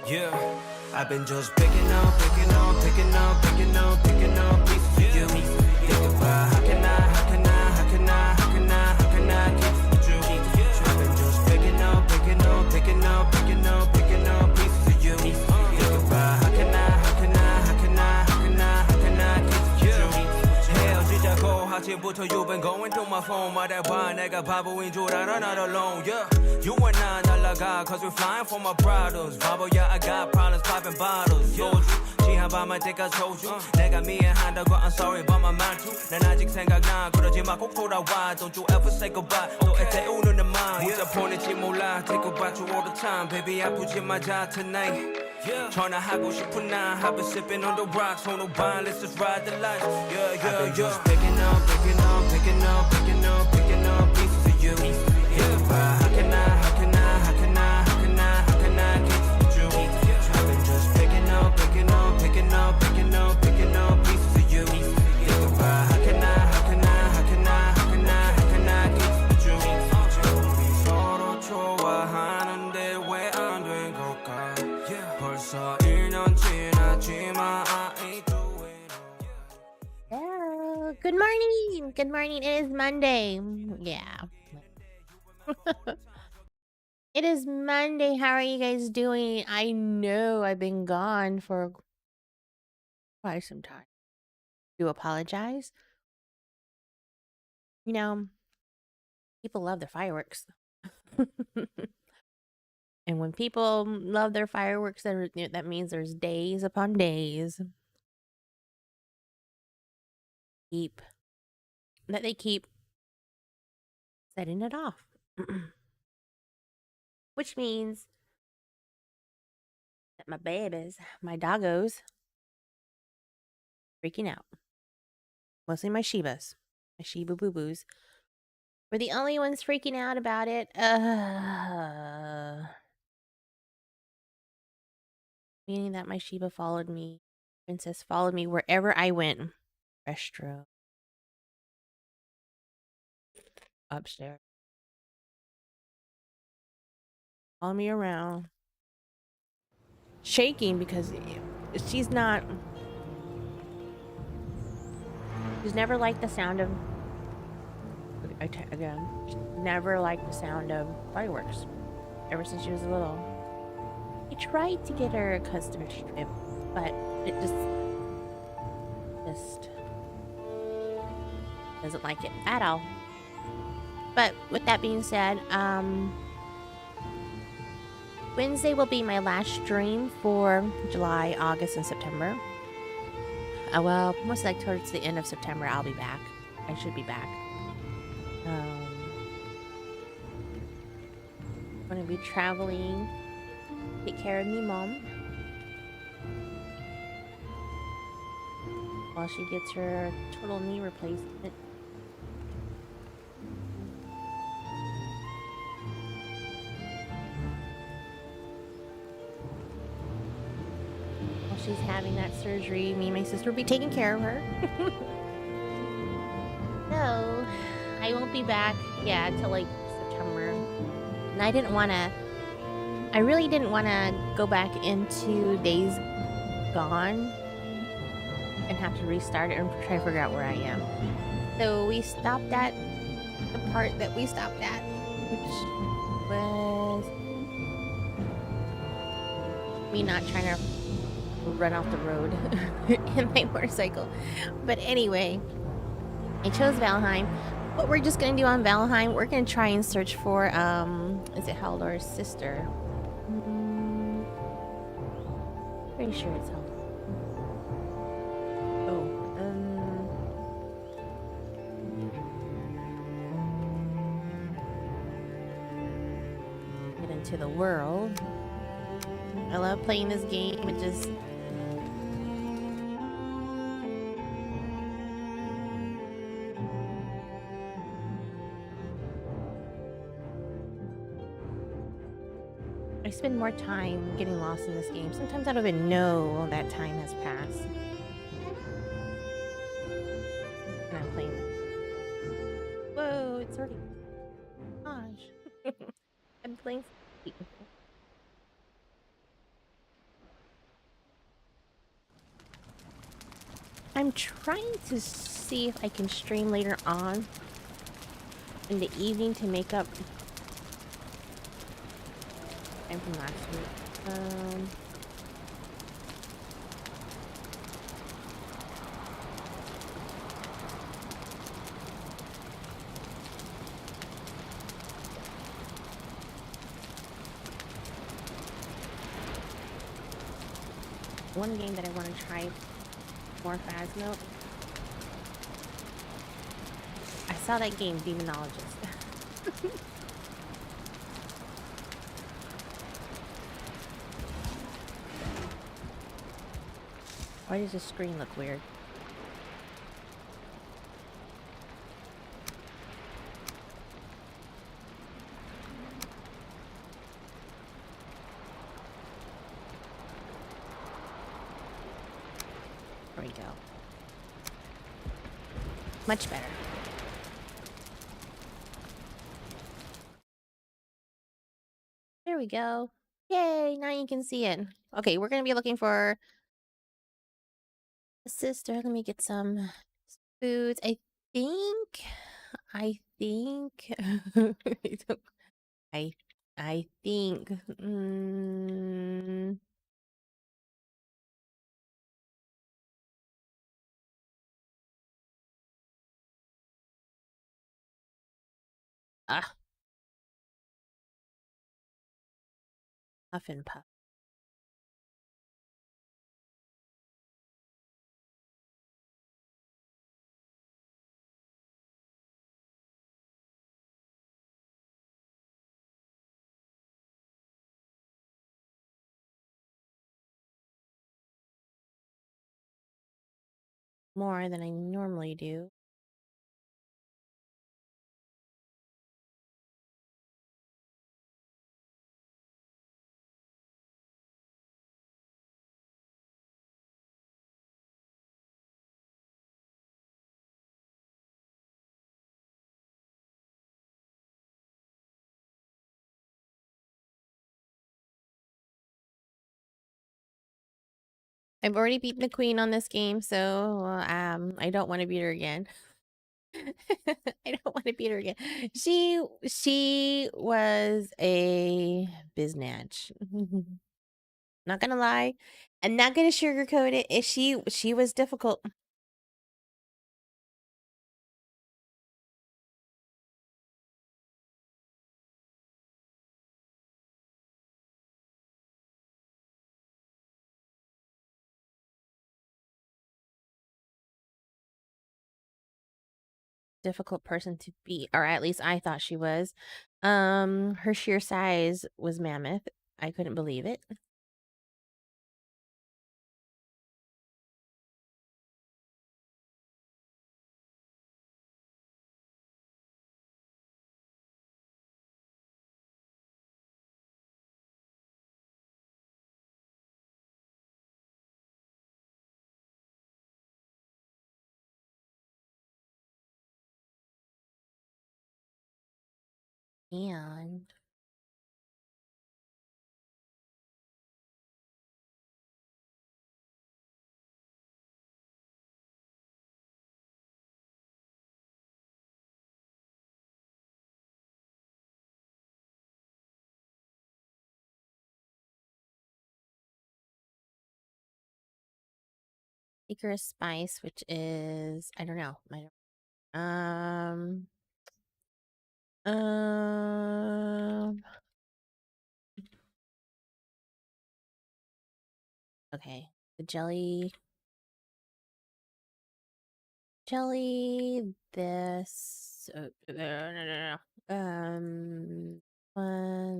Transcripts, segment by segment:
Yeah, I've been just picking up pieces of you. Think about how can I keep with you? I've been just picking up pieces of you. Think about how can I keep with you? 헤어지자고 아침부터 you've been going through my phone. 말해봐 내가 바보인 줄 알아 not alone. Yeah, you and I 날라가 cause we're flying for my problems. 바보야 I got problems popping bottles. 소주 지한 밤을 때까 소주 내가 미안하다고 I'm sorry but my 말투 난 아직 생각나 그러지 마 꼭 돌아와. Don't you ever say goodbye. 너의 때우는 내 맘 문자 보낼지 몰라. Think about you all the time baby 아프지 마자 tonight. 전화하고 싶은 나 I've been sipping on the rocks on the wine let's just ride the life. Yeah I've been just picking up pieces of you. Yeah how can I keep with you? I've been just picking up pieces of you. Think about how can I keep with you? 우리 서로 좋아하는데 왜 안 된 걸까? 벌써 1년 지났지만 I ain't doing it. Hello. Good morning. It is Monday. Yeah. It is Monday. How are you guys doing? I know I've been gone for quite some time. Do apologize. You know, people love their fireworks. And when people love their fireworks, that means there's days upon days keep that they keep setting it off. Which means that my babies, my doggos, freaking out. Mostly my Shibas, my Shiba Boo Boos. We're the only ones freaking out about it. Meaning that my Shiba followed me. Princess followed me wherever I went. Restroom. Upstairs. Follow me around. Shaking because she's not. She's never liked the sound of. Again, she's never liked the sound of fireworks. Ever since she was little. I tried to get her accustomed to it, but it just doesn't like it at all. But with that being said, Wednesday will be my last stream for July, August, and September. Well, most like towards the end of September, I'll be back. I should be back. I'm gonna be traveling. Take care of me, mom, while she gets her total knee replacement. While she's having that surgery, me and my sister will be taking care of her. So, I won't be back, till like September. And I really didn't want to go back into Days Gone and have to restart it and try to figure out where I am. So we stopped at the part that we stopped at, which was me not trying to run off the road in my motorcycle. But anyway, I chose Valheim. What we're just gonna do on Valheim, we're gonna try and search for is it Haldor's sister? Pretty sure it's Haldor. Get into the world. I love playing this game. It just I spend more time getting lost in this game. Sometimes I don't even know that time has passed. And I'm playing it. Whoa, it's already. Gosh. I'm playing. I'm trying to see if I can stream later on in the evening to make up time from last week. One game that I want to try more Phasmo. I saw that game, Demonologist. Why does the screen look weird? There we go. Much better. There we go. Yay, now you can see it. Okay, we're going to be looking for a sister. Let me get some foods. I think I think ah, Huff and Puff. More than I normally do. I've already beaten the queen on this game, so I don't want to beat her again. I don't want to beat her again. She was a biznatch. Not gonna lie. I'm not gonna sugarcoat it. She was difficult. Difficult person to beat, or at least I thought she was. Her sheer size was mammoth. I couldn't believe it. And Icarus Spice, which is I don't know. Um um okay. The jelly this no.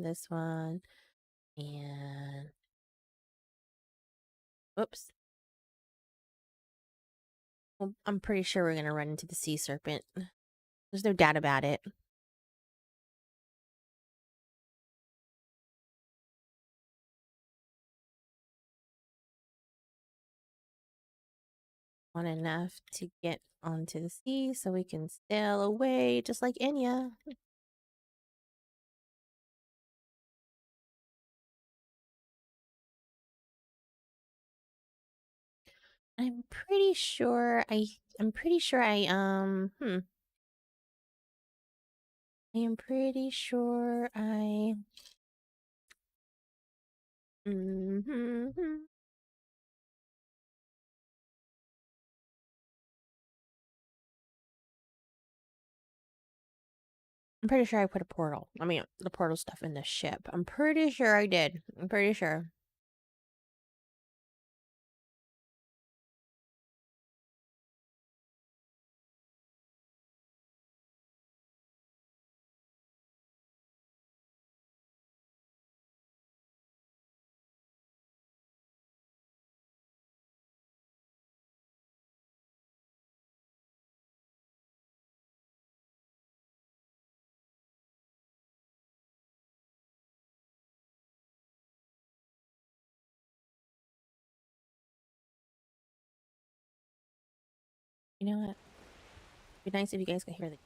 This one and whoops. Well, I'm pretty sure we're gonna run into the sea serpent. There's no doubt about it. Want enough to get onto the sea so we can sail away just like Enya. I'm pretty sure I am pretty sure I I am pretty sure I I'm pretty sure I put a portal. I mean, the portal stuff in the ship. I'm pretty sure I did. I'm pretty sure. You know what? It'd be nice if you guys could hear the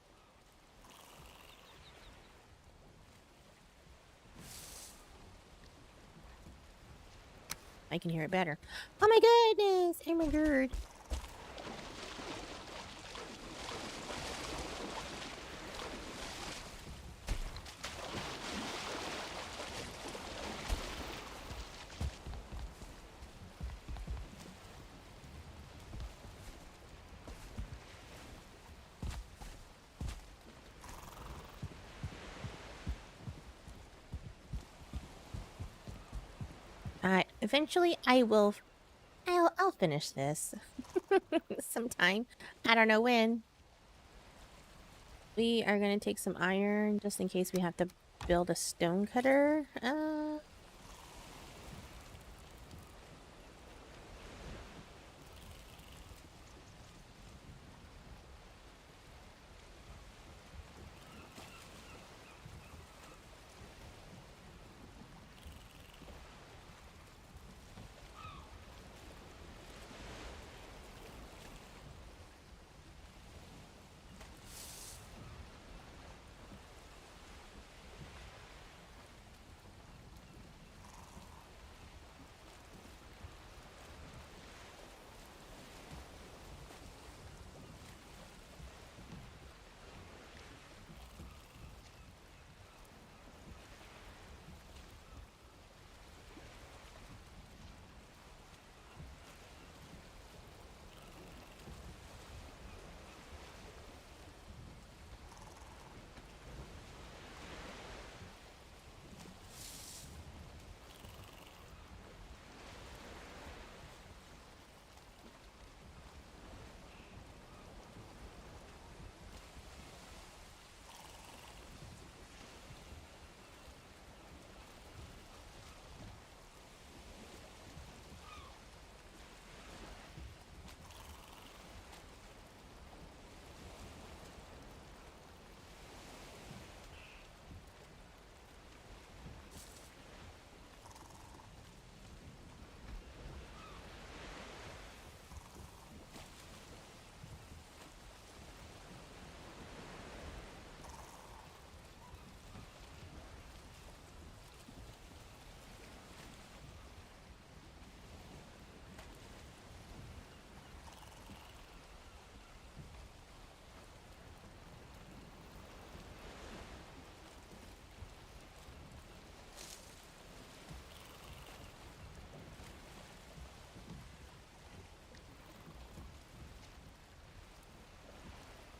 I can hear it better. Oh my goodness! Oh my god. Eventually, I'll finish this sometime. I don't know when. We are gonna take some iron just in case we have to build a stone cutter.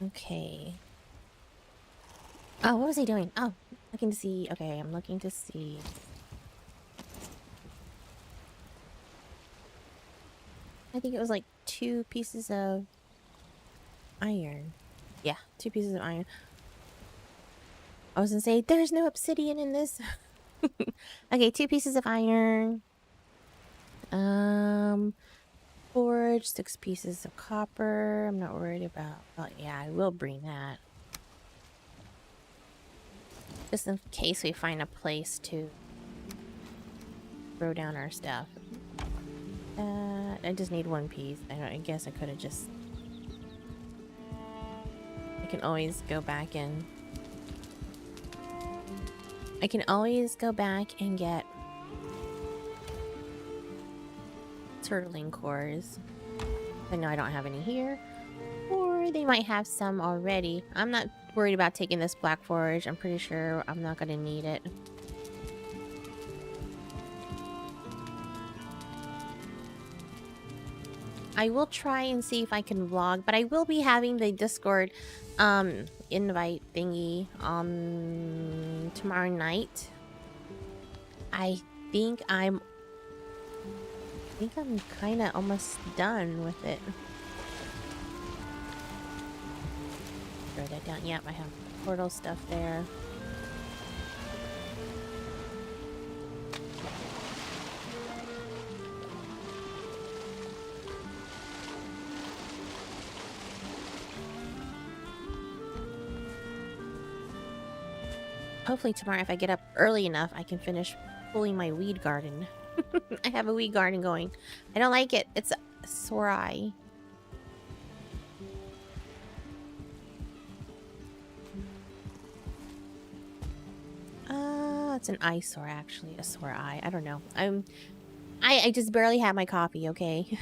Okay. Oh, what was he doing? Oh, looking to see. Okay, I'm looking to see. I think it was like 2 pieces of iron. Yeah, 2 pieces of iron. I was gonna say, there's no obsidian in this. Okay, 2 pieces of iron. Forge, 6 pieces of copper. I'm not worried about... Oh, yeah, I will bring that. Just in case we find a place to throw down our stuff. I just need 1 piece. I guess I could have just... I can always go back and... I can always go back and get... turtling cores. I know I don't have any here. Or they might have some already. I'm not worried about taking this black forage. I'm pretty sure I'm not going to need it. I will try and see if I can vlog, but I will be having the Discord invite thingy tomorrow night. I think I'm kind of almost done with it. Throw that down. Yep, I have portal stuff there. Hopefully tomorrow, if I get up early enough, I can finish pulling my weed garden. I have a weed garden going. I don't like it. It's a sore eye. It's an eyesore, actually. A sore eye. I don't know. I just barely had my coffee, okay?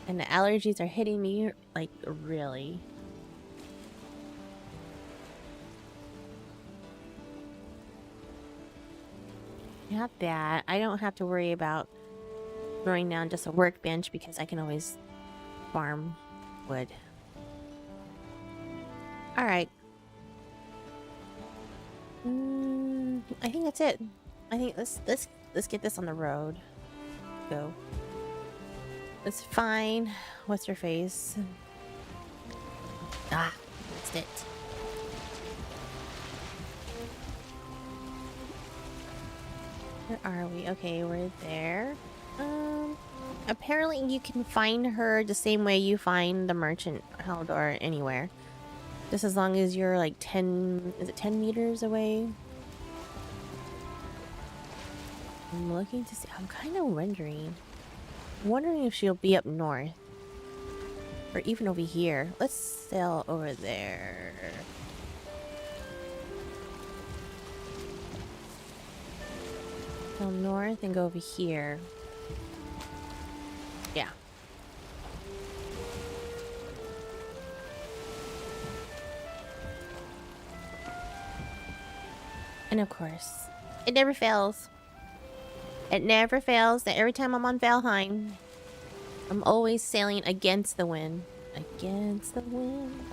And the allergies are hitting me, like, really. Not that. I don't have to worry about throwing down just a workbench because I can always farm wood. Alright. I think that's it. I think let's get this on the road. Go. Let's find what's her face. Ah, that's it. Where are we? Okay, we're there. Apparently you can find her the same way you find the merchant Haldor anywhere. Just as long as you're like 10, is it 10 meters away? I'm looking to see, I'm kind of wondering if she'll be up north. Or even over here. Let's sail over there. Go north and go over here. Yeah. And of course, it never fails. It never fails that every time I'm on Valheim, I'm always sailing against the wind. Against the wind.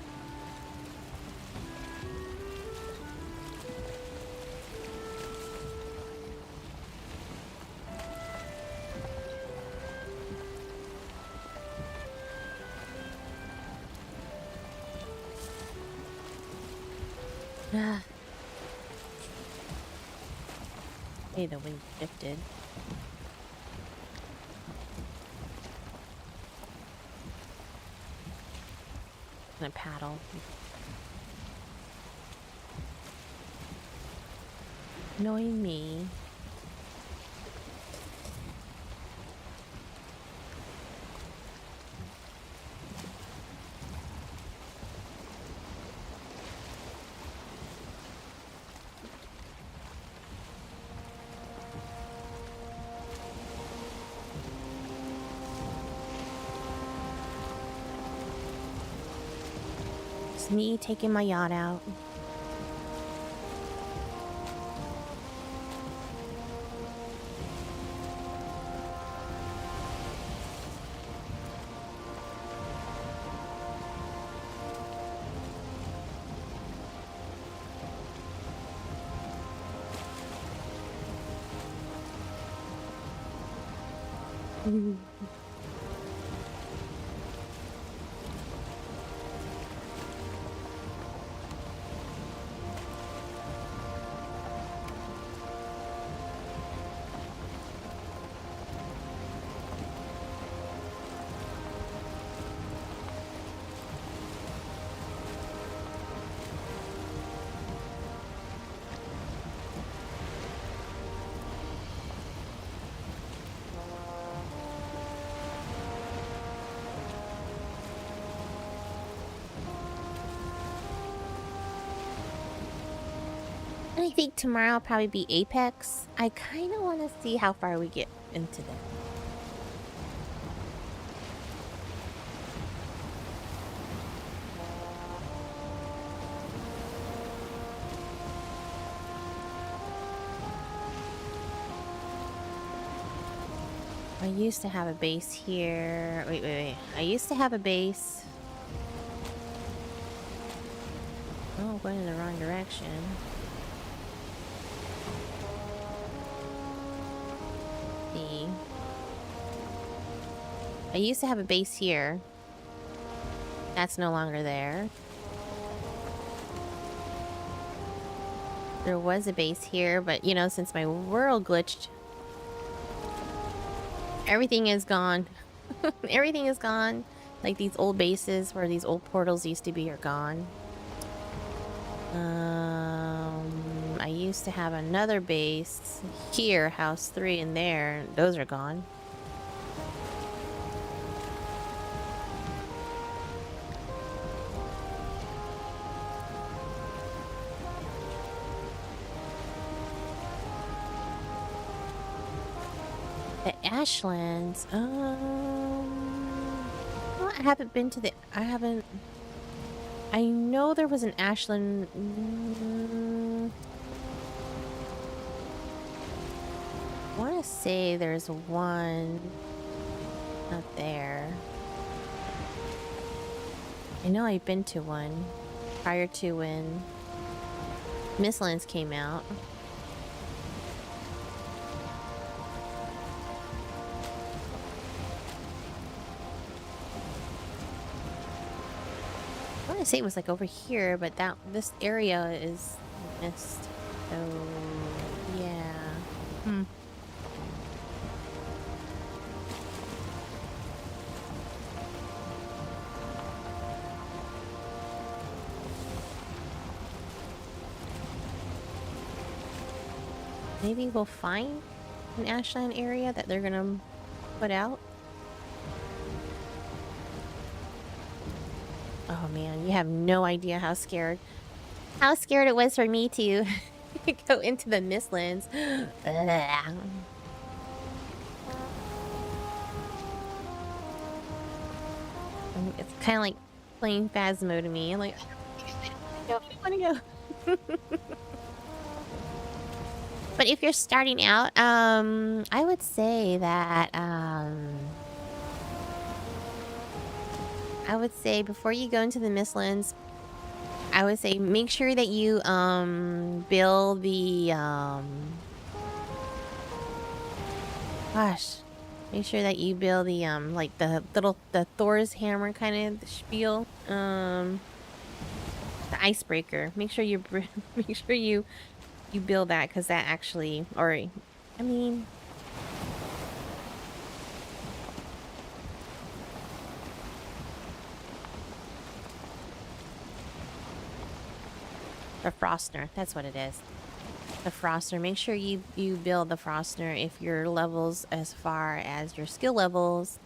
Ah. Hey, the wind shifted. I'm gonna paddle. Knowing me. Me taking my yacht out. I think tomorrow will probably be Apex. I kind of want to see how far we get into that. I used to have a base here. Wait. I used to have a base. Oh, going in the wrong direction. I used to have a base here. That's no longer there. There was a base here, but you know, since my world glitched, everything is gone. Everything is gone. Like these old bases where these old portals used to be are gone. I used to have another base here, house 3 and there. Those are gone. The Ashlands. Well, I haven't been to the. I know there was an Ashland. I want to say there's one up there. I know I've been to one prior to when Mistlands came out. to say it was like over here, but this area is missed. So yeah. Maybe we'll find an Ashland area that they're gonna put out. Oh man, you have no idea how scared it was for me to go into the Mistlands. It's kind of like playing Phasmo to me. I'm like, I don't want to go. But if you're starting out, I would say that, I would say before you go into the Mistlands, I would say make sure that you, build the, gosh, make sure that you build the, like the Thor's hammer kind of spiel, the icebreaker. Make sure you, make sure you build that, because that actually, or, I mean, the Frostner, that's what it is. The Frostner. Make sure you build the Frostner if your levels, as far as your skill levels,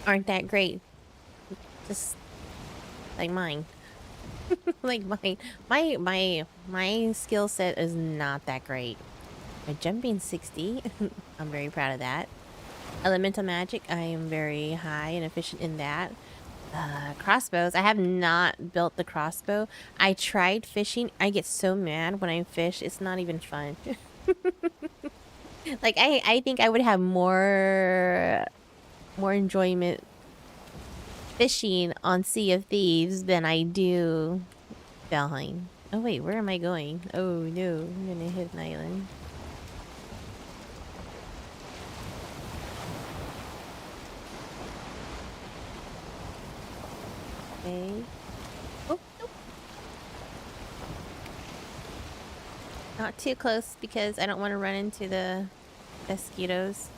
aren't that great. Just like mine. Like my skill set is not that great. My jumping 60. I'm very proud of that. Elemental magic, I am very high and efficient in that. Crossbows, I have not built the crossbow. I tried fishing. I get so mad when I fish. It's not even fun. Like I think I would have more enjoyment fishing on Sea of Thieves than I do Valheim. Oh wait, where am I going? Oh no, I'm gonna hit an island. Okay. Oh, nope. Not too close because I don't want to run into the mosquitoes.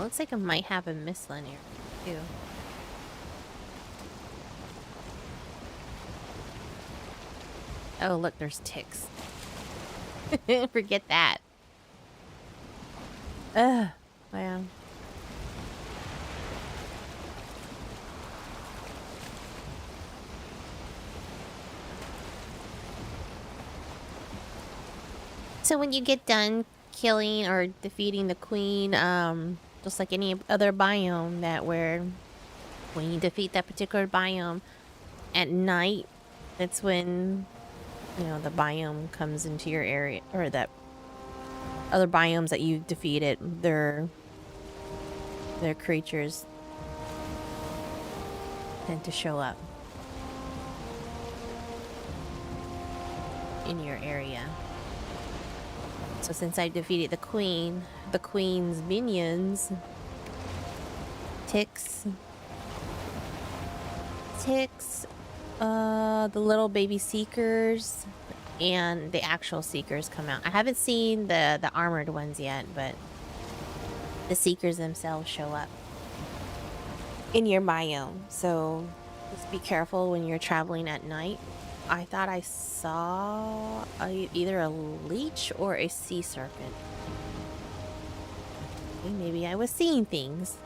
Looks like I might have a Mistland here too. Oh look, there's ticks. Forget that. Ugh, wow. So when you get done killing or defeating the queen, just like any other biome when you defeat that particular biome at night, that's when, you know, the biome comes into your area, or that other biomes that you defeated, their creatures tend to show up in your area. So since I defeated the queen's minions, ticks, the little baby seekers, and the actual seekers come out. I haven't seen the armored ones yet, but the seekers themselves show up in your biome. So just be careful when you're traveling at night. I thought I saw either a leech or a sea serpent. Okay, maybe I was seeing things.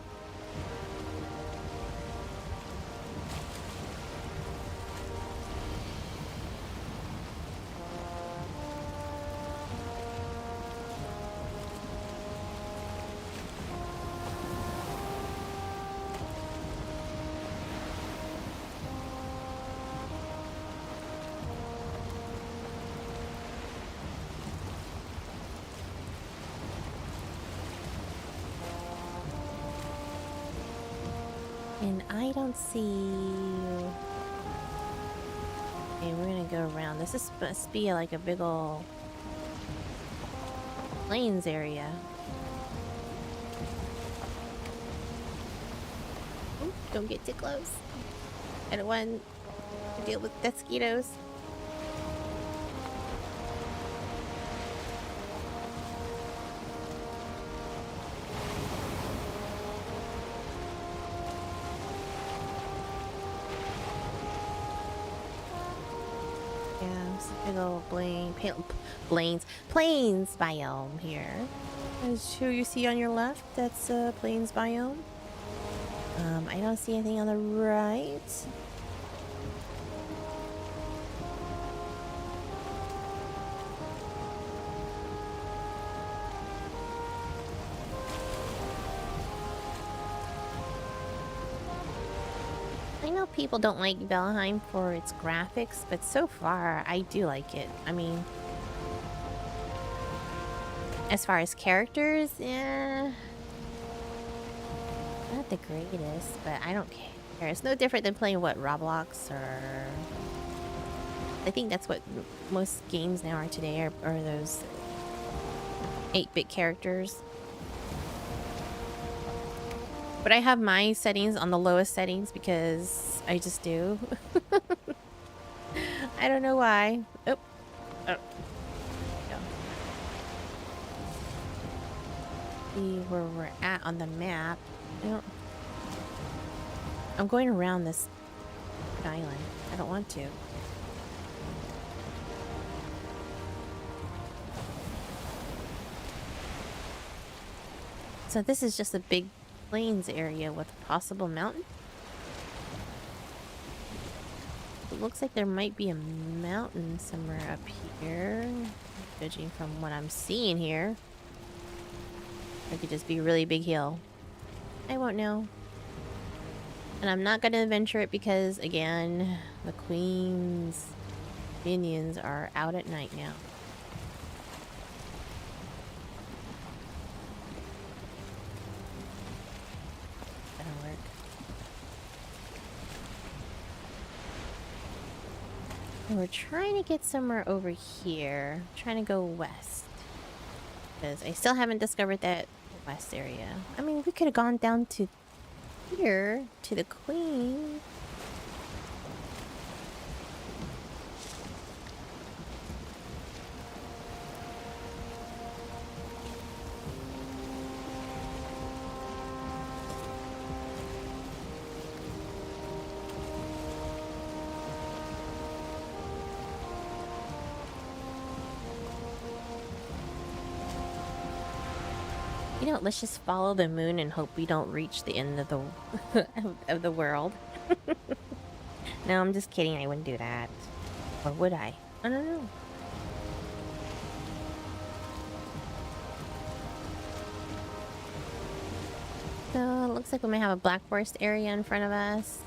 And I don't see... Okay, we're gonna go around. This is supposed to be like a big ol' plains area. Ooh, don't get too close. I don't want to deal with mosquitoes. Yeah, it's a big old plains biome here. As who you see on your left, that's a plains biome. I don't see anything on the right. I know people don't like Valheim for its graphics, but so far I do like it. I mean, as far as characters, yeah, not the greatest, but I don't care. It's no different than playing, what, Roblox, or... I think that's what most games now are today, are those 8-bit characters. But I have my settings on the lowest settings because I just do. I don't know why. Oh. Oh. Go. See where we're at on the map. I'm going around this island. I don't want to. So this is just a big plains area with a possible mountain. It looks like there might be a mountain somewhere up here, judging from what I'm seeing here. It could just be a really big hill. I won't know. And I'm not gonna venture it because, again, the Queen's minions are out at night now. That'll work. And we're trying to get somewhere over here. I'm trying to go west. Because I still haven't discovered that west area. I mean, we could have gone down to here, to the Queen. You know, let's just follow the moon and hope we don't reach the end of the of the world. No, I'm just kidding. I wouldn't do that. Or would I? I don't know. So it looks like we may have a black forest area in front of us.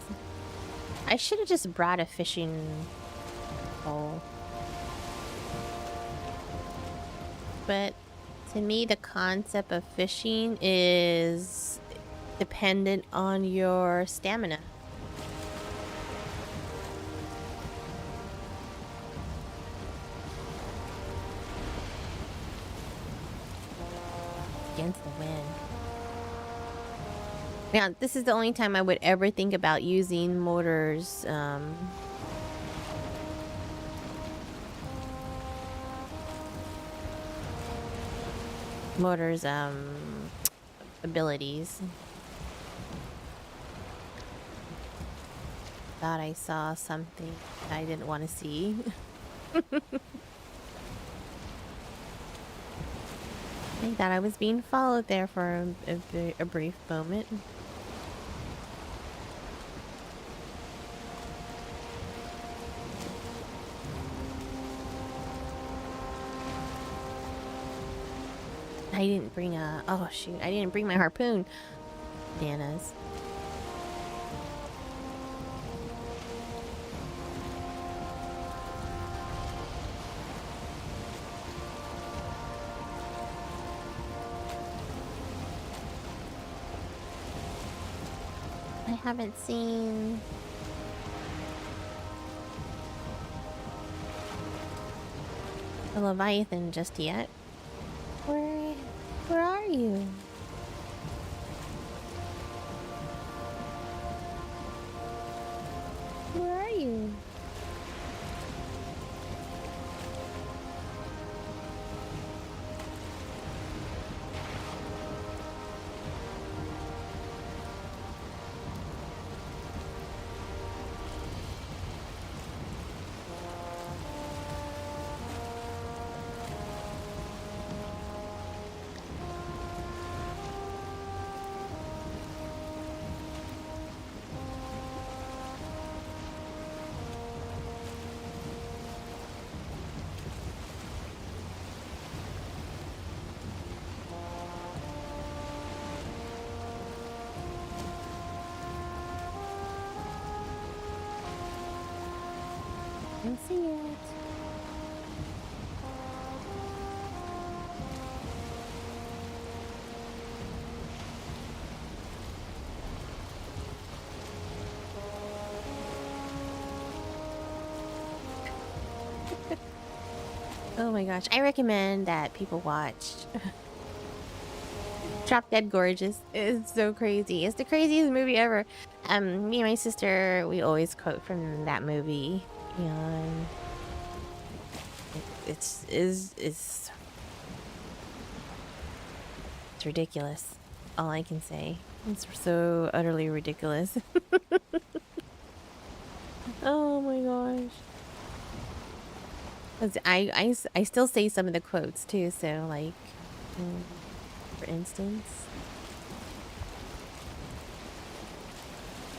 I should have just brought a fishing pole. But to me, the concept of fishing is dependent on your stamina. Against the wind. Now, this is the only time I would ever think about using motors, abilities. Thought I saw something I didn't want to see. I thought I was being followed there for a brief moment. I didn't bring a... Oh, shoot. I didn't bring my harpoon. Bananas. I haven't seen... the Leviathan just yet. Where you? Where are you? I don't see it. Oh my gosh, I recommend that people watch Drop Dead Gorgeous. It's so crazy. It's the craziest movie ever. Me and my sister, we always quote from that movie, and it's ridiculous. All I can say. It's so utterly ridiculous. Oh my gosh. 'Cause I still say some of the quotes too, so like, for instance,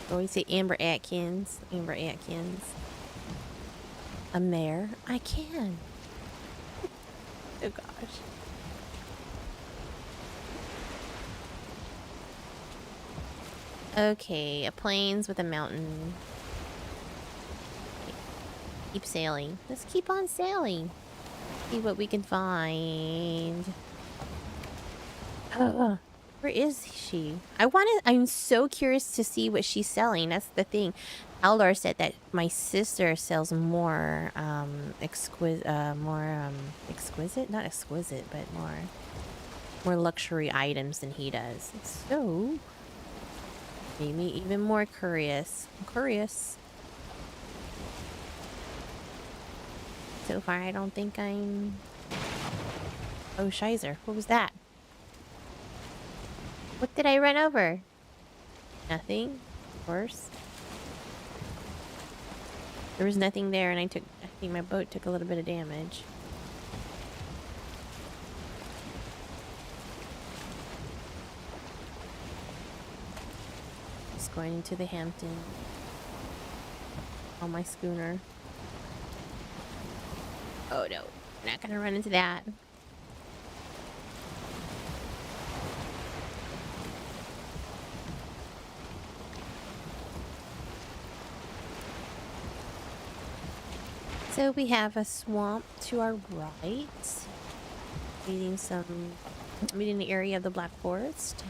I always say Amber Atkins. A mayor? I can. Oh gosh. Okay, a plains with a mountain. Keep sailing. Let's keep on sailing. See what we can find. Where is she? I'm so curious to see what she's selling. That's the thing. Aldor said that my sister sells more exquisite, not exquisite, but more luxury items than he does. So made me even more curious. I'm curious. So far, I don't think I'm... Oh, Shizer. What was that? What did I run over? Nothing? Of course. There was nothing there, and I think my boat took a little bit of damage. Just going into the Hampton on my schooner. Oh no, I'm not gonna run into that. So we have a swamp to our right, meeting the area of the Black Forest.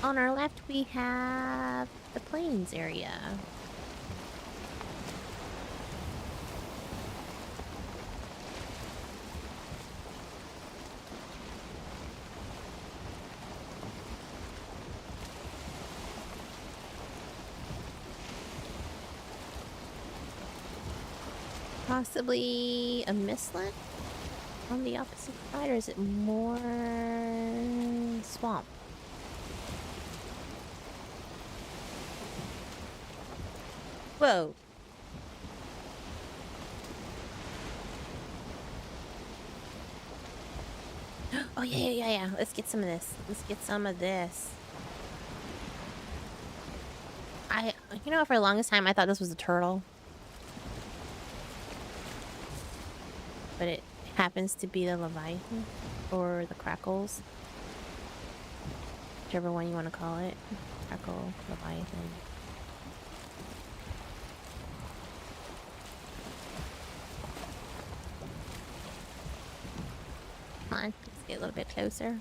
On our left, we have the plains area. Possibly a mistlet on the opposite side, or is it more swamp? Whoa. Oh yeah. Let's get some of this. For the longest time I thought this was a turtle. But it happens to be the Leviathan, or the Crackles. Whichever one you want to call it. Crackle, Leviathan. Come on, let's get a little bit closer.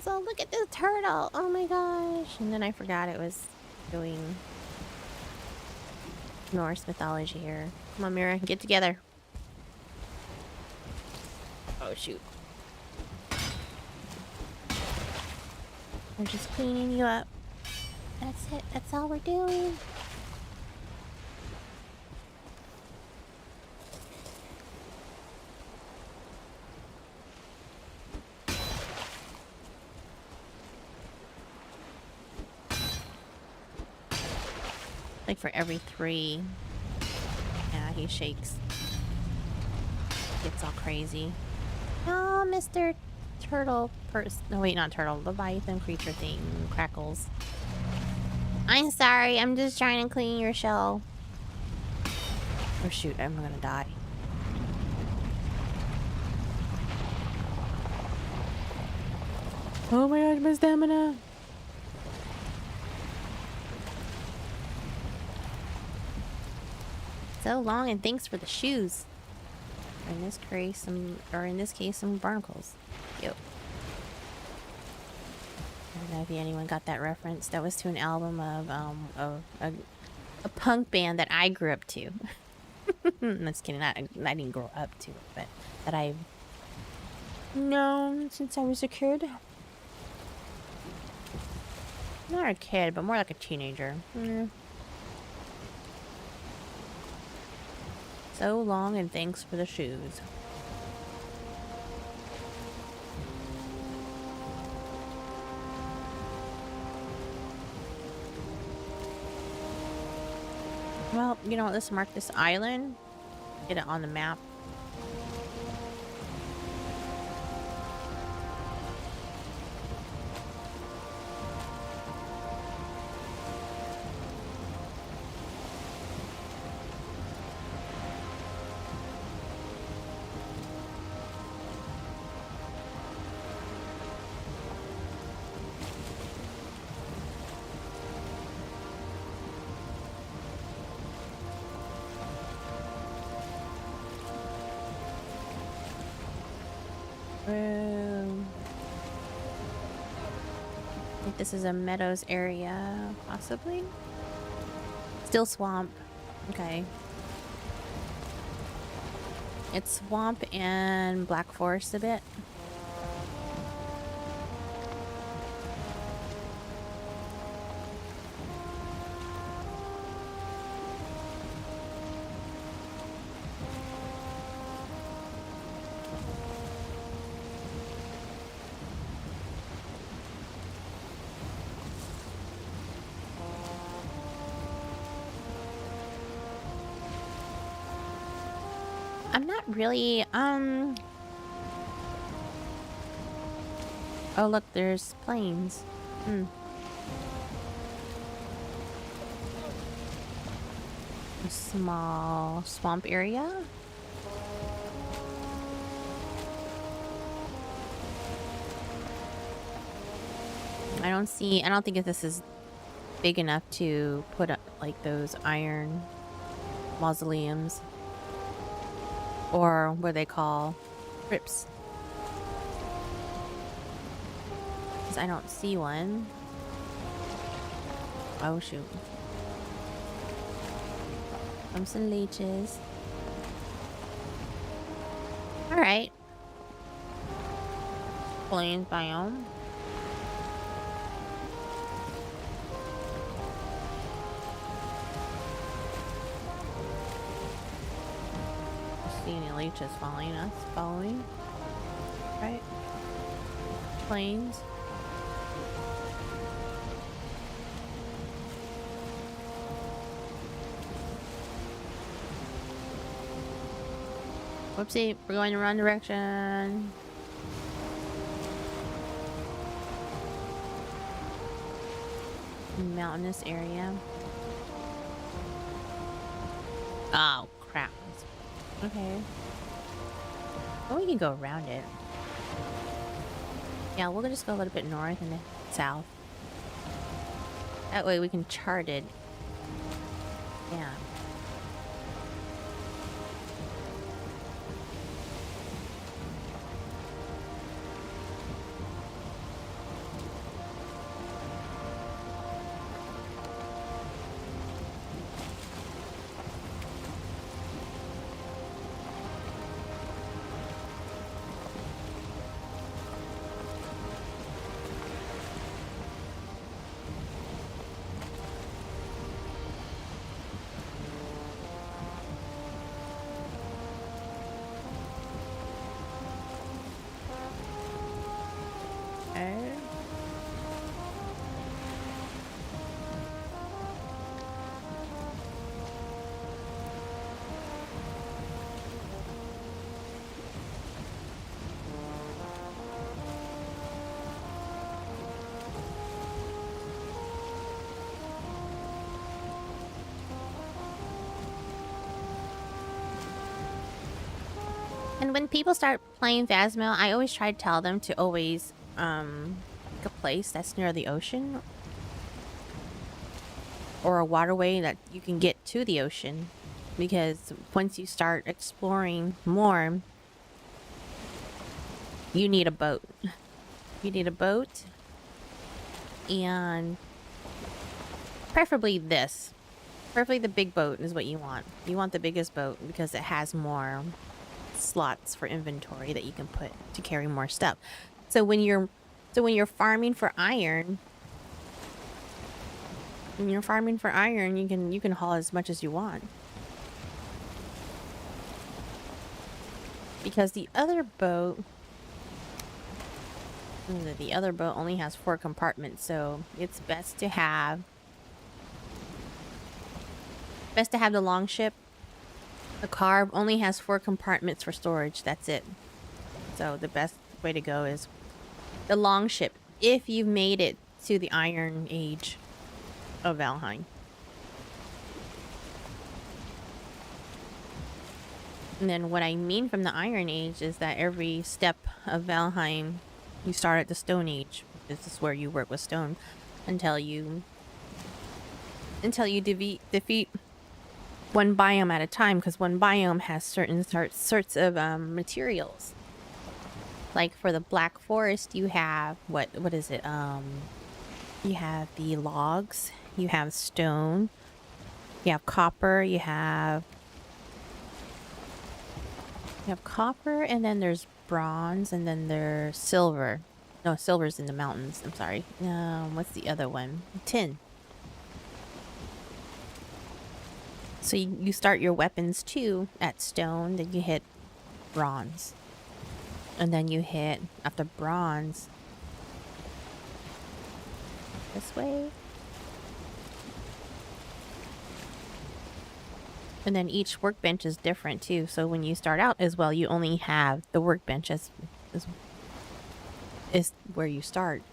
So look at this turtle! Oh my gosh! And then I forgot it was doing Norse mythology here. Come on, MIRA, get together. Oh, shoot. We're just cleaning you up. That's it. That's all we're doing. Like for every 3. Yeah, he shakes. Gets all crazy. Oh, Mr. Turtle no, wait, not turtle. Leviathan creature thing crackles. I'm sorry. I'm just trying to clean your shell. Oh, shoot. I'm gonna die. Oh my gosh, my stamina. So long, and thanks for the shoes. In this case, some barnacles. Yep. I don't know if anyone got that reference. That was to an album of a punk band that I grew up to. I'm just kidding. I didn't grow up to it, but that I've known since I was a kid. Not a kid, but more like a teenager. So long, and thanks for the shoes. Well, you know what? Let's mark this island. Get it on the map. I think this is a meadows area, possibly. Still swamp. Okay. It's swamp and black forest a bit. I'm not really, oh look, there's planes. A small swamp area. I don't think if this is big enough to put up like those iron mausoleums. Or what they call crypts. Because I don't see one. Oh shoot. Some leeches. Alright. Plains biome. See any leeches following us? Following? Right? Plains. Whoopsie, we're going the wrong direction. Mountainous area. Oh, crap. Okay. Well, we can go around it. Yeah, we'll just go a little bit north and then south. That way we can chart it. Yeah. And when people start playing Phasmo, I always try to tell them to always pick a place that's near the ocean or a waterway that you can get to the ocean, because once you start exploring more, you need a boat. You need a boat, and preferably this. Preferably the big boat is what you want. You want the biggest boat because it has more slots for inventory that you can put to carry more stuff. So when you're farming for iron, you can haul as much as you want. Because the other boat only has 4 compartments, so it's best to have the long ship. The car only has 4 compartments for storage. That's it. So the best way to go is the long ship if you've made it to the Iron Age of Valheim. And then what I mean from the Iron Age is that every step of Valheim, you start at the Stone Age. This is where you work with stone until you defeat one biome at a time, because one biome has certain sorts of materials. Like for the Black Forest, you have what is it? You have the logs, you have stone, you have copper, you have copper, and then there's bronze, and then there's silver. No, silver's in the mountains. I'm sorry. What's the other one? Tin. So you start your weapons too at stone, then you hit bronze. And then you hit, after bronze, this way. And then each workbench is different too. So when you start out as well, you only have the workbench is where you start.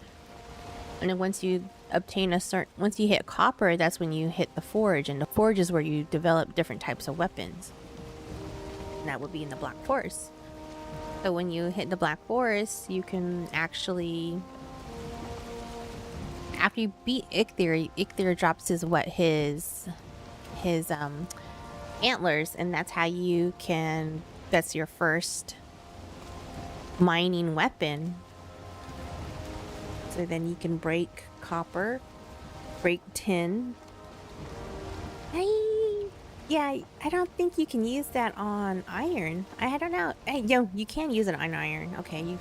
And then once you obtain once you hit copper, that's when you hit the forge, and the forge is where you develop different types of weapons. And that would be in the Black Forest. So when you hit the Black Forest, you can actually, after you beat Eikthyr drops his antlers, and that's how you can, that's your first mining weapon. So then you can break copper, break tin. I don't think you can use that on iron. I don't know. You can use it on iron. Okay, you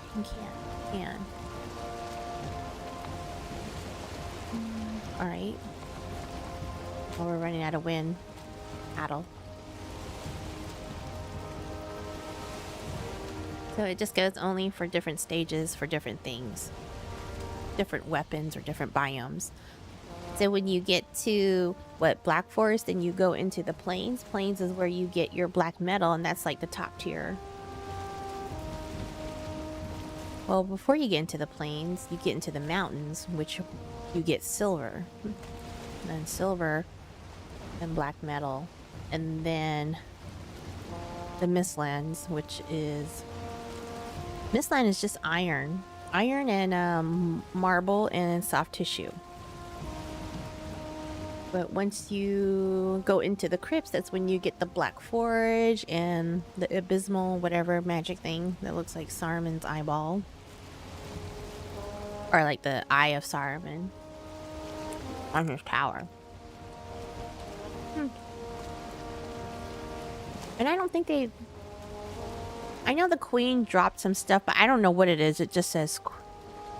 can. All right. Well, we're running out of wind. Paddle. So it just goes only for different stages for different things. Different weapons or different biomes. So when you get to Black Forest and you go into the plains, plains is where you get your black metal, and that's like the top tier. Well, before you get into the plains, you get into the mountains, which you get silver. And silver and black metal. And then the Mistlands, which is Mistland is just iron. Iron and marble and soft tissue. But once you go into the crypts, that's when you get the Black Forge and the abysmal whatever magic thing that looks like Saruman's eyeball. Or like the Eye of Saruman on his tower. And I don't think I know the queen dropped some stuff, but I don't know what it is. It just says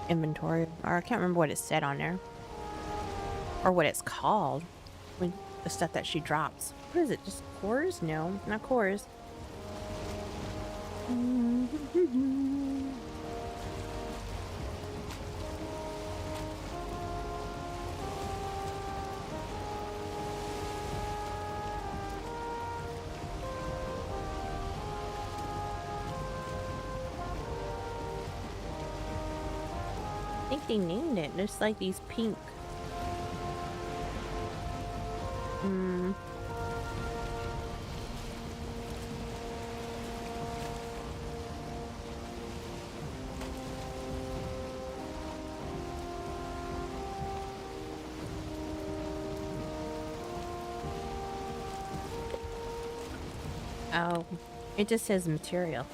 inventory, or I can't remember what it said on there. Or what it's called. When the stuff that she drops. What is it? Just cores? No, not cores. I think they named it. There's like these pink. Oh, it just says material.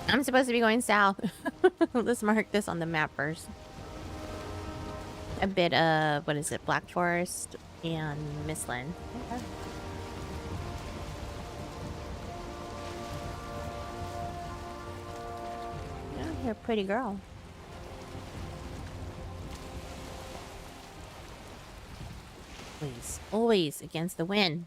I'm supposed to be going south. Let's mark this on the map first. A bit of, what is it, Black Forest and Mistland. Okay. Yeah, you're a pretty girl. Always, always against the wind.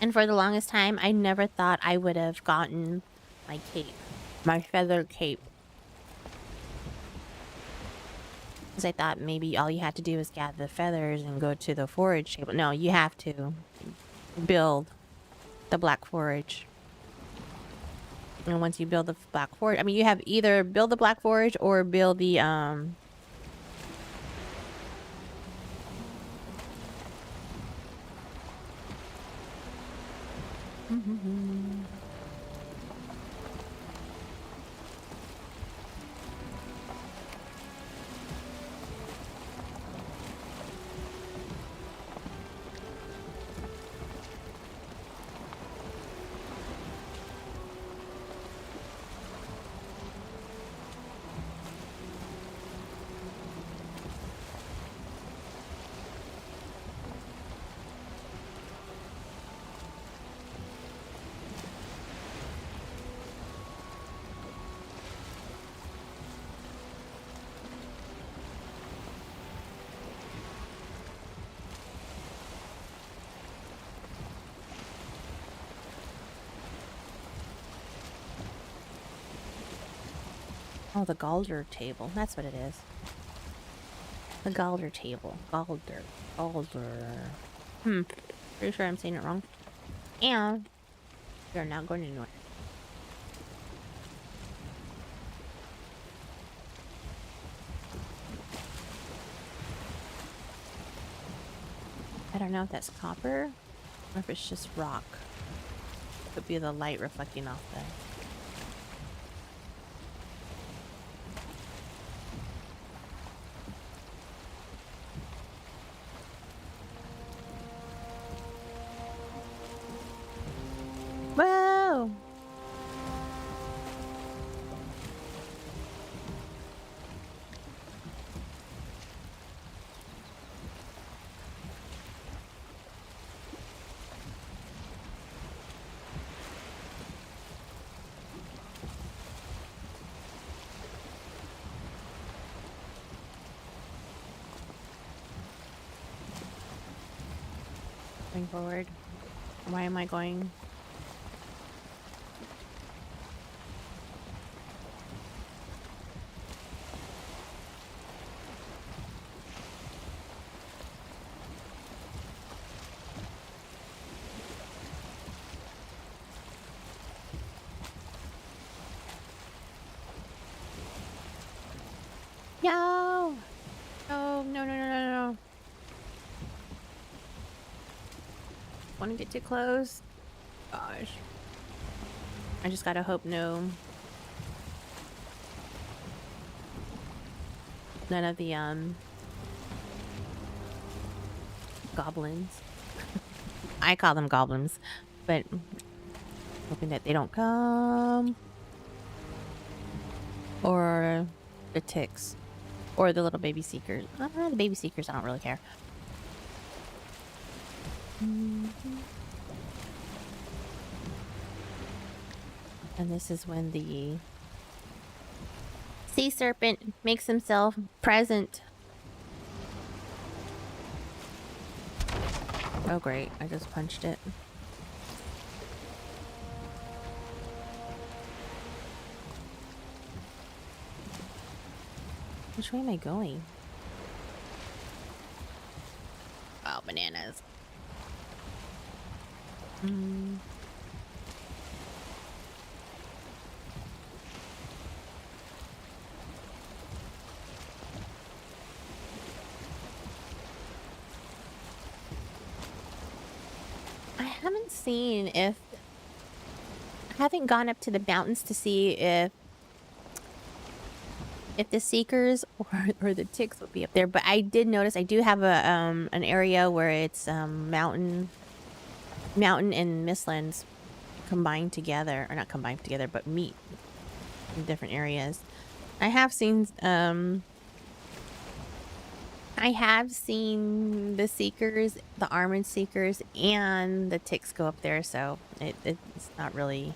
And for the longest time, I never thought I would have gotten my cape, my feather cape. Because I thought maybe all you had to do is gather the feathers and go to the forage table. No, you have to build the black forage. And once you build the black forage, I mean, you have either build the black forage or build the, oh, the Galder table. That's what it is. The Galder table. Galder. Pretty sure I'm saying it wrong. And we're not going anywhere. I don't know if that's copper or if it's just rock. Could be the light reflecting off the... Whoa! Going forward. Why am I going? No! Oh, no. Want to get too close? Gosh. I just gotta hope none of the, goblins. I call them goblins, but hoping that they don't come. Or the ticks. Or the little baby seekers. The baby seekers, I don't really care. And this is when the sea serpent makes himself present. Oh great, I just punched it. Which way am I going? Oh, bananas. seen if I haven't gone up to the mountains to see if the seekers or the ticks would be up there, but I did notice I do have a an area where it's mountain and mistlands combined together, or not combined together, but meet in different areas. I have seen the seekers, the armored seekers, and the ticks go up there, so it's not really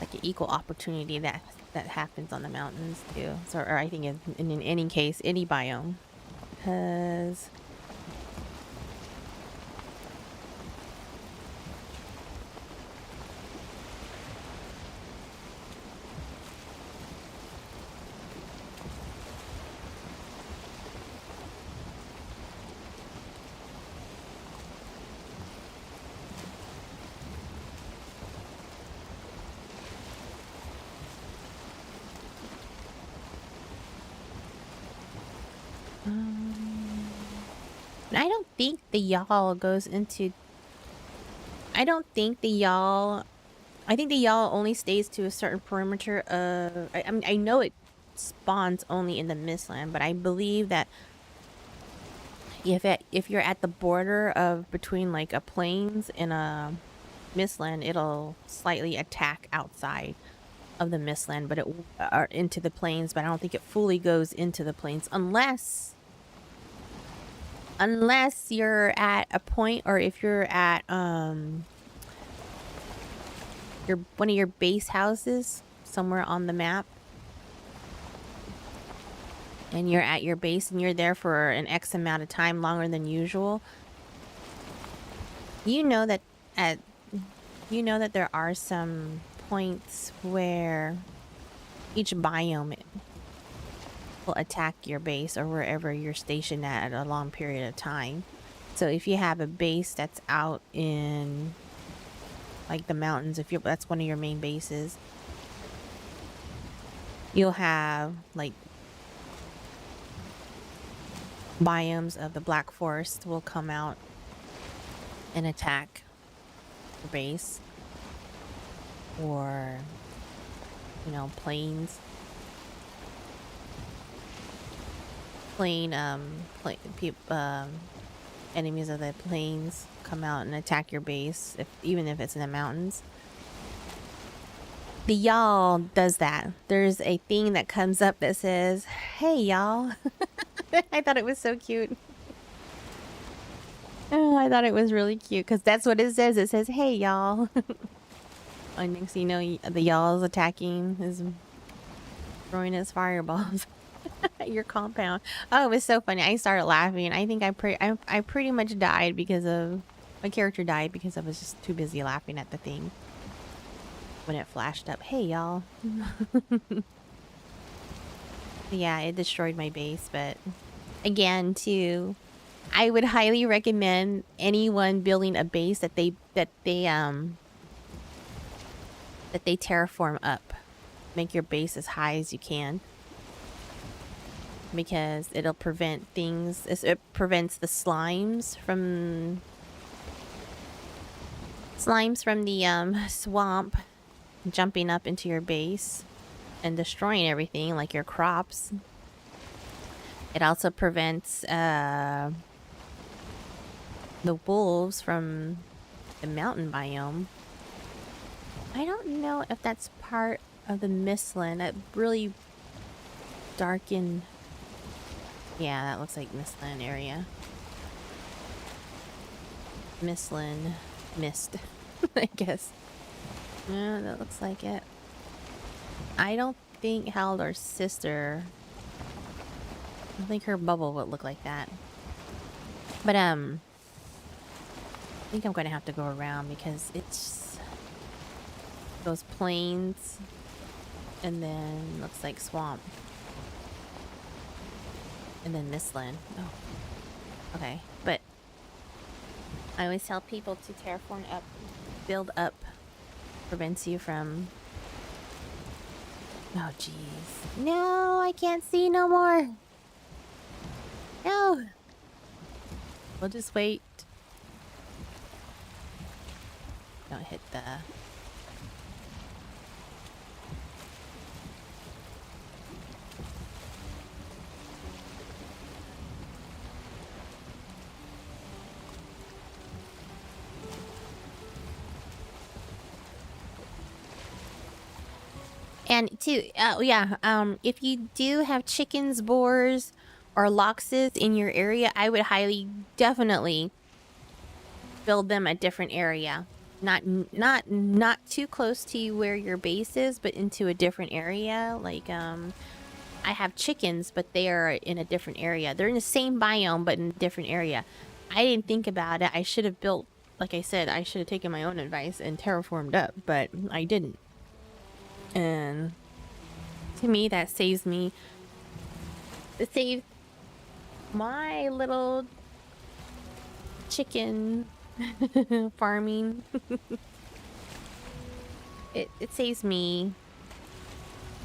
like an equal opportunity that happens on the mountains too. So, or I think in any case, any biome, because I don't think the y'all goes into. I don't think the y'all. I think the y'all only stays to a certain perimeter of. I mean, I know it spawns only in the Mistland, but I believe that if you're at the border of between like a plains and a Mistland, it'll slightly attack outside of the Mistland, but or into the plains. But I don't think it fully goes into the plains unless you're at a point, or if you're at one of your base houses somewhere on the map, and you're at your base and you're there for an X amount of time, longer than usual. You know that there are some points where each biome will attack your base or wherever you're stationed at a long period of time. So if you have a base that's out in like the mountains, that's one of your main bases, you'll have like biomes of the Black Forest will come out and attack your base, or plains. Enemies of the plains come out and attack your base, even if it's in the mountains. The y'all does that. There's a thing that comes up that says, "Hey y'all." I thought it was so cute. Oh, I thought it was really cute because that's what it says. It says, "Hey y'all." And next thing you know, the y'all's attacking, is throwing his fireballs at your compound. Oh, it was so funny. I started laughing. I think I pretty much died because of my character died because I was just too busy laughing at the thing when it flashed up. Hey y'all. Yeah, it destroyed my base, but again, too, I would highly recommend anyone building a base that they terraform up. Make your base as high as you can, because it'll prevent things. It prevents the slimes from the swamp jumping up into your base and destroying everything, like your crops. It also prevents the wolves from the mountain biome. I don't know if that's part of the Mistland. That really darkened. Yeah, that looks like Mistland area. Mistland mist, I guess. Yeah, that looks like it. I don't think Haldor's sister. I think her bubble would look like that. But I think I'm gonna have to go around because it's those plains, and then looks like swamp, and then Mistland. Oh, okay. But I always tell people to terraform up, build up, prevents you from. Oh jeez. No, I can't see no more. No. We'll just wait. hit the... And if you do have chickens, boars, or loxes in your area, I would highly, definitely build them a different area. Not too close to where your base is, but into a different area. Like, I have chickens, but they are in a different area. They're in the same biome, but in a different area. I didn't think about it. I should have built, like I said, I should have taken my own advice and terraformed up, but I didn't. And to me, that saves me. It saves my little chicken farming. It saves me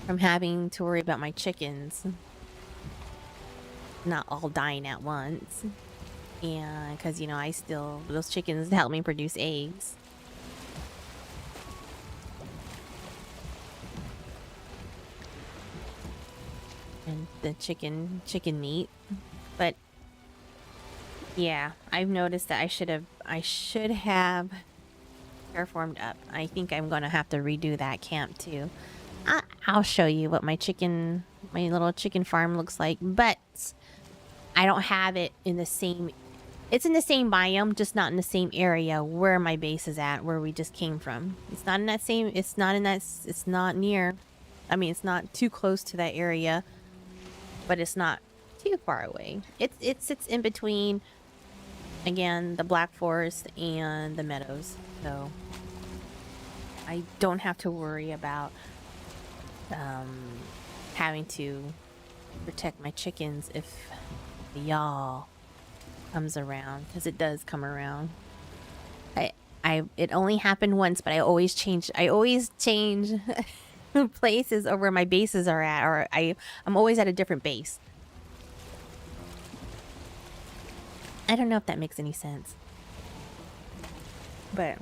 from having to worry about my chickens not all dying at once. And because, you know, those chickens help me produce eggs. And the chicken meat. But yeah, I've noticed that I should have terraformed up. I think I'm gonna have to redo that camp too. I'll show you what my little chicken farm looks like, but I don't have it in the same. It's in the same biome, just not in the same area where my base is at, where we just came from. It's not in that same. It's not near. I mean, it's not too close to that area, but it's not too far away. It sits in between, again, the Black Forest and the meadows, so I don't have to worry about having to protect my chickens if the y'all comes around, because it does come around. It only happened once, but I always change places or where my bases are at, or I'm always at a different base. I don't know if that makes any sense, but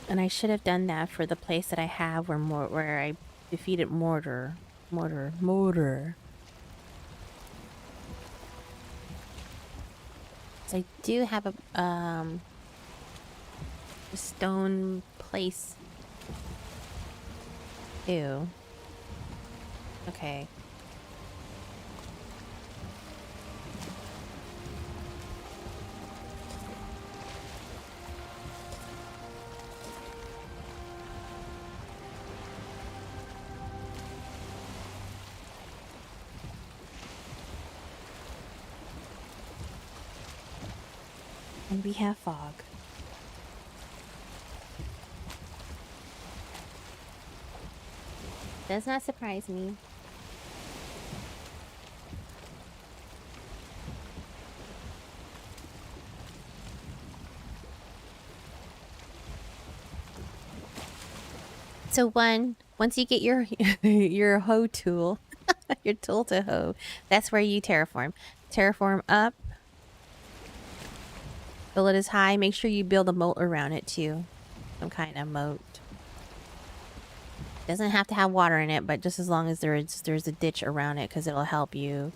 and I should have done that for the place that I have where I defeated Mortar. So I do have a stone place. Ew. Okay. And we have fog. Does not surprise me. So once you get your your hoe tool, your tool to hoe, that's where you terraform. Terraform up. Fill it as high. Make sure you build a moat around it too. Some kind of moat. Doesn't have to have water in it, but just as long as there's a ditch around it, because it'll help you.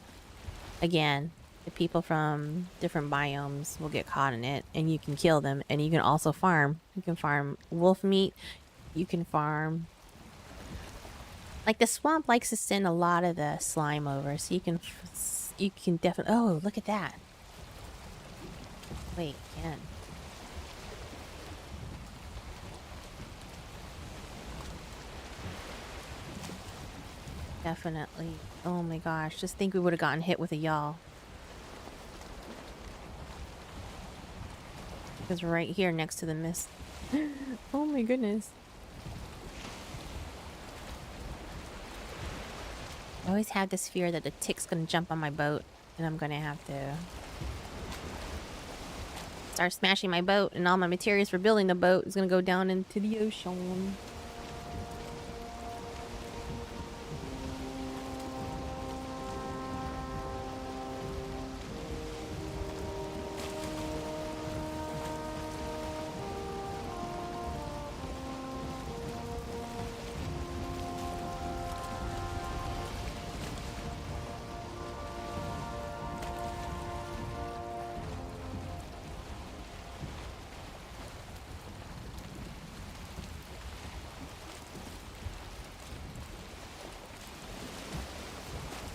Again, the people from different biomes will get caught in it, and you can kill them, and you can also farm. You can farm wolf meat. You can farm. Like the swamp likes to send a lot of the slime over, so you can definitely. Oh, look at that. Wait, again. Definitely. Oh my gosh, just think we would have gotten hit with a yaw. Because right here next to the mist. Oh my goodness. I always have this fear that the tick's gonna jump on my boat and I'm gonna have to start smashing my boat, and all my materials for building the boat is gonna go down into the ocean.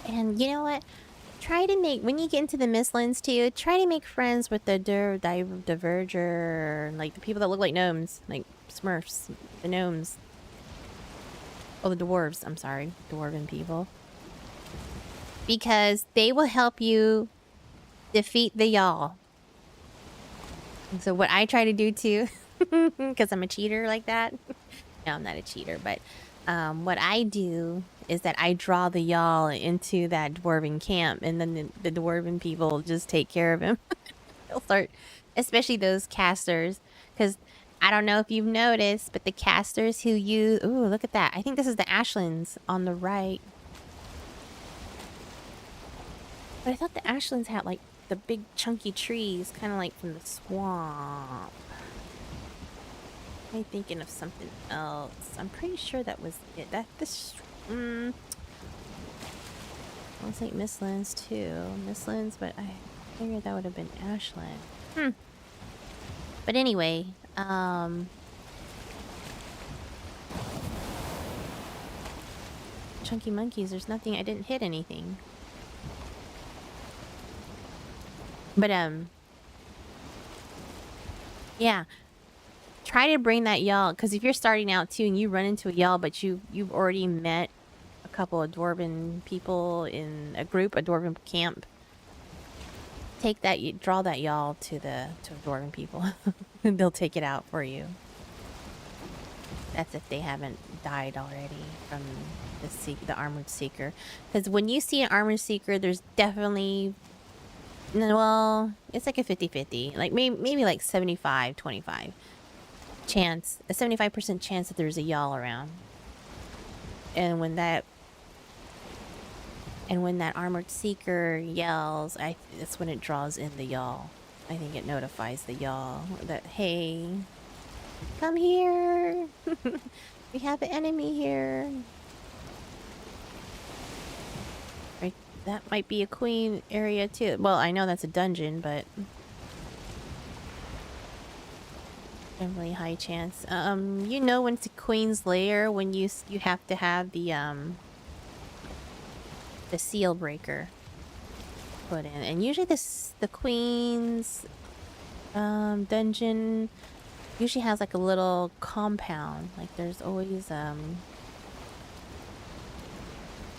And you know what? Try to make, when you get into the Mistlands too, try to make friends with the Diverger, like the people that look like gnomes, like Smurfs, the gnomes. Oh, the dwarves, I'm sorry, dwarven people. Because they will help you defeat the y'all. So what I try to do too, because I'm a cheater like that. No, I'm not a cheater, but what I do is that I draw the y'all into that dwarven camp, and then the dwarven people just take care of him. They'll start, especially those casters, because I don't know if you've noticed, but the casters who use, ooh, look at that. I think this is the Ashlands on the right. But I thought the Ashlands had like the big chunky trees, kind of like from the swamp. Am I thinking of something else? I'm pretty sure that was it. I was like Mistlands too. Mistlands, but I figured that would have been Ashland. But anyway, chunky monkeys, there's nothing, I didn't hit anything. But yeah. Try to bring that y'all, because if you're starting out too and you run into a y'all, but you've already met a couple of dwarven people in a group, a dwarven camp, take that, you draw that y'all to dwarven people, and they'll take it out for you. That's if they haven't died already from the armored seeker. Because when you see an armored seeker, there's definitely, well, it's like a 50-50, like maybe like 75-25. Chance, a 75% chance that there's a y'all around. And when that armored seeker yells, that's when it draws in the y'all. I think it notifies the y'all that, hey, come here. We have an enemy here. Right, that might be a queen area too. Well, I know that's a dungeon, but definitely high chance. You know when it's a queen's lair when you have to have the seal breaker put in, and usually the queen's dungeon usually has like a little compound. Like there's always there's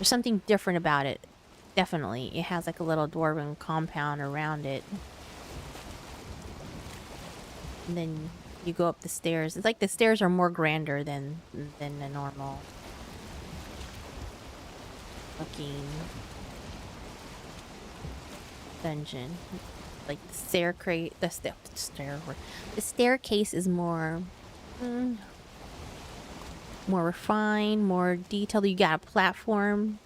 something different about it. Definitely, it has like a little dwarven compound around it, and then you go up the stairs. It's like the stairs are more grander than the normal looking dungeon. Like the staircase is more refined, more detailed. You got a platform.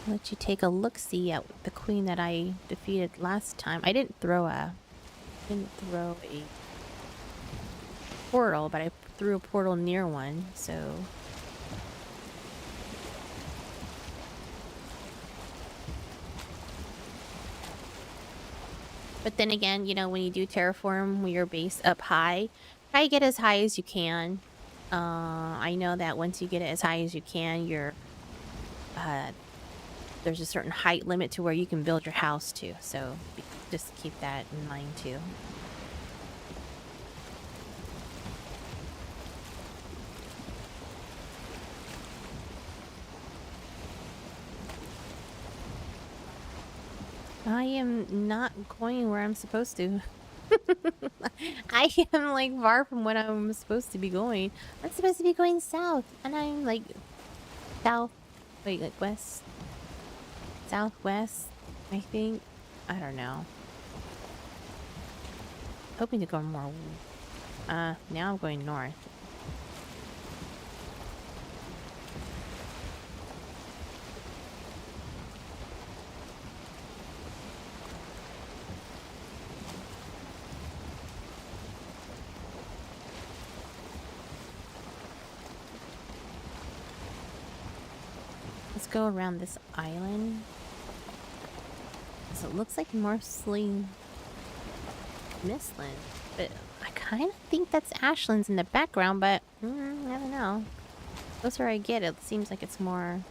Let you take a look-see at the queen that I defeated last time. I didn't throw a portal, but I threw a portal near one, so but then again, you know, when you do terraform your base up high, try to get as high as you can. I know that once you get it as high as you can, there's a certain height limit to where you can build your house to, so just keep that in mind too. I am not going where I'm supposed to. I am like far from what I'm supposed to be going. I'm supposed to be going south, and I'm like south, wait, like west, southwest, I think. I don't know. Hoping to go more. Now I'm going north. Let's go around this island. So it looks like mostly Mistland, but I kind of think that's Ashlands in the background, but I don't know. closer I get, it seems like it's more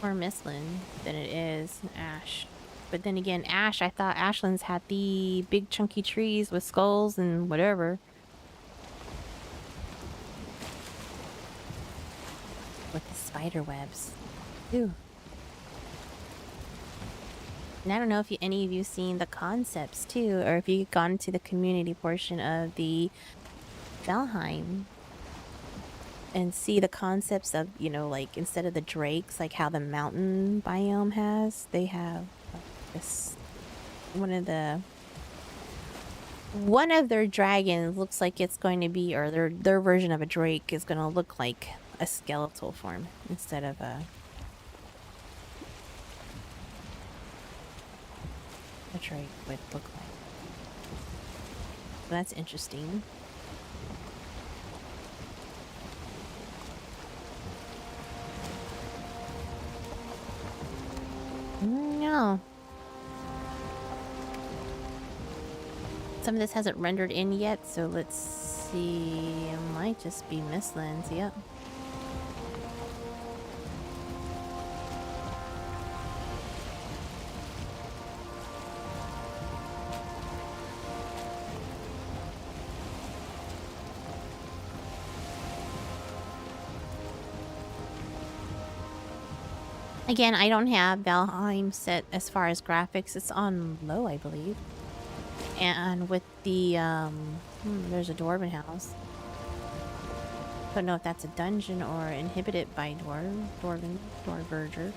Mistland than it is Ash. But then again, Ash, I thought Ashlands had the big chunky trees with skulls and whatever. With the spider webs. Ooh. And I don't know if any of you seen the concepts too, or if you've gone to the community portion of the Valheim and see the concepts of, you know, like instead of the drakes, like how the mountain biome has, they have this one of their dragons looks like it's going to be, or their version of a drake is going to look like a skeletal form instead of a drake would look like. So that's interesting. No. Some of this hasn't rendered in yet, so let's see. It might just be Mistlands, yep. Again, I don't have Valheim set as far as graphics. It's on low, I believe. And with the, there's a dwarven house. Don't know if that's a dungeon or inhibited by dwarverger.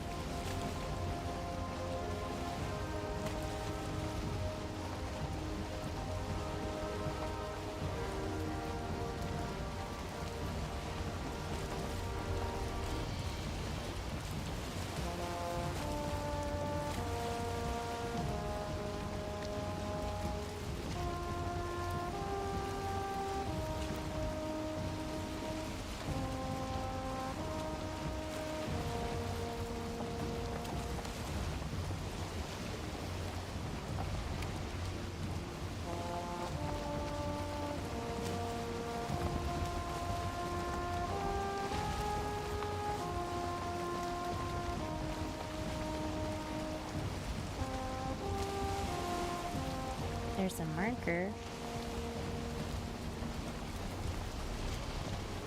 There's a marker.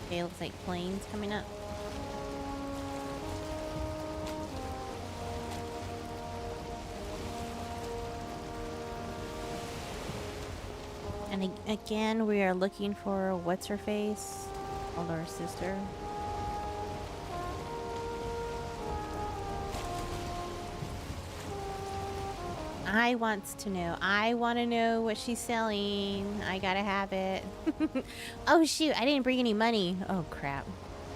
Okay, looks like planes coming up. And again, we are looking for what's her face, older sister. I wants to know. I want to know what she's selling. I gotta have it. Oh shoot, I didn't bring any money. Oh crap.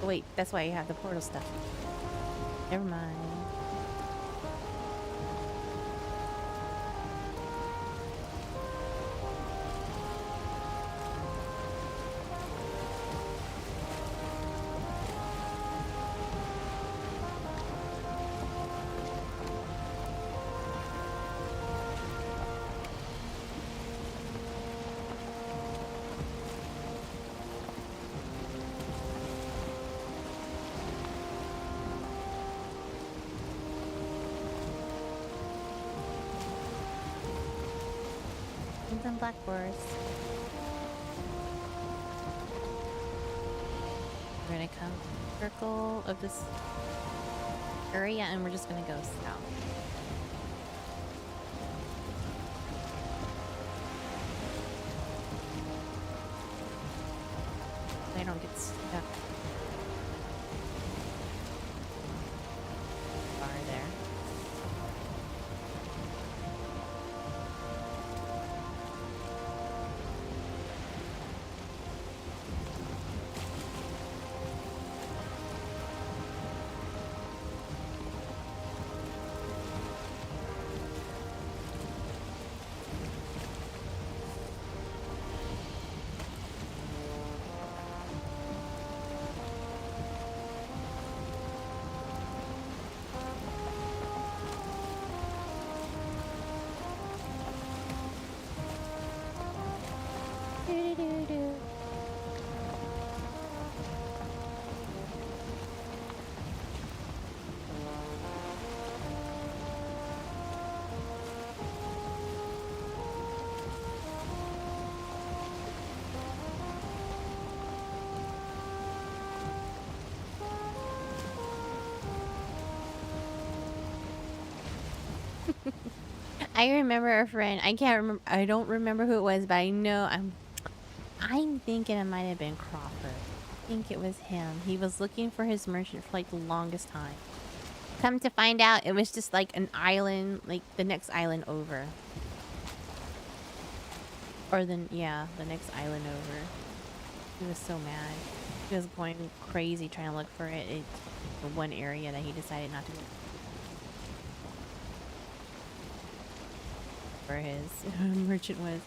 Wait, that's why you have the portal stuff. Never mind. Black Forest. We're gonna come circle of this area and we're just gonna go south. So I don't get stuck far there. I remember a friend. I can't remember. I don't remember who it was, but I know I'm thinking it might have been Crawford. I think it was him. He was looking for his merchant for like the longest time. Come to find out, it was just like an island, like the next island over. Or then, yeah, the next island over. He was so mad. He was going crazy trying to look for it. It's the one area that he decided not to go where his merchant was.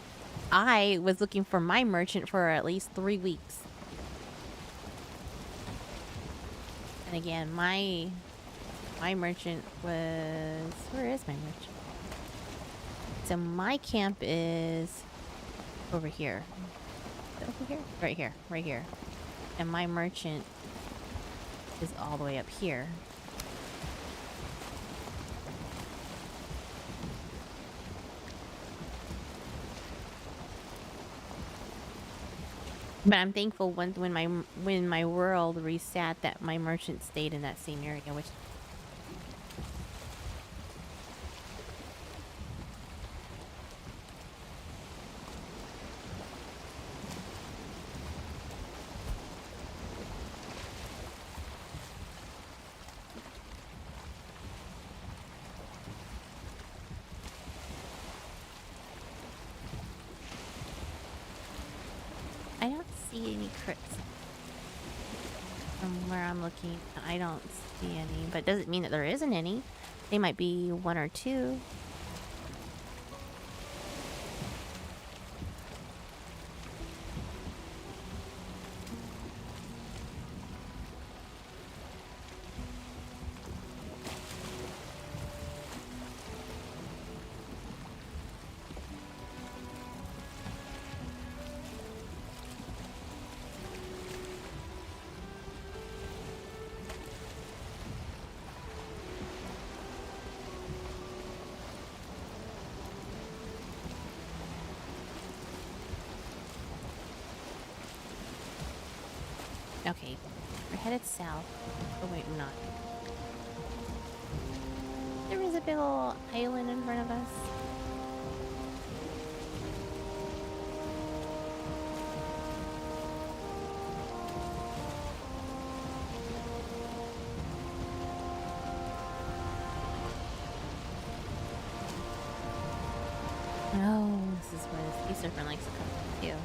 I was looking for my merchant for at least 3 weeks. And again, my merchant was... Where is my merchant? So my camp is over here. Is it over here? Right here. Right here. And my merchant is all the way up here. But I'm thankful when my world reset that my merchant stayed in that same area, which I don't see any crits from where I'm looking. I don't see any, but it doesn't mean that there isn't any. They might be 1 or 2. Okay, we're headed south. Oh wait, we're not. There is a big ol' island in front of us. Oh, this is where the sea serpent likes to come from too.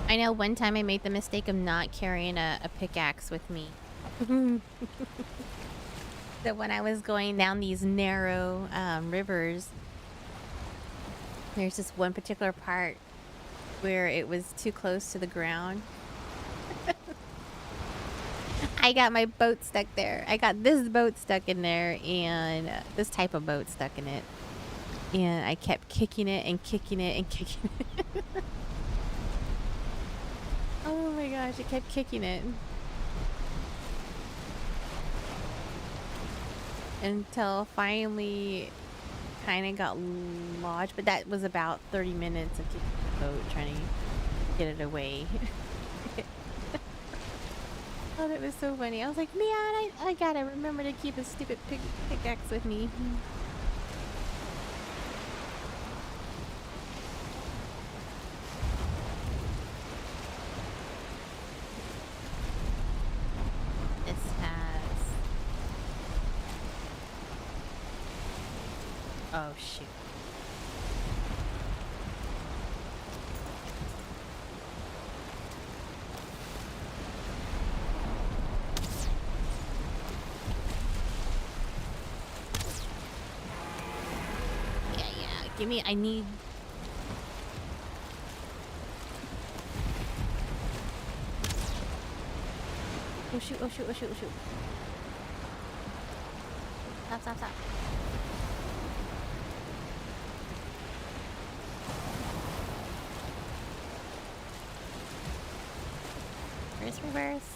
I know one time I made the mistake of not carrying a pickaxe with me. So when I was going down these narrow rivers, there's this one particular part where it was too close to the ground. I got my boat stuck there. I got this boat stuck in there and this type of boat stuck in it. And I kept kicking it and kicking it and kicking it. Oh my gosh, it kept kicking it. Until finally kind of got lodged. But that was about 30 minutes of kicking the boat, trying to get it away. Oh, that was so funny. I was like, man, I gotta remember to keep a stupid pickaxe with me. Oh, shoot. Yeah. Give me, I need... Oh shoot, oh shoot, oh shoot, oh shoot. Stop, stop, stop. Reverse, reverse.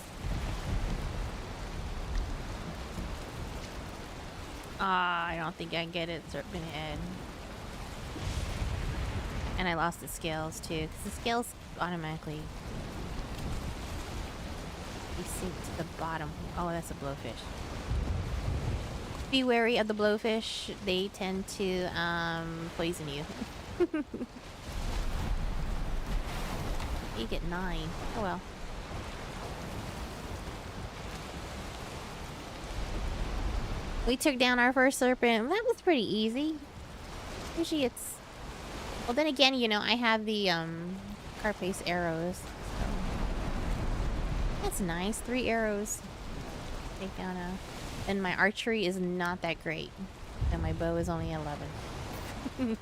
Ah, I don't think I get it, serpent head. And I lost the scales too, because the scales automatically sink to the bottom. Oh, that's a blowfish. Be wary of the blowfish. They tend to poison you. You get 9. Oh well. We took down our first serpent. That was pretty easy. Usually it's... Well, then again, you know, I have the Carpace arrows. So. That's nice. 3 arrows. Take down a... And my archery is not that great. And my bow is only 11.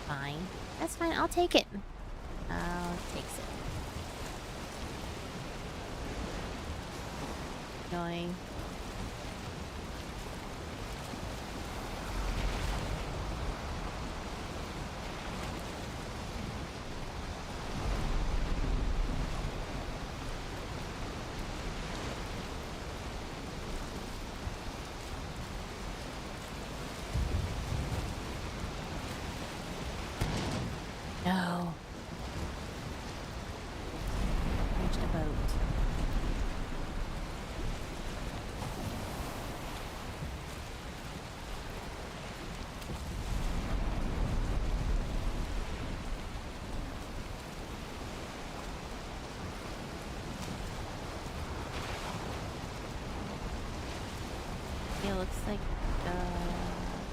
Fine. That's fine. I'll take it. I'll take it. Annoying. No. Reach the boat. It looks like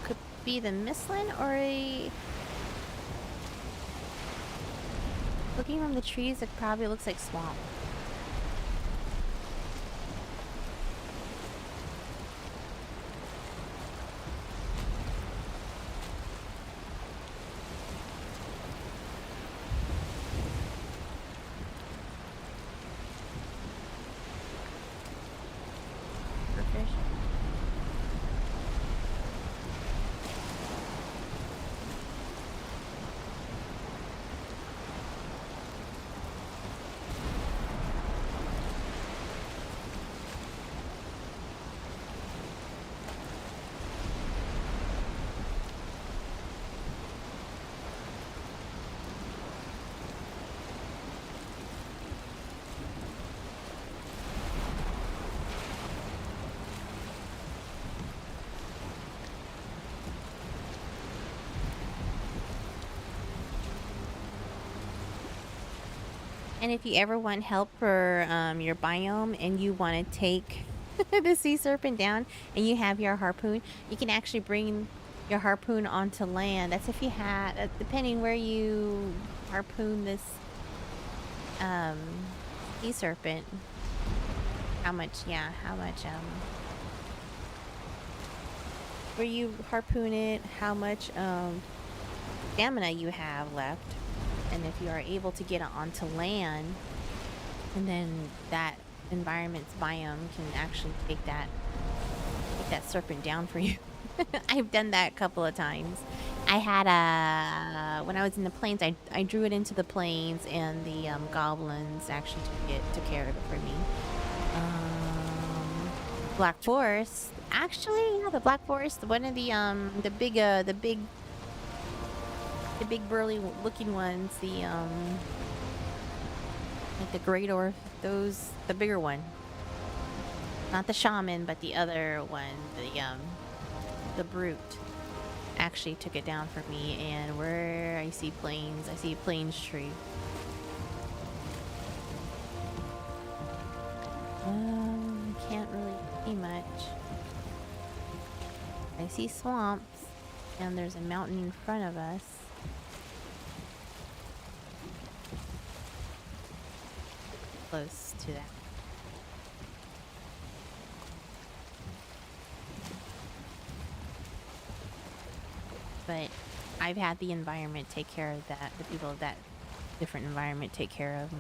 could be the Mistland or a... Looking from the trees, it probably looks like swamp. Fish. And if you ever want help for your biome and you want to take the sea serpent down and you have your harpoon, you can actually bring your harpoon onto land. That's if you had, depending where you harpoon this sea serpent. How much, where you harpoon it, how much stamina you have left. And if you are able to get it onto land, and then that environment's biome can actually take that serpent down for you. I've done that a couple of times. I had when I was in the plains, I drew it into the plains, and the goblins actually took care of it for me. Black Forest, actually, yeah, the Black Forest, one of the big burly looking ones, the like the great orc, those, the bigger one, not the shaman, but the other one, the brute, actually took it down for me. And where I see plains tree. Can't really see much. I see swamps, and there's a mountain in front of us. Close to that. But I've had the environment take care of that. The people of that different environment take care of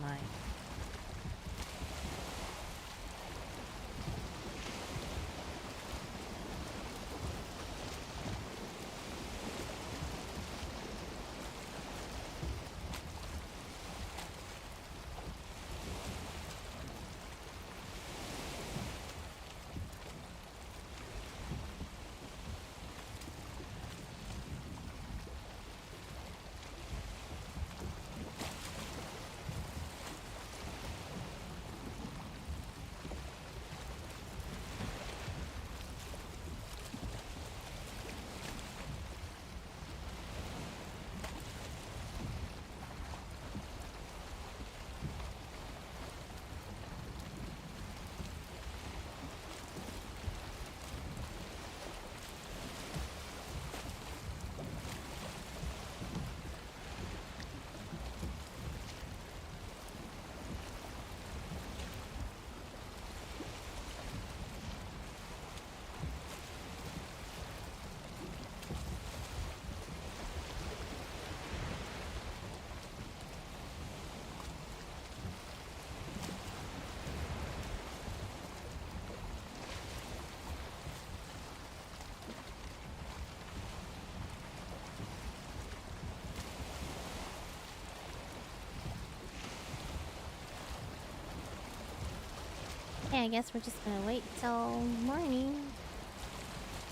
Yeah, I guess we're just gonna wait till morning.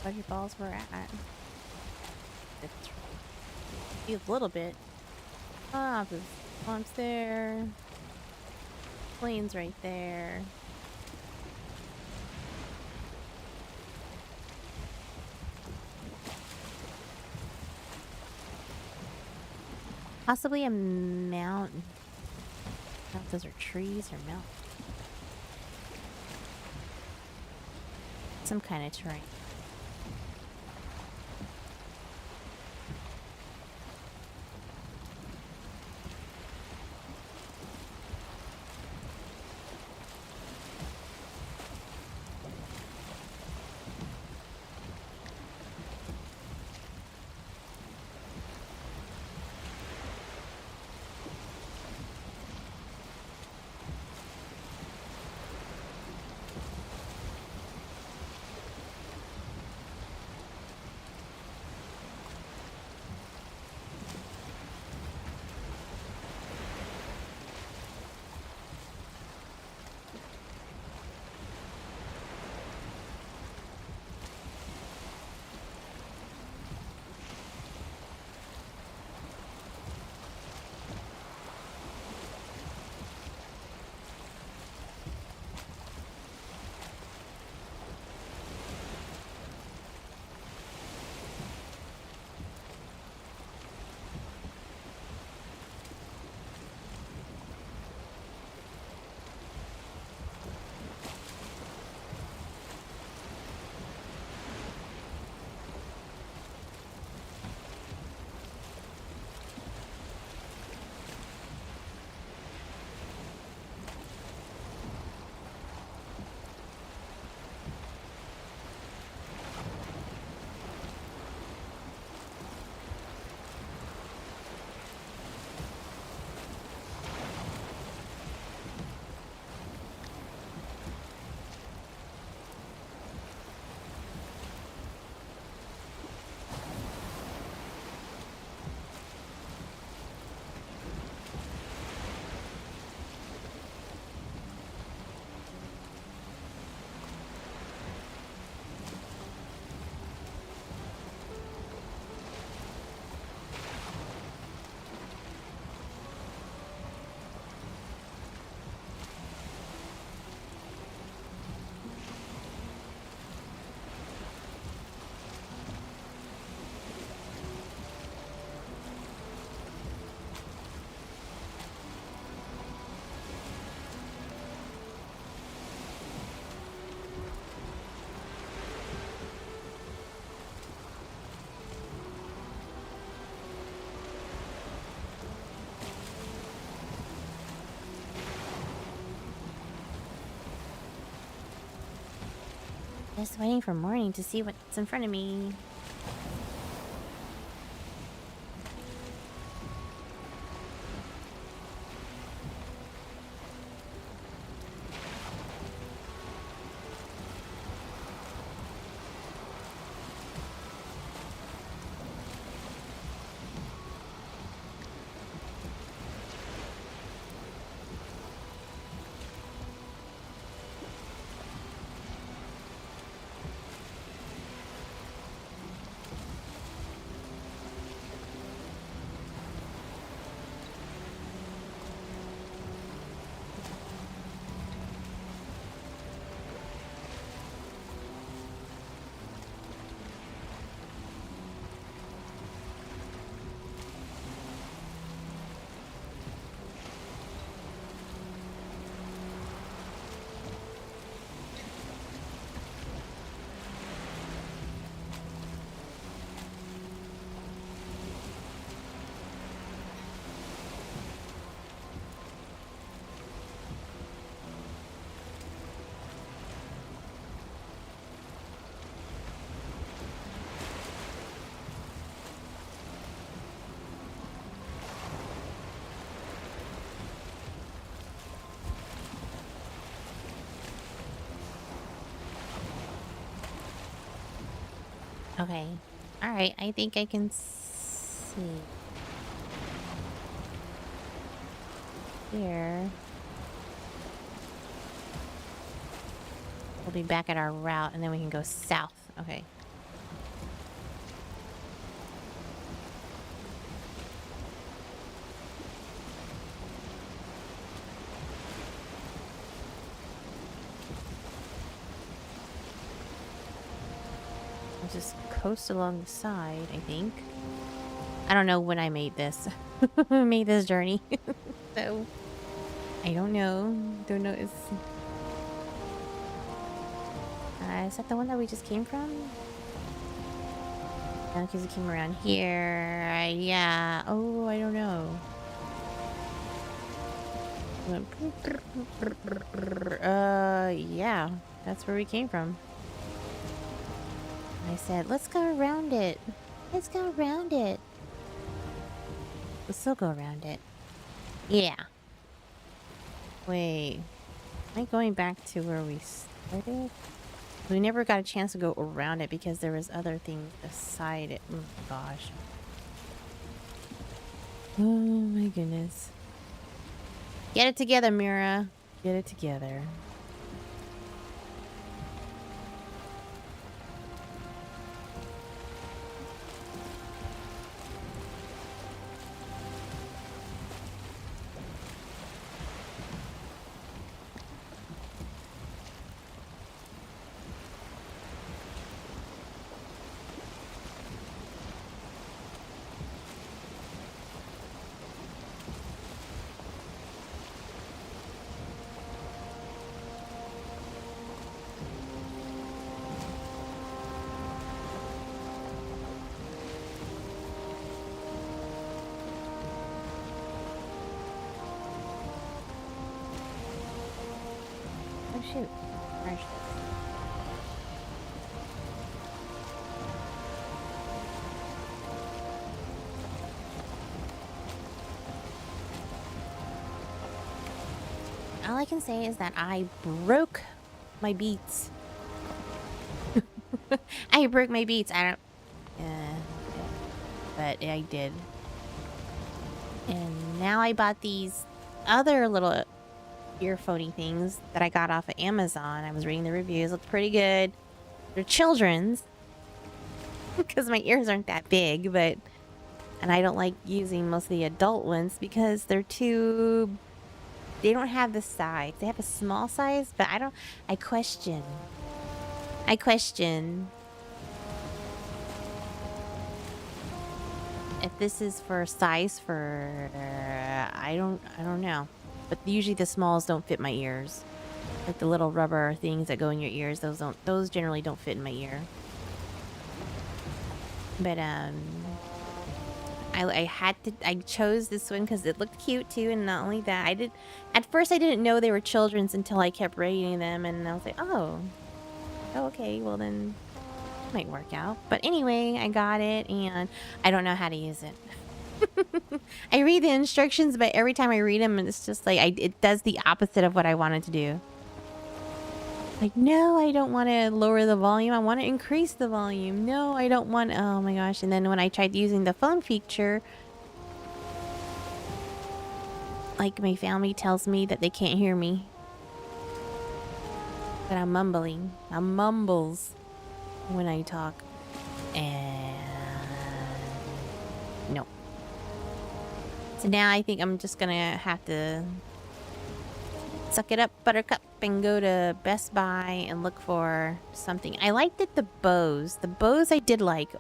Budget balls we're at. It's a little bit. Ah, the swamp's there. Plane's right there. Possibly a mountain. I don't know if those are trees or mountains. Some kind of terrain. Just waiting for morning to see what's in front of me. Okay. Alright, I think I can see here. be back at our route, and then we can go south. Okay. I'll just coast along the side, I think. I don't know when I made this. Made this journey. So, I don't know. Don't know. Is that the one that we just came from? No, because it came around here. Yeah. Oh, I don't know. Yeah. That's where we came from. I said, let's go around it. Let's go around it. Let's still go around it. Yeah. Wait. Am I going back to where we started? We never got a chance to go around it because there was other things beside it. Oh, gosh. Oh, my goodness. Get it together, MIRA. Get it together. Oh, shoot. Where's this? All I can say is that I broke my beats. I broke my beats. I don't... but I did. And now I bought these other little earphony things that I got off of Amazon. I was reading the reviews. Looked pretty good. They're children's. Because my ears aren't that big, but... And I don't like using most of the adult ones because they're too... They don't have the size. They have a small size, but I don't... I question if this is for size for... I don't know. But usually the smalls don't fit my ears. Like the little rubber things that go in your ears, those generally don't fit in my ear. But I chose this one because it looked cute too, and not only that, at first I didn't know they were children's until I kept reading them, and I was like, oh okay, well then it might work out. But anyway, I got it, and I don't know how to use it. I read the instructions, but every time I read them, it's just like it does the opposite of what I wanted to do. Like, no, I don't want to lower the volume. I want to increase the volume. No, I don't want... Oh my gosh. And then when I tried using the phone feature, like my family tells me that they can't hear me. That I'm mumbling. I mumbles when I talk. And... no. So now I think I'm just gonna have to suck it up, Buttercup, and go to Best Buy and look for something. I liked it, the bows. The bows I did like.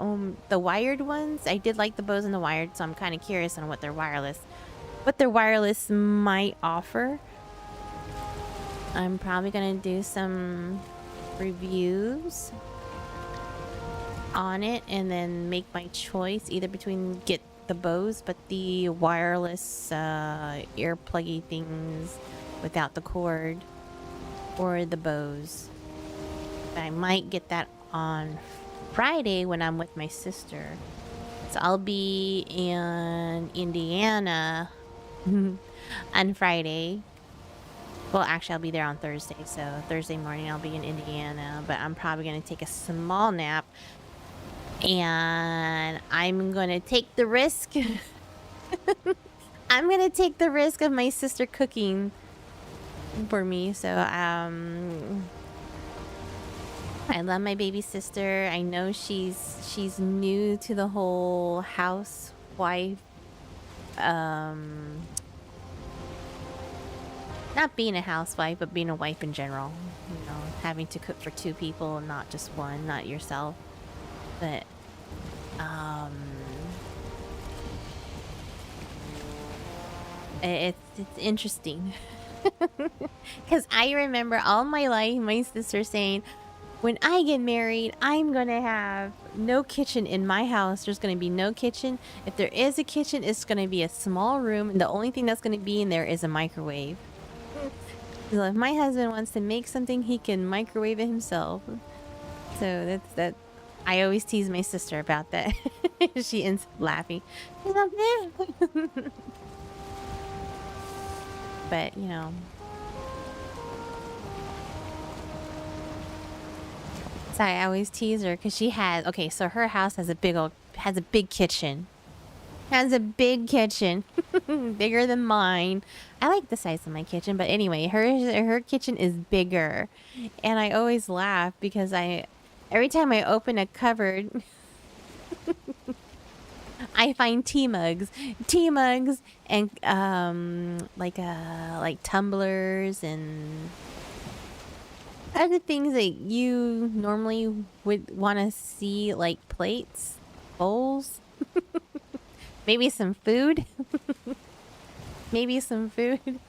The wired ones, I did like the bows and the wired, so I'm kind of curious on what their wireless might offer. I'm probably gonna do some reviews on it and then make my choice either between get the bows, but the wireless ear pluggy things without the cord, or the bows. But I might get that on Friday when I'm with my sister. So I'll be in Indiana on Friday. Well, actually, I'll be there on Thursday. So Thursday morning, I'll be in Indiana. But I'm probably going to take a small nap. And I'm going to take the risk. I'm going to take the risk of my sister cooking for me. So, I love my baby sister. I know she's new to the whole housewife, um not being a housewife, but being a wife in general. You know, having to cook for two people, not just one, not yourself. But um it's interesting. Because I remember all my life my sister saying, when I get married, I'm gonna have no kitchen in my house. There's gonna be no kitchen. If there is a kitchen, it's gonna be a small room, and the only thing that's gonna be in there is a microwave. So if my husband wants to make something, he can microwave it himself. So that's that. I always tease my sister about that. She ends up laughing. She's like, "Yeah." But you know, so I always tease her because she has, okay, so her house has a big kitchen. Has a big kitchen. Bigger than mine. I like the size of my kitchen, but anyway, her kitchen is bigger. And I always laugh because every time I open a cupboard, I find tea mugs. Tea mugs and like tumblers and other things that you normally would want to see, like plates, bowls, maybe some food. Maybe some food.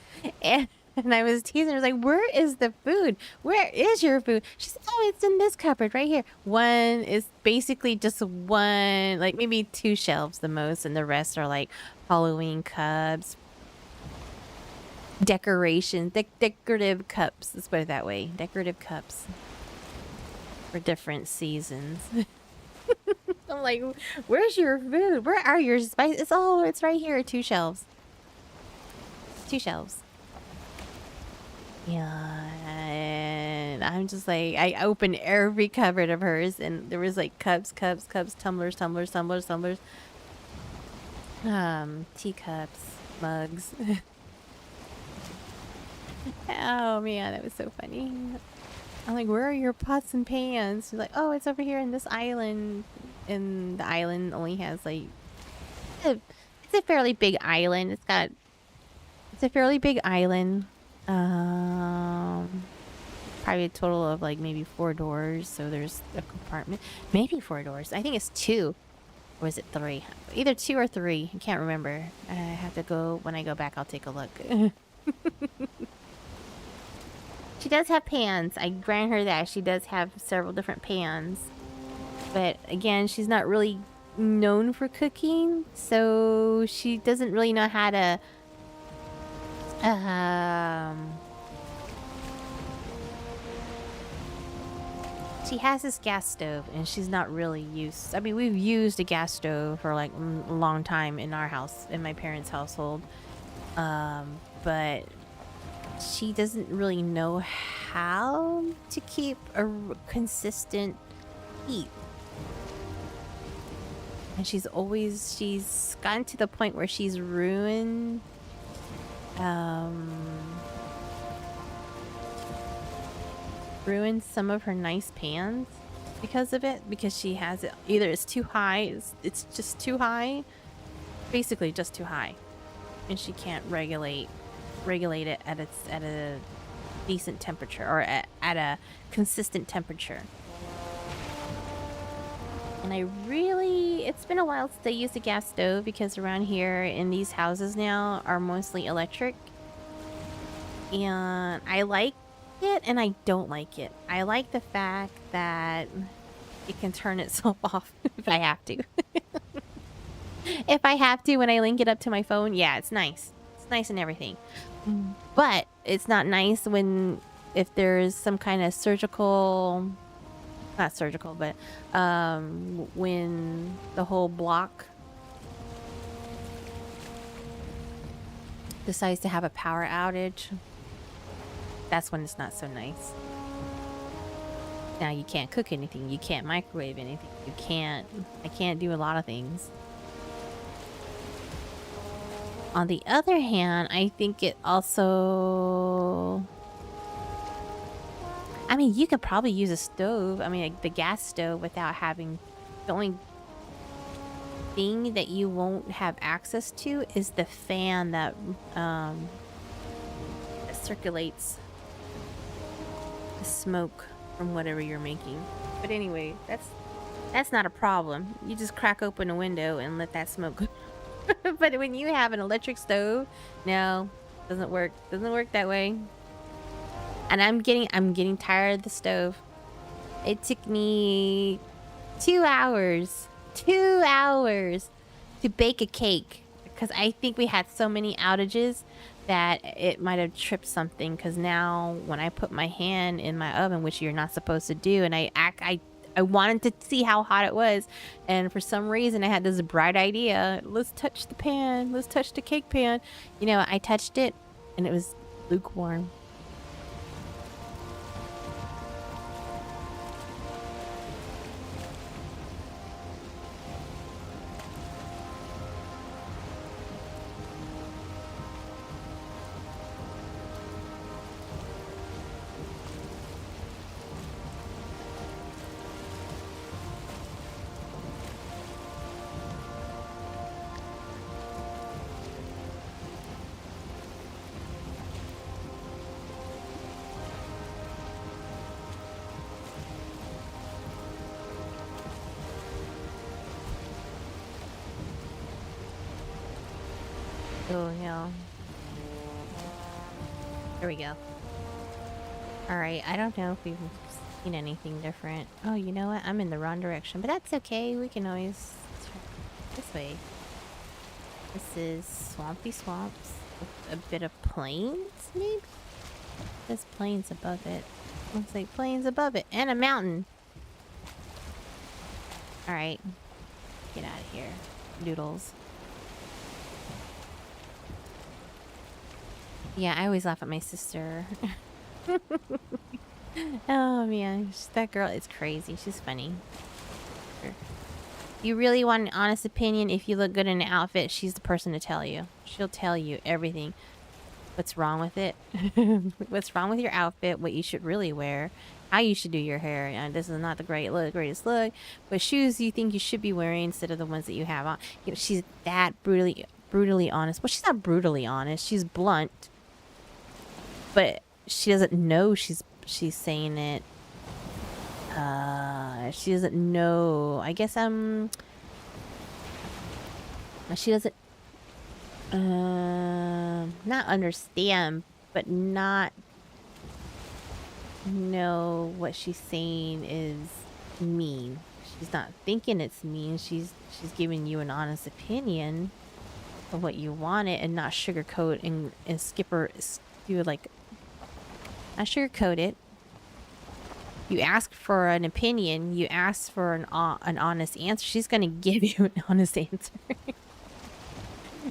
And I was teasing her, I was like, where is the food? Where is your food? She said, oh, it's in this cupboard right here. One is basically just one, like maybe two shelves the most, and the rest are like Halloween cups, decorations, decorative cups. Let's put it that way. Decorative cups for different seasons. I'm like, where's your food? Where are your spices? It's right here. Two shelves. Two shelves. Yeah, and I'm just like, I opened every cupboard of hers, and there was like cups, tumblers, teacups, mugs. Oh man, that was so funny. I'm like, where are your pots and pans? She's like, oh, it's over here in this island, and the island only has like, it's a fairly big island. It's a fairly big island. Probably a total of like maybe 4 doors. So there's a compartment, maybe 4 doors. I think it's 2, or is it 3? Either 2 or 3. I can't remember. I have to go, when I go back, I'll take a look. She does have pans. I grant her that. She does have several different pans. But again, she's not really known for cooking. So she doesn't really know how to she has this gas stove, and she's not really used. I mean, we've used a gas stove for like a long time in our house, in my parents' household. But she doesn't really know how to keep a consistent heat. And she's gotten to the point where she's ruined some of her nice pans because of it, because she has it, either it's too high, it's just too high, basically just too high, and she can't regulate it at a decent temperature, or at a consistent temperature. And it's been a while since I used a gas stove, because around here in these houses now are mostly electric. And I like it and I don't like it. I like the fact that it can turn itself off if I have to. If I have to, when I link it up to my phone, yeah, it's nice. It's nice and everything. But it's not nice if there's some kind of not surgical, but when the whole block decides to have a power outage, that's when it's not so nice. Now you can't cook anything, you can't microwave anything, I can't do a lot of things. On the other hand, I think it also I mean, you could probably use a stove. I mean, like the gas stove without having... The only thing that you won't have access to is the fan that circulates the smoke from whatever you're making. But anyway, that's not a problem. You just crack open a window and let that smoke go. But when you have an electric stove, no, doesn't work. Doesn't work that way. And I'm getting tired of the stove. It took me 2 hours. 2 hours to bake a cake because I think we had so many outages that it might have tripped something. Because now when I put my hand in my oven, which you're not supposed to do, and I wanted to see how hot it was, and for some reason I had this bright idea. Let's touch the pan. Let's touch the cake pan. You know, I touched it and it was lukewarm. Oh, no. There we go. Alright, I don't know if we've seen anything different. Oh, you know what? I'm in the wrong direction, but that's okay. We can always try this way. This is swampy swamps with a bit of plains, maybe? There's plains above it. Looks like plains above it. And a mountain. Alright. Get out of here. Noodles. Yeah, I always laugh at my sister. Oh man, that girl is crazy. She's funny. You really want an honest opinion? If you look good in an outfit, she's the person to tell you. She'll tell you everything. What's wrong with it? What's wrong with your outfit? What you should really wear? How you should do your hair? And this is not the greatest look. What shoes you think you should be wearing instead of the ones that you have on? You know, she's that brutally honest. Well, she's not brutally honest. She's blunt. But she doesn't know she's saying it. She doesn't know. I guess she doesn't not understand, but not know what she's saying is mean. She's not thinking it's mean. She's giving you an honest opinion of what you wanted and not sugarcoat and skipper do like not sugarcoat it. You ask for an opinion. You ask for an honest answer. She's gonna give you an honest answer.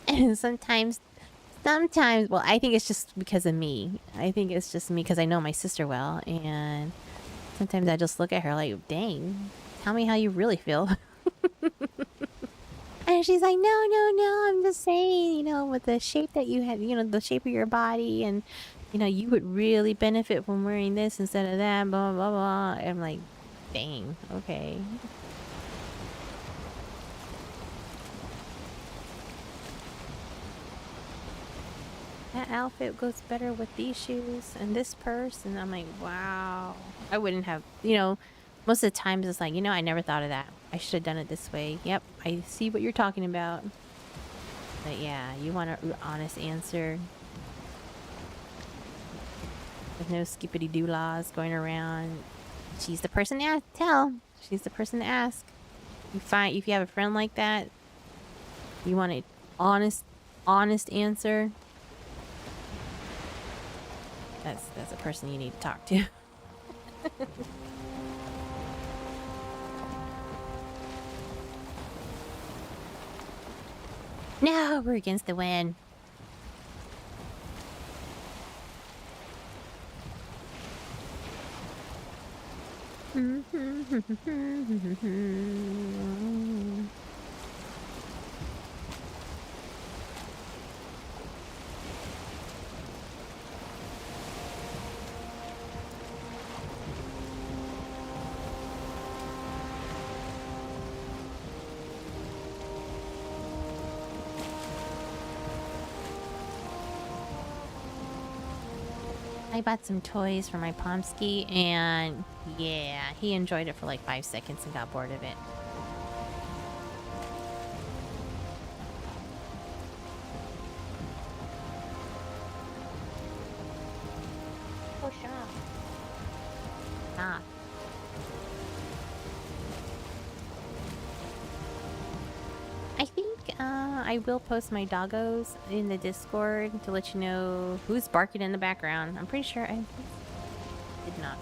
And sometimes, well, I think it's just because of me. I think it's just me because I know my sister well, and sometimes I just look at her like, "Dang, tell me how you really feel." And she's like, no, I'm just saying, you know, with the shape that you have, you know, the shape of your body, and you know, you would really benefit from wearing this instead of that, blah, blah, blah. And I'm like, dang, okay. That outfit goes better with these shoes and this purse. And I'm like, wow. I wouldn't have, you know, most of the times it's like, you know, I never thought of that. I should have done it this way. Yep, I see what you're talking about. But yeah, you want an honest answer. There's no skippity-doo-lahs going around. She's the person to tell. She's the person to ask. If you have a friend like that, you want an honest answer. That's a person you need to talk to. No, we're against the wind. I bought some toys for my Pomsky, and yeah, he enjoyed it for like 5 seconds and got bored of it. Oh, stop. Stop. I think I will post my doggos in the Discord to let you know who's barking in the background. I'm pretty sure I did not.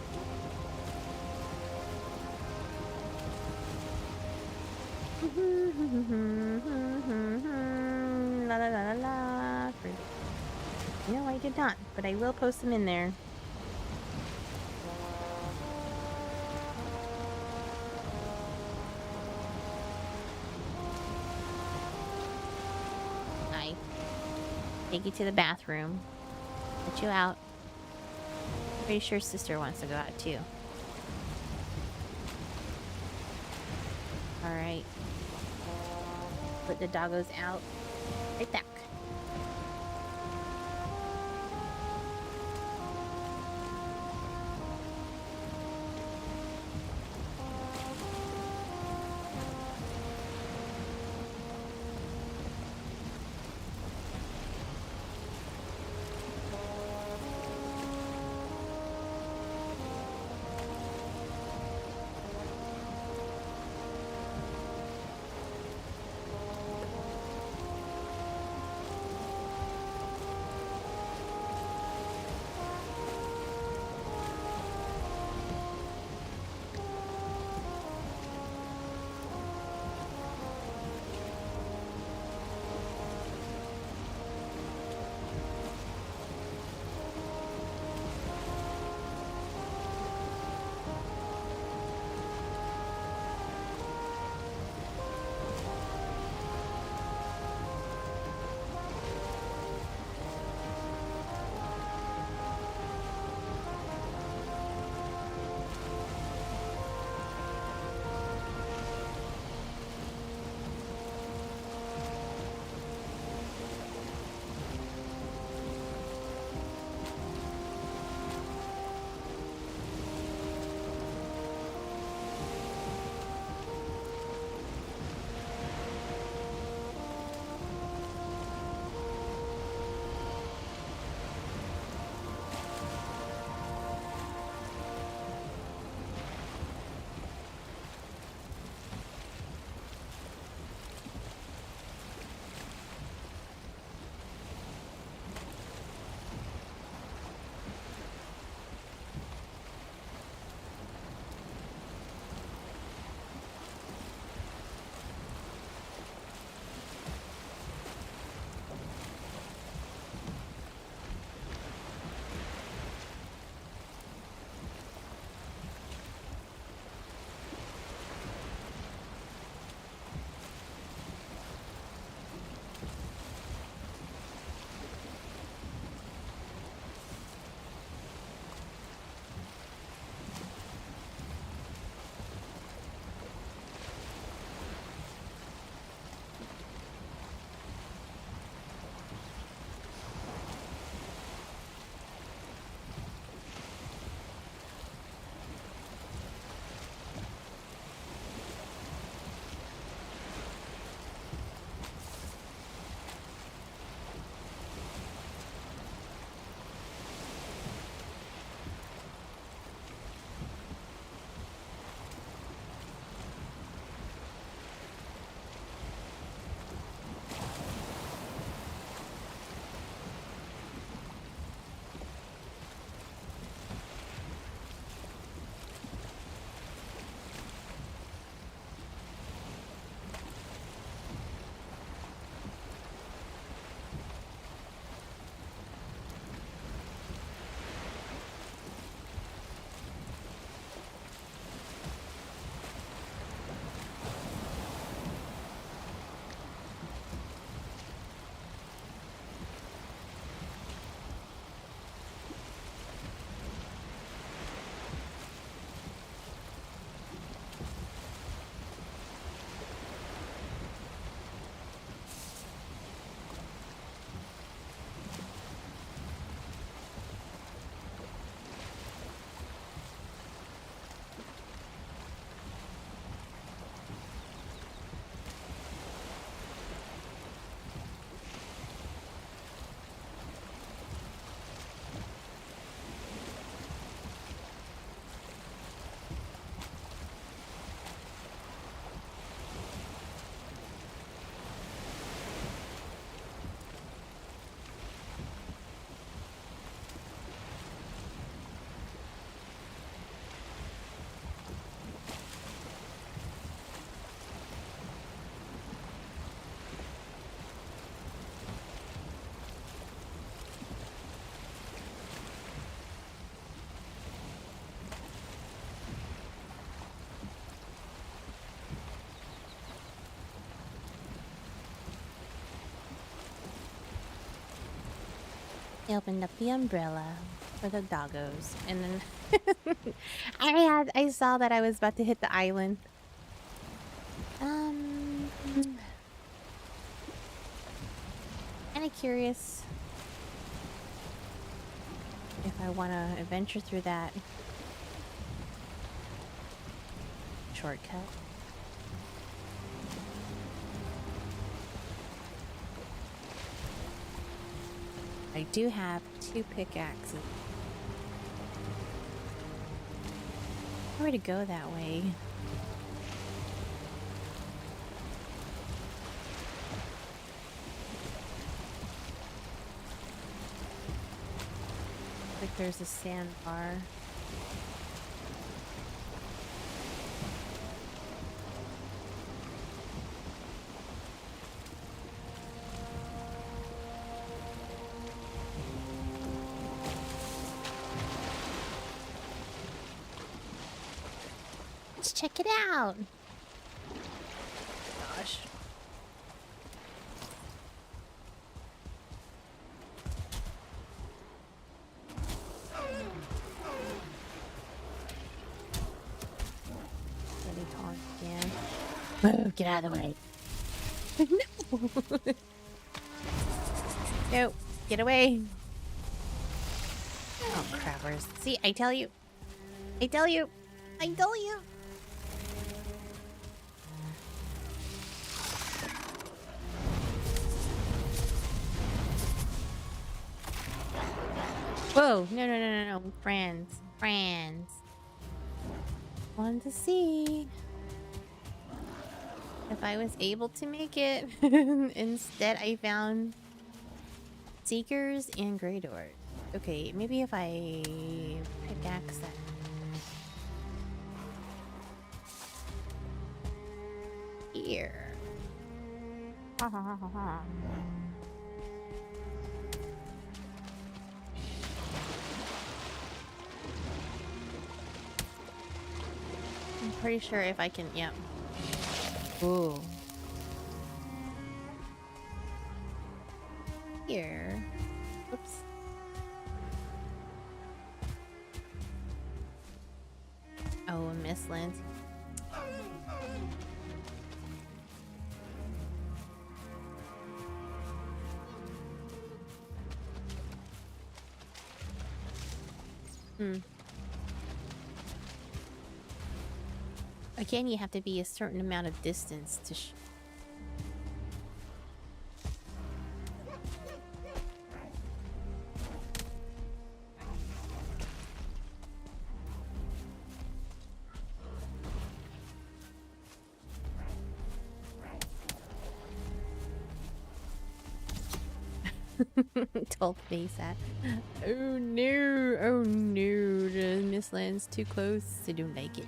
La la la la la. No, I did not, but I will post them in there. I take you to the bathroom. Let you out. Pretty sure sister wants to go out too. Alright. Put the doggos out. Right back. I opened up the umbrella for the doggos, and then I saw that I was about to hit the island. Kind of curious if I want to adventure through that shortcut. I do have 2 pickaxes. Where to go that way? Like there's a sandbar. Let's check it out. Gosh. Really tall again. Move, get out of the way. No. No, get away. Oh, crappers. See, I tell you. I tell you. I tell you. Whoa, no, no, no, no, no. Friends. Friends. Wanted to see if I was able to make it. Instead, I found Seekers and Grey Doors. Okay, maybe if I pickaxe that. Here. Ha ha ha ha ha. I'm pretty sure if I can, yep. Ooh. Here. Oops. Oh, a Miss Lindsay. Again, you have to be a certain amount of distance to told face at. Oh no, oh no, the Miss Land's too close. I don't like it.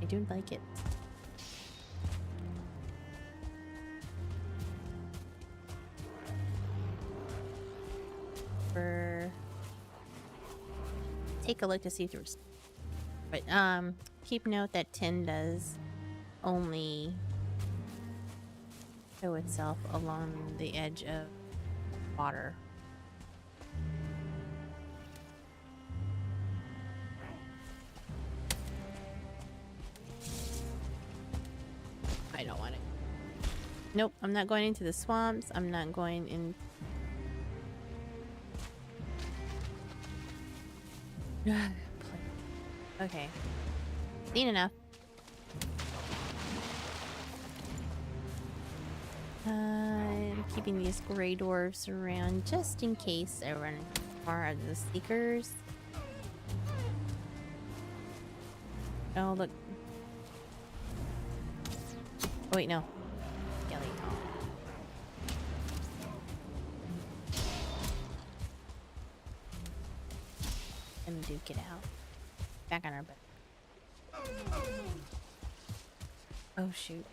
I don't like it. Take a look to see through. But keep note that tin does only show itself along the edge of water. I don't want it. Nope, I'm not going into the swamps. I'm not going in. Okay. Seen enough. I'm keeping these gray dwarfs around just in case I run more of the seekers. Oh, look. Oh, wait, no. Skeleton. Let me duke it out. Back on our butt. Oh, shoot.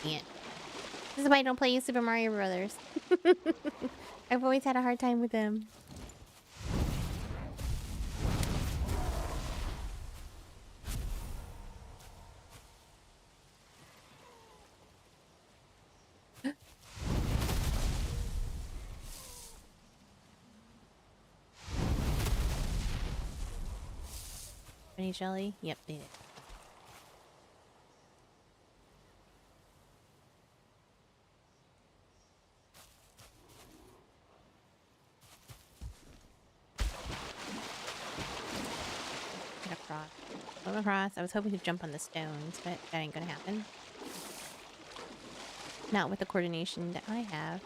Can't. This is why I don't play Super Mario Brothers. I've always had a hard time with them. Any jelly? Yep, they did. Get across. Swim across. I was hoping to jump on the stones, but that ain't gonna happen. Not with the coordination that I have.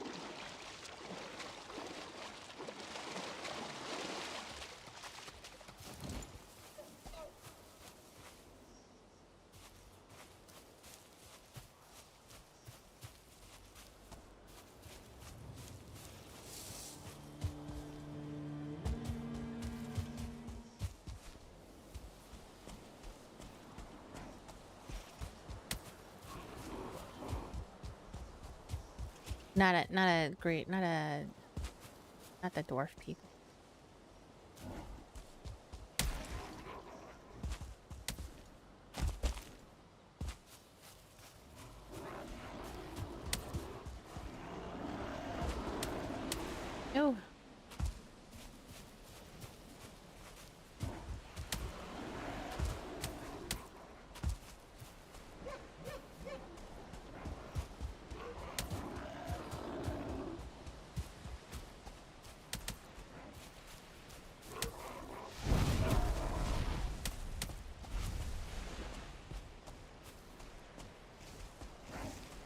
Not the dwarf people. Oh.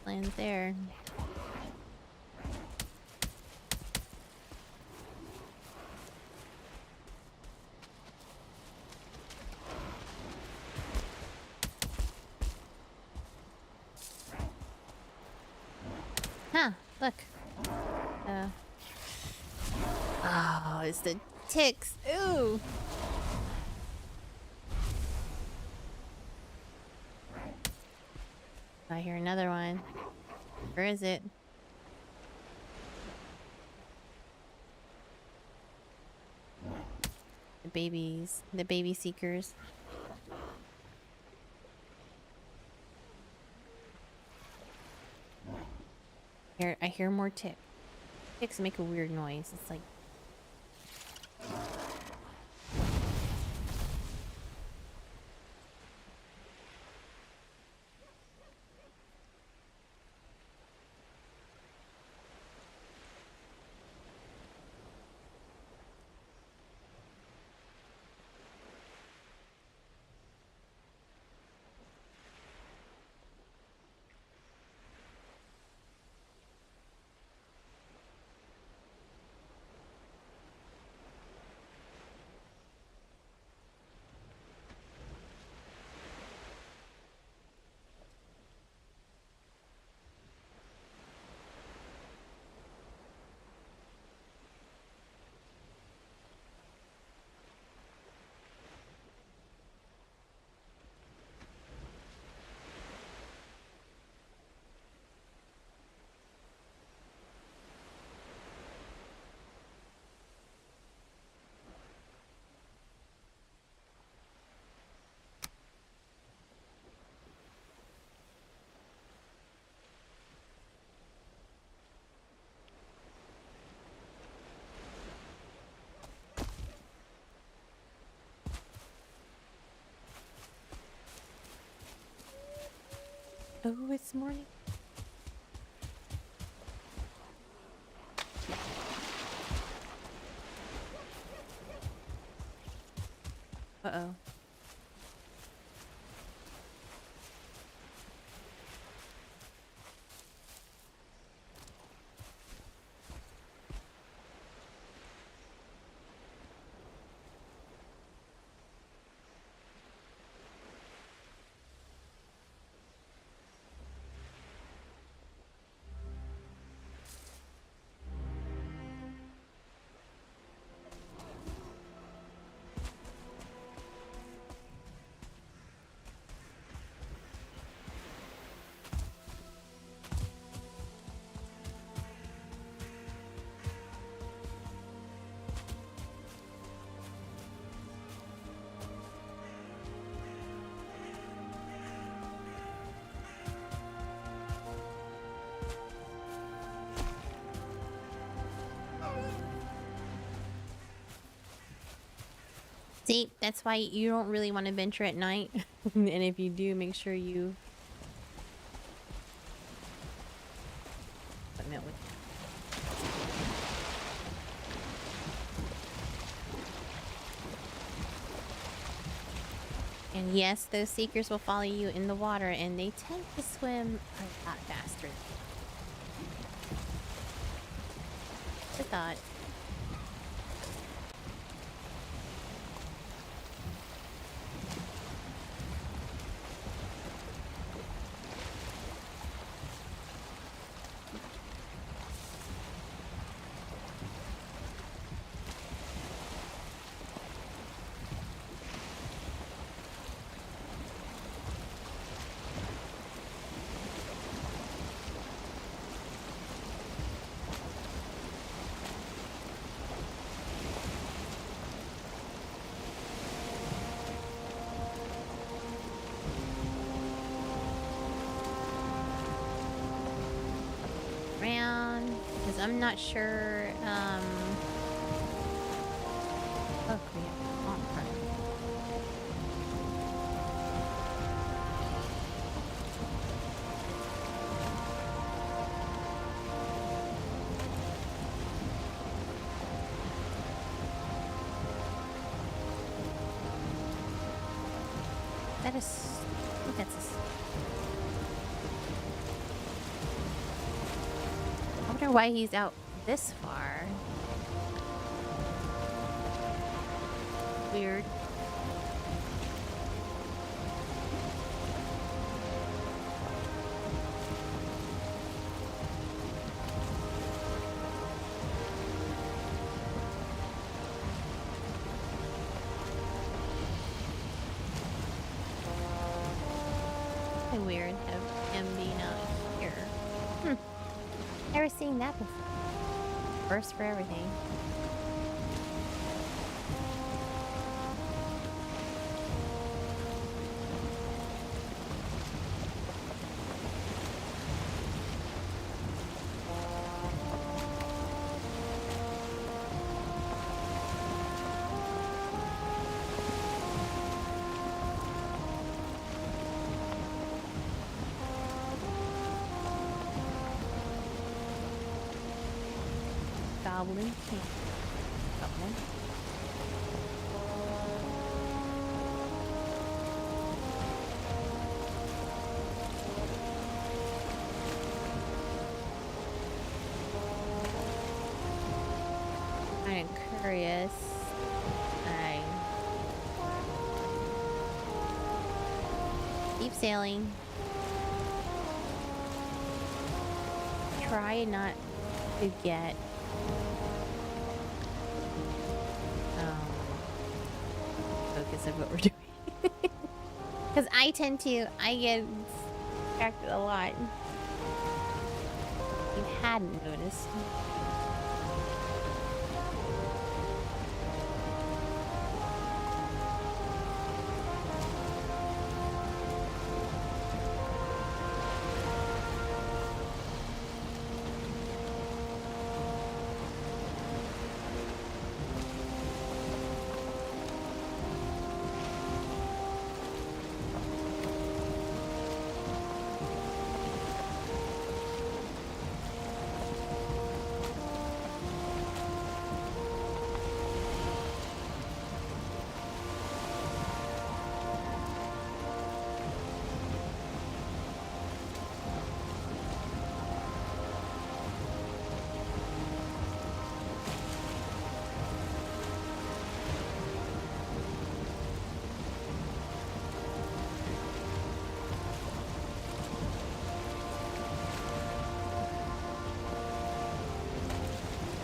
Lands there. Huh, look. Oh, it's the ticks. Ooh. I hear another one. Where is it? The babies. The baby seekers. I hear more ticks. Ticks make a weird noise. It's like... Oh, it's morning. Uh-oh. See, that's why you don't really want to venture at night. And if you do, make sure you equipment with. And yes, those seekers will follow you in the water, and they tend to swim a lot faster. Just a thought. Because I'm not sure, oh, yeah. Oh, crap. That is, I think that's a, I wonder why he's out this far. Weird. Kinda weird of him being out here. Never seen that before. First for everything. Goblin camp. Goblin. I'm curious. I keep sailing. Try not to get focus of what we're doing. Because I get distracted a lot. You hadn't noticed.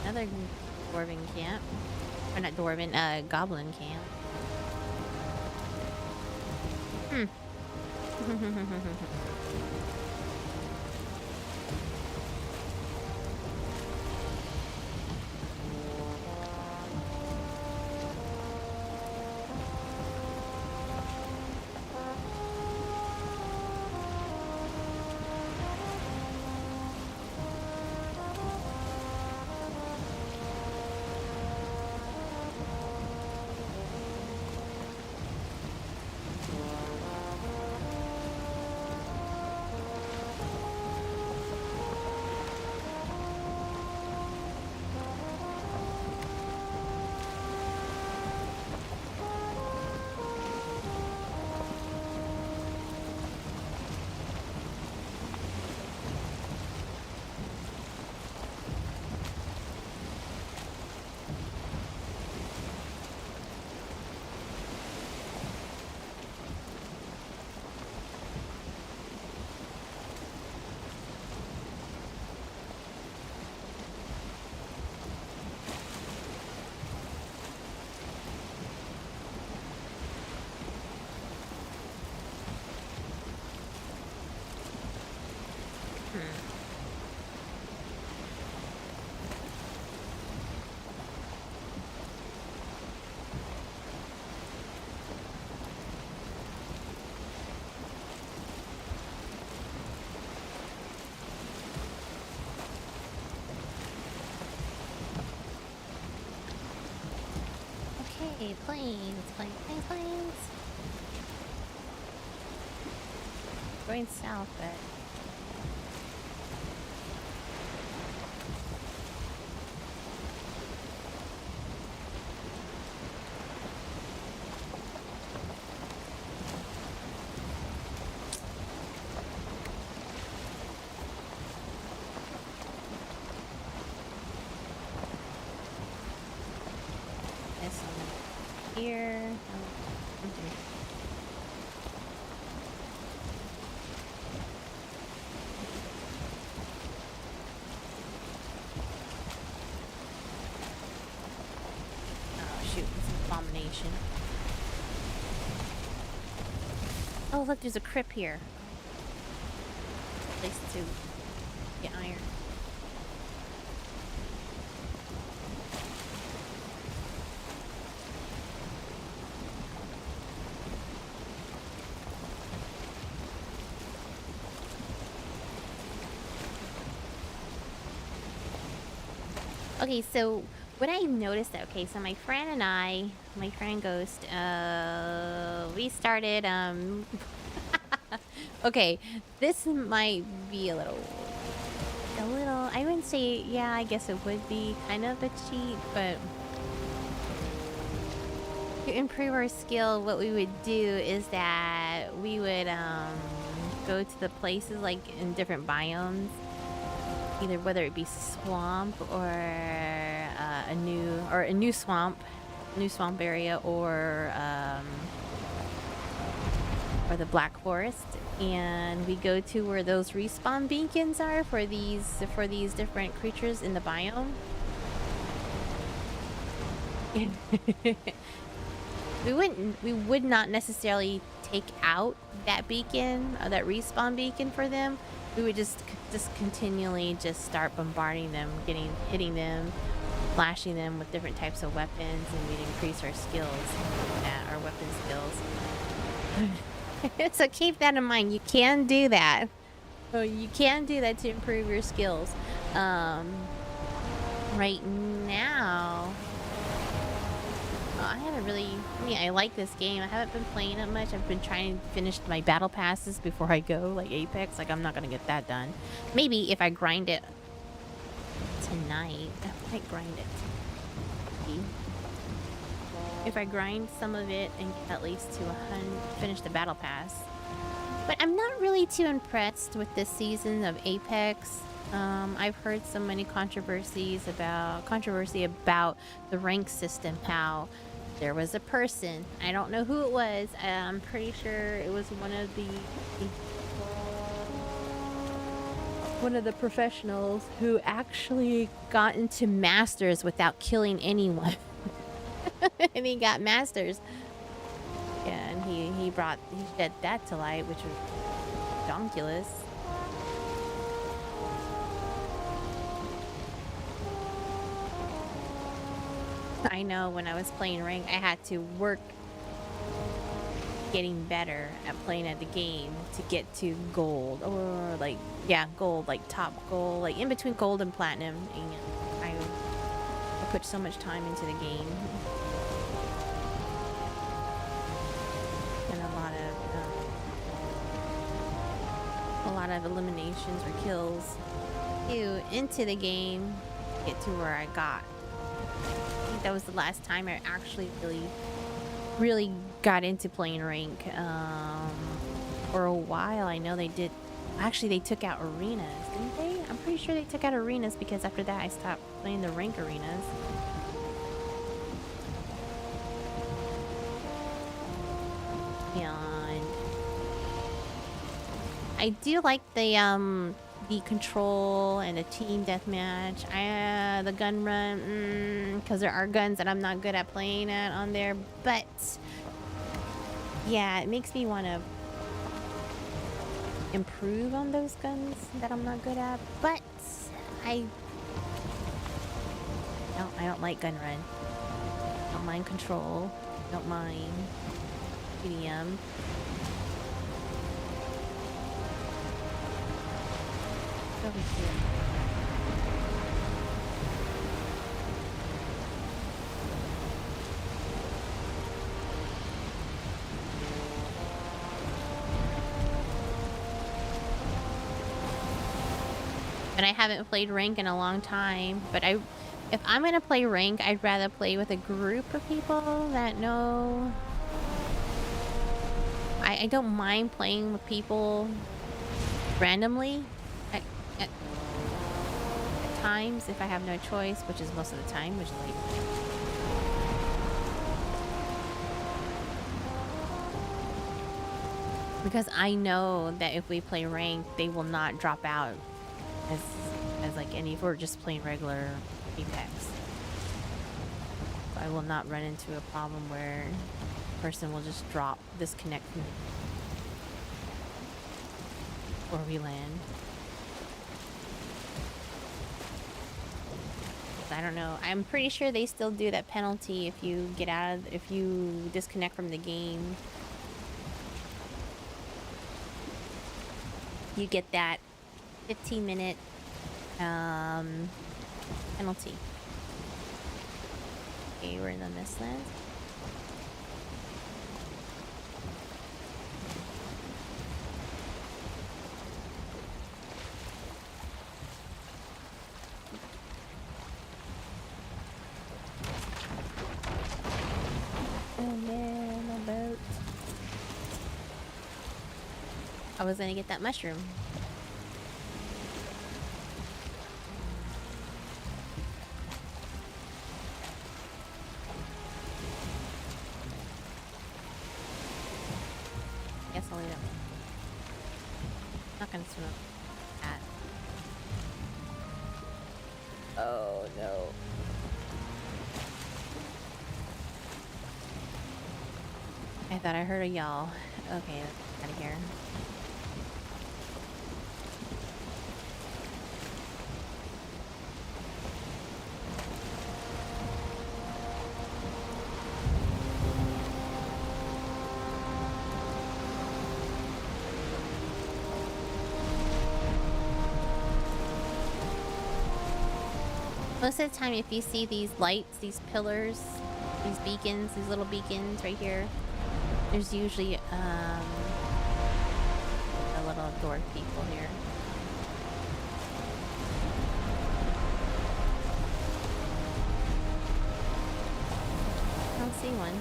Another dwarven camp. Or not dwarven, goblin camp. Okay, planes, planes, planes, planes. Going south, but this one here. Oh shoot, it's an abomination. Oh look, there's a crypt here. Place to get iron. Okay, so what I noticed, okay, so my friend Ghost, we started, okay, this might be a little, I wouldn't say, yeah, I guess it would be kind of a cheat, but to improve our skill, what we would do is that we would, go to the places, like, in different biomes. Either whether it be swamp or a new swamp area, or the Black Forest, and we go to where those respawn beacons are for these different creatures in the biome. We would not necessarily take out that beacon or that respawn beacon for them. We would just continually just start bombarding them, hitting them, flashing them with different types of weapons, and we'd increase our skills, our weapon skills. So keep that in mind. You can do that. So you can do that to improve your skills. Right now, I haven't really. I mean, I like this game. I haven't been playing it much. I've been trying to finish my battle passes before I go, like Apex. Like, I'm not gonna get that done. Maybe if I grind it tonight, I might grind it. Maybe. If I grind some of it and get at least to 100, finish the battle pass. But I'm not really too impressed with this season of Apex. I've heard so many controversy about the rank system. How there was a person, I don't know who it was, I'm pretty sure it was one of the professionals who actually got into masters without killing anyone. And he got masters. Yeah, and he shed that to light, which was donkulous. I know when I was playing rank, I had to work getting better at playing at the game to get to gold, or like, yeah, gold, like top gold, like in between gold and platinum. And I put so much time into the game, and a lot of eliminations or kills into the game to get to where I got. I think that was the last time I actually really got into playing rank. For a while, I know they did. Actually, they took out arenas, didn't they? I'm pretty sure they took out arenas, because after that I stopped playing the rank arenas. And I do like the control and the team deathmatch. The gun run, because there are guns that I'm not good at playing at on there. But yeah, it makes me want to improve on those guns that I'm not good at. But I don't like gun run. Don't mind control. Don't mind PDM. Over here. And I haven't played rank in a long time, but if I'm gonna play rank, I'd rather play with a group of people that know. I don't mind playing with people randomly at times if I have no choice, which is most of the time, which is like because I know that if we play rank, they will not drop out as like any if we're just playing regular Apex. So I will not run into a problem where a person will just disconnect from me or we land. I don't know. I'm pretty sure they still do that penalty if you if you disconnect from the game. You get that 15-minute penalty. Okay, we're in the Mistlands. Oh yeah, my boat. I was gonna get that mushroom. Guess I'll leave it. Not gonna swim at. Oh no. I thought I heard a y'all. Okay, out of here. Most of the time, if you see these lights, these pillars, these beacons, these little beacons right here, there's usually the little dwarf people here. I don't see one.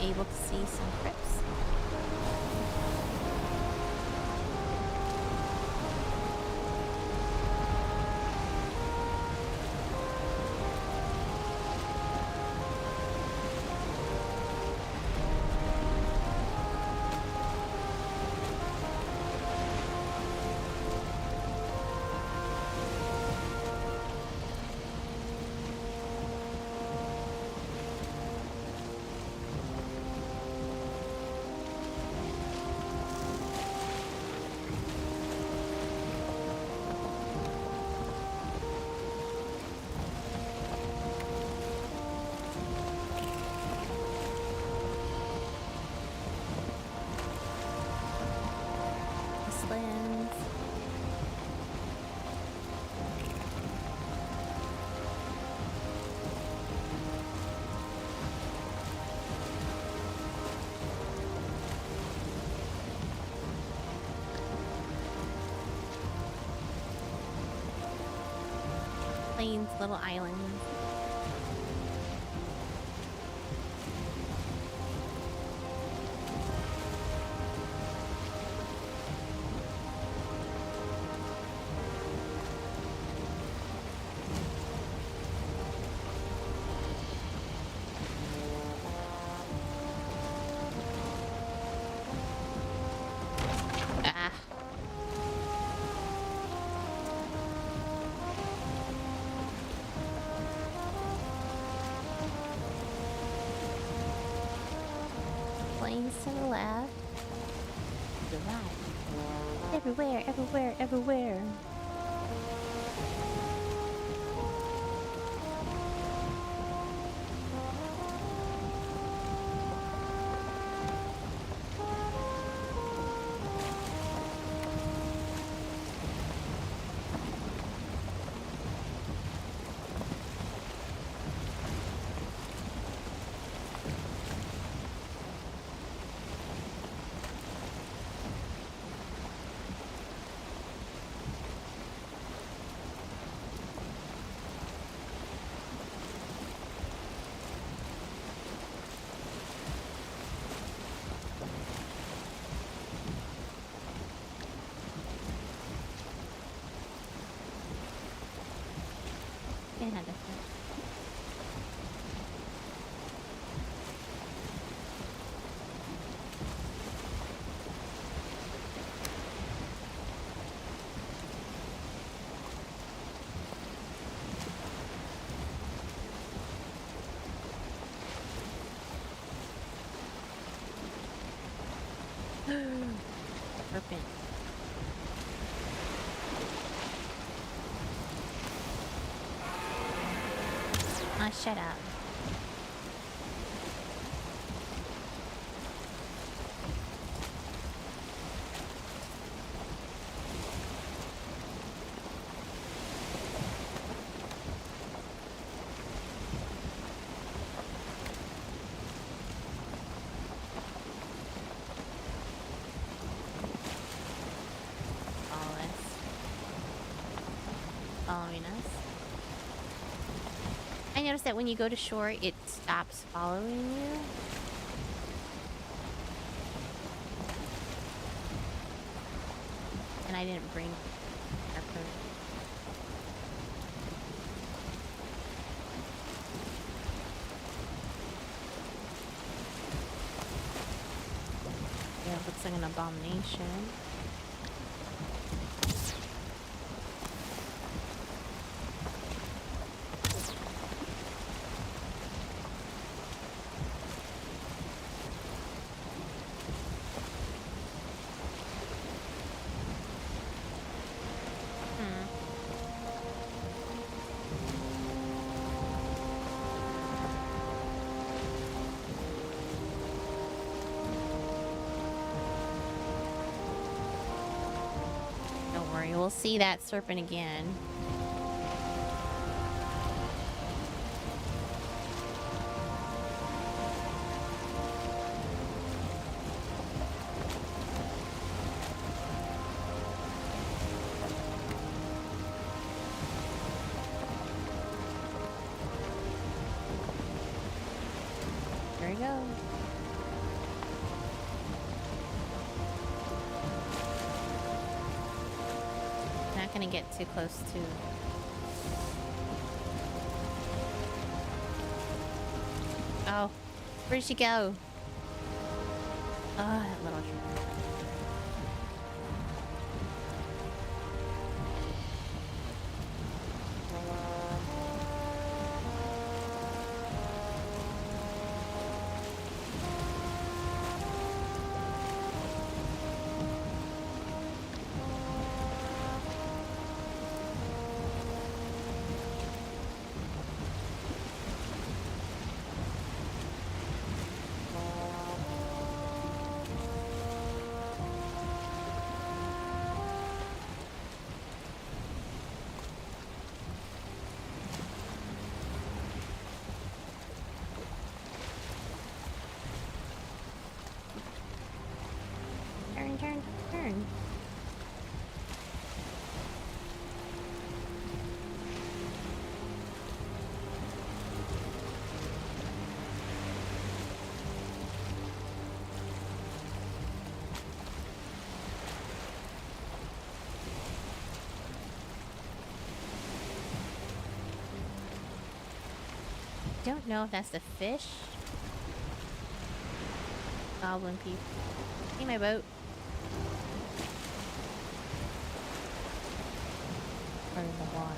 Able to see some crypts. Plains, little islands. Ah. Plains to the left. To the right. Everywhere, everywhere, everywhere. Canada. Serpent. Ah, shut up. Follow us. Following us. I noticed that when you go to shore, it stops following you. And I didn't bring our phone. Yeah, it looks like an abomination. We'll see that serpent again. There we go. Gonna get too close to. Oh, where'd she go? Oh, that little tree. don't know if that's the fish. Goblin people. Hey, my boat. Or in the water.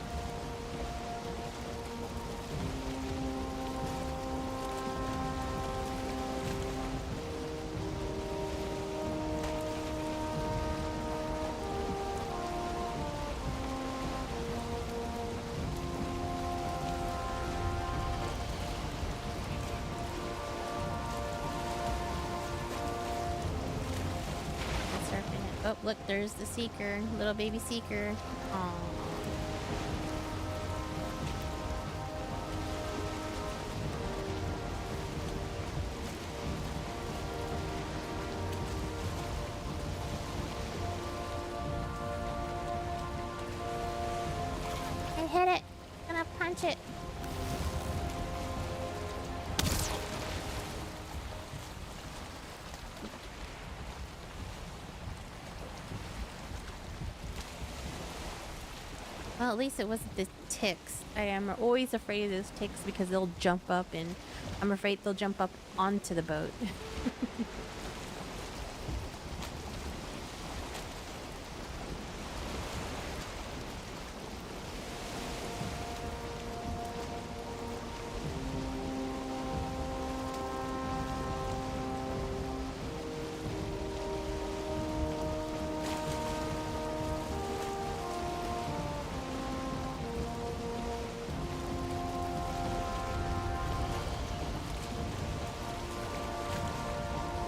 Oh, look, there's the seeker. Little baby seeker. Aww. I hit it. I'm gonna punch it. Well, at least it wasn't the ticks. I am always afraid of those ticks because they'll jump up, and I'm afraid they'll jump up onto the boat.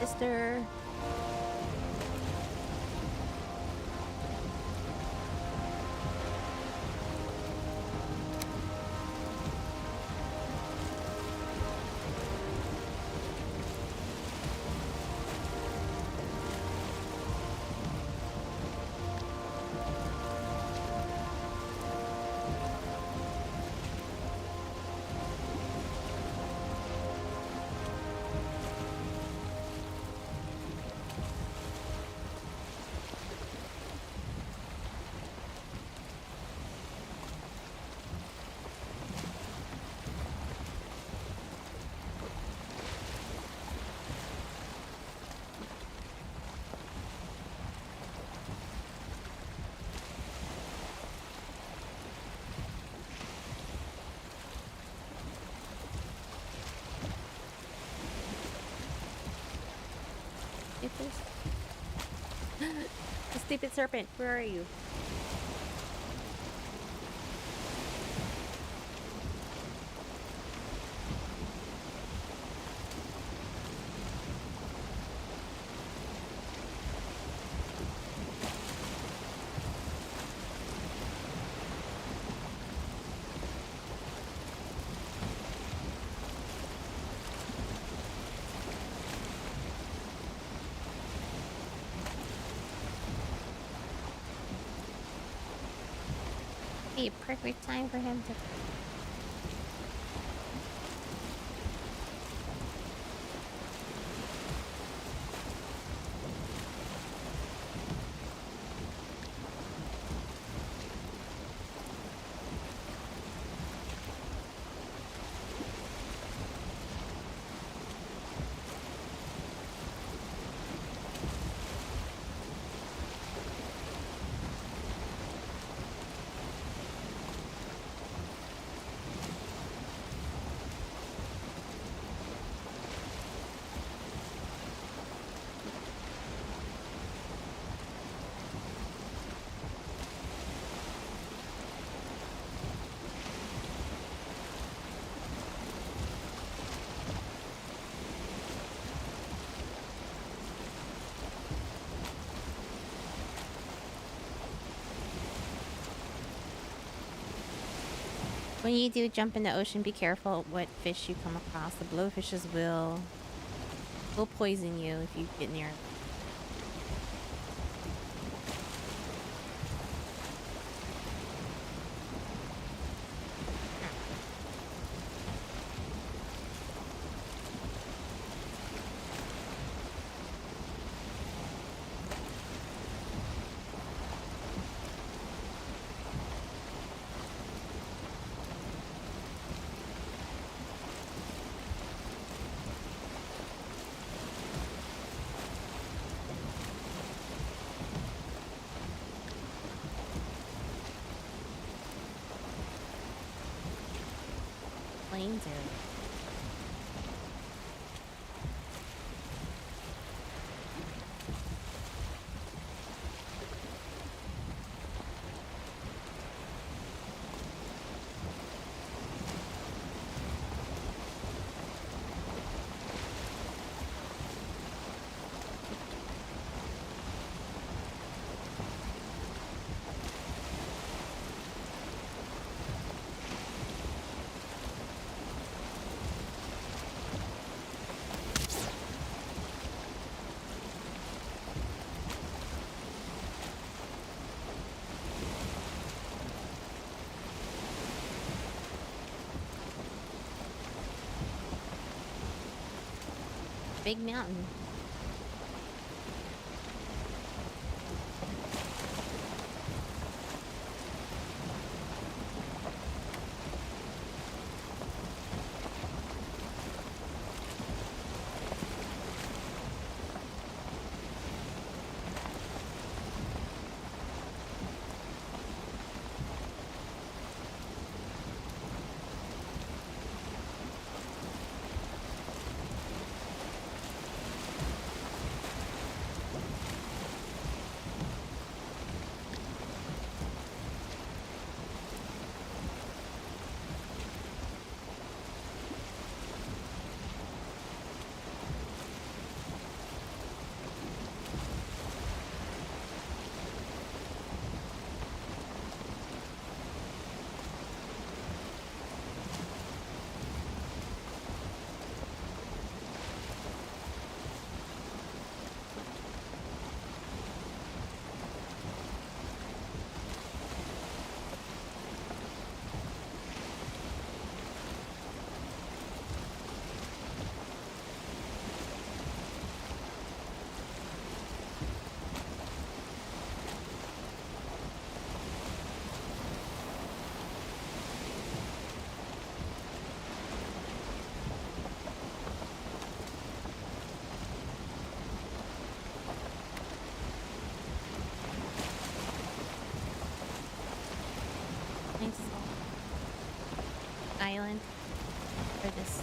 Sister. The stupid serpent, where are you? Be a perfect time for him to. When you do jump in the ocean, be careful what fish you come across. The blowfishes will poison you if you get near them. plains area. Big mountain. Nice island for this.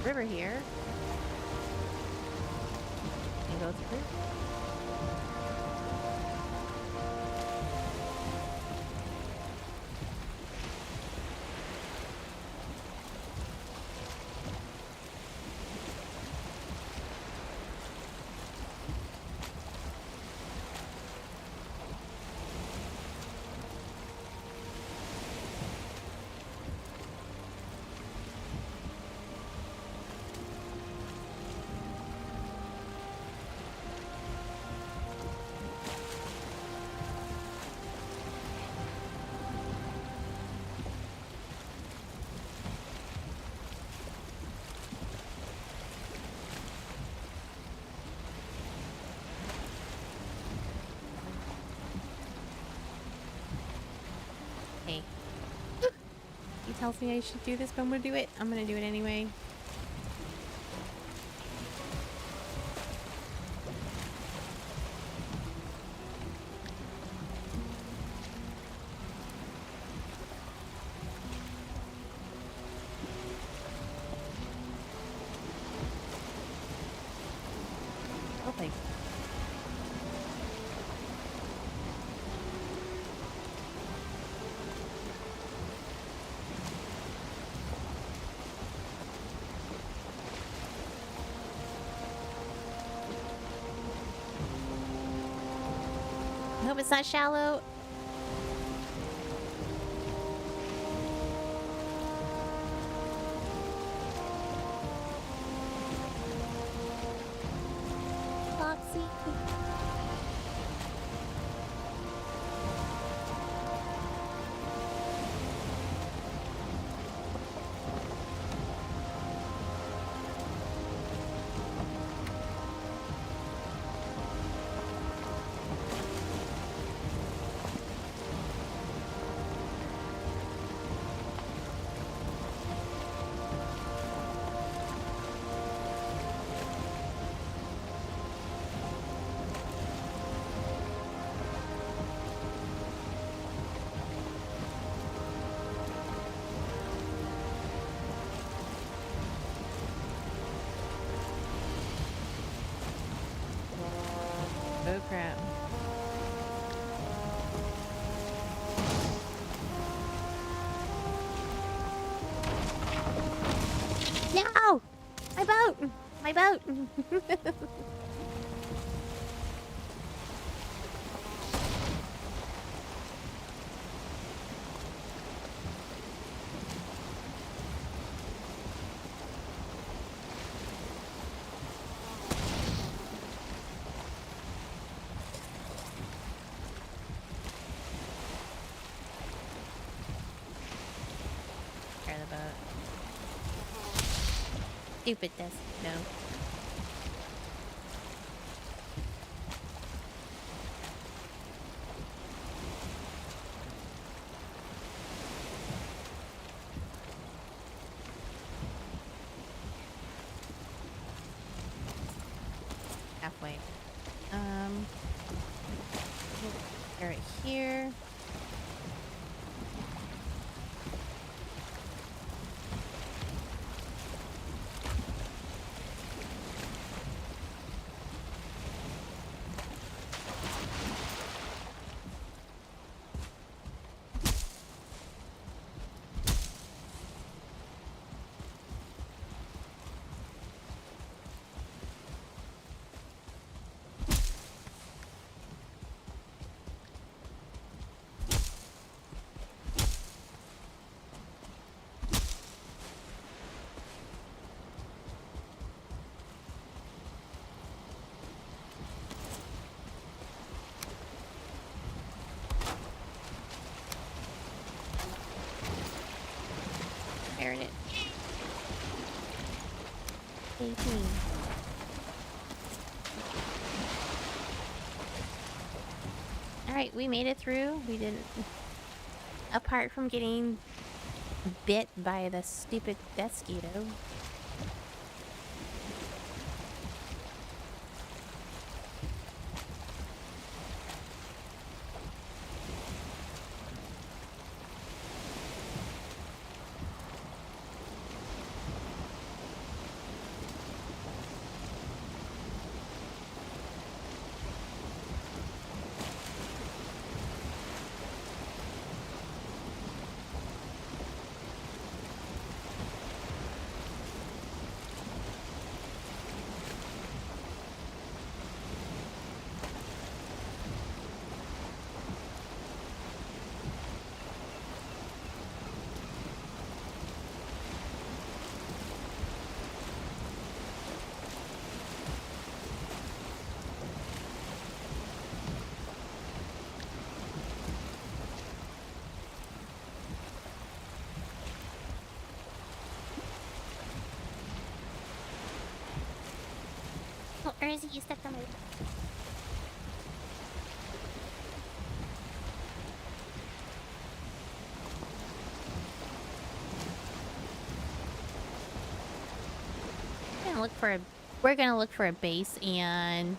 River here. And go through. Hey. He tells me I should do this, but I'm gonna do it. I'm gonna do it anyway. Oh, thanks. I hope it's not shallow. Oh crap. No! My boat! My boat! Try the boat. Stupid this. No. Halfway. Right here. Aired it. 18. Alright, we made it through. We didn't... Apart from getting bit by the stupid mosquito. Oh, Urzy, you stepped on my... We're gonna look for a base and...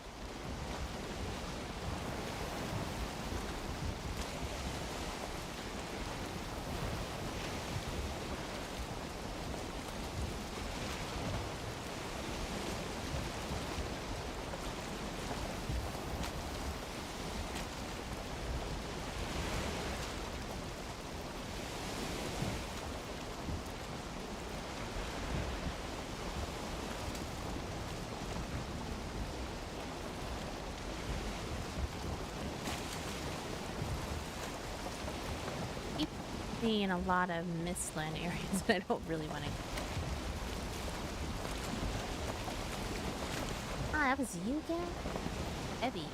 in a lot of mistland areas, but I don't really want to. Ah, that was you again? Heavy.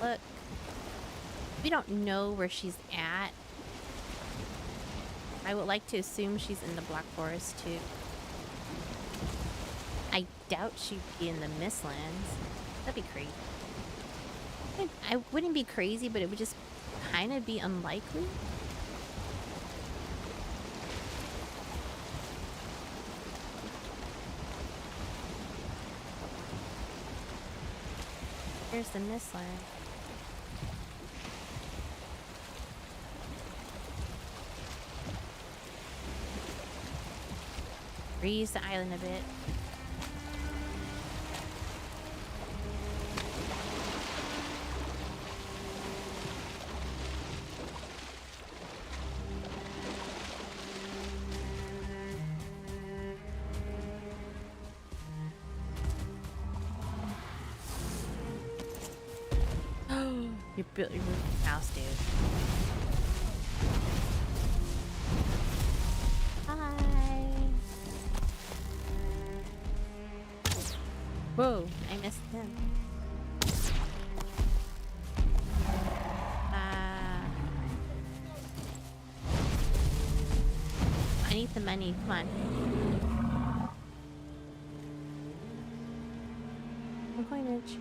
Look. We don't know where she's at. I would like to assume she's in the Black Forest too. I doubt she'd be in the Mistlands. That'd be crazy. I wouldn't be crazy, but it would just kind of be unlikely. Here's the Mistland. Reuse the island a bit. You built your house, dude. Hi. Whoa, I missed him. I need the money. Come on. No coinage.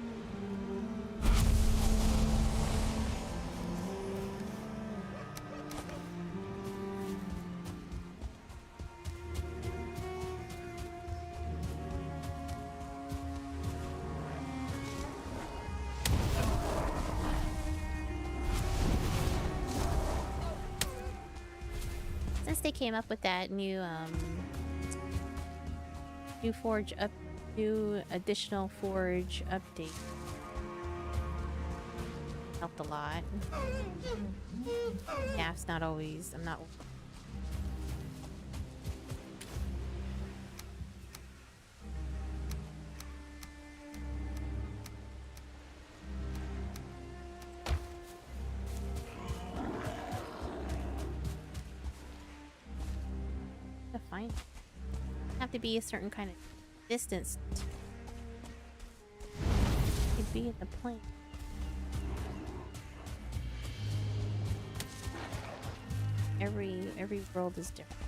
They came up with that new new additional forge update. Helped a lot. Yeah, it's not always. I'm not. Fine. Have to be a certain kind of distance. Could be at the plane. Every world is different.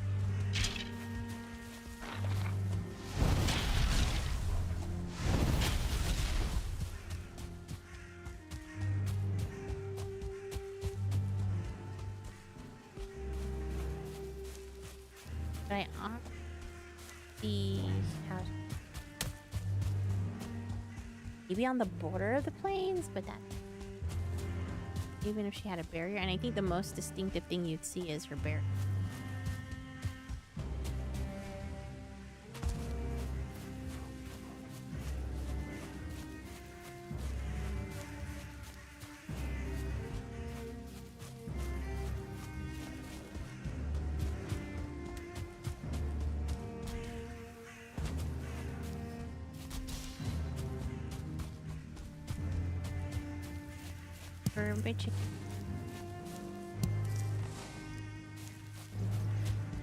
But I ought the house. Maybe on the border of the plains, but that even if she had a barrier, and I think the most distinctive thing you'd see is her barrier.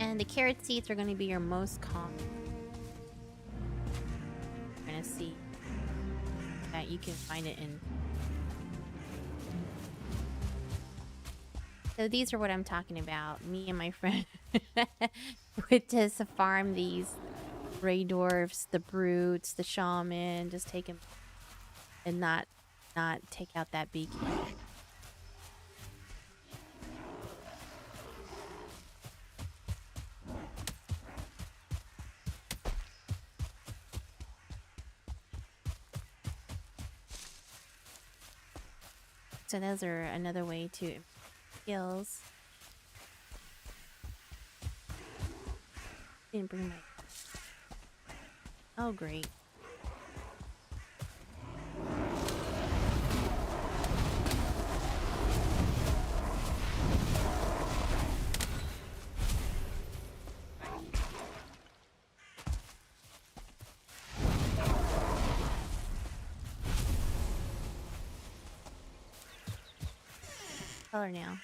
And the carrot seeds are going to be your most common. You're going to see that you can find it in. So these are what I'm talking about. Me and my friend would just farm these gray dwarfs, the brutes, the shaman, just take them and not take out that beacon. So those are another way to improve skills. Didn't bring my... Oh, great. Color now.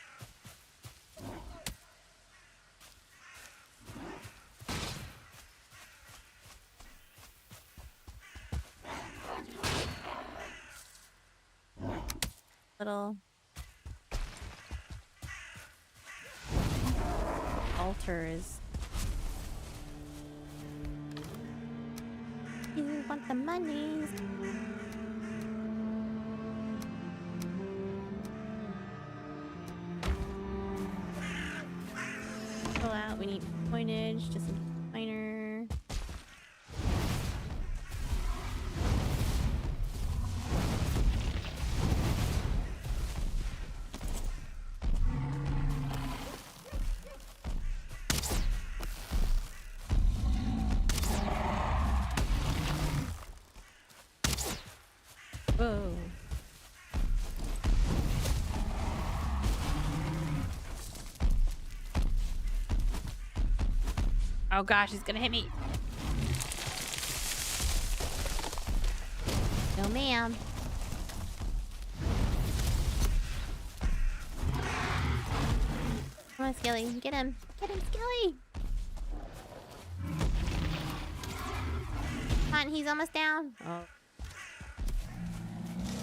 Little altar is. You want the monies? Pull out. We need coinage, just a miner. Oh gosh, he's gonna hit me. No, ma'am. Come on, Skilly. Get him. Get him, Skilly. Come on, he's almost down. Oh.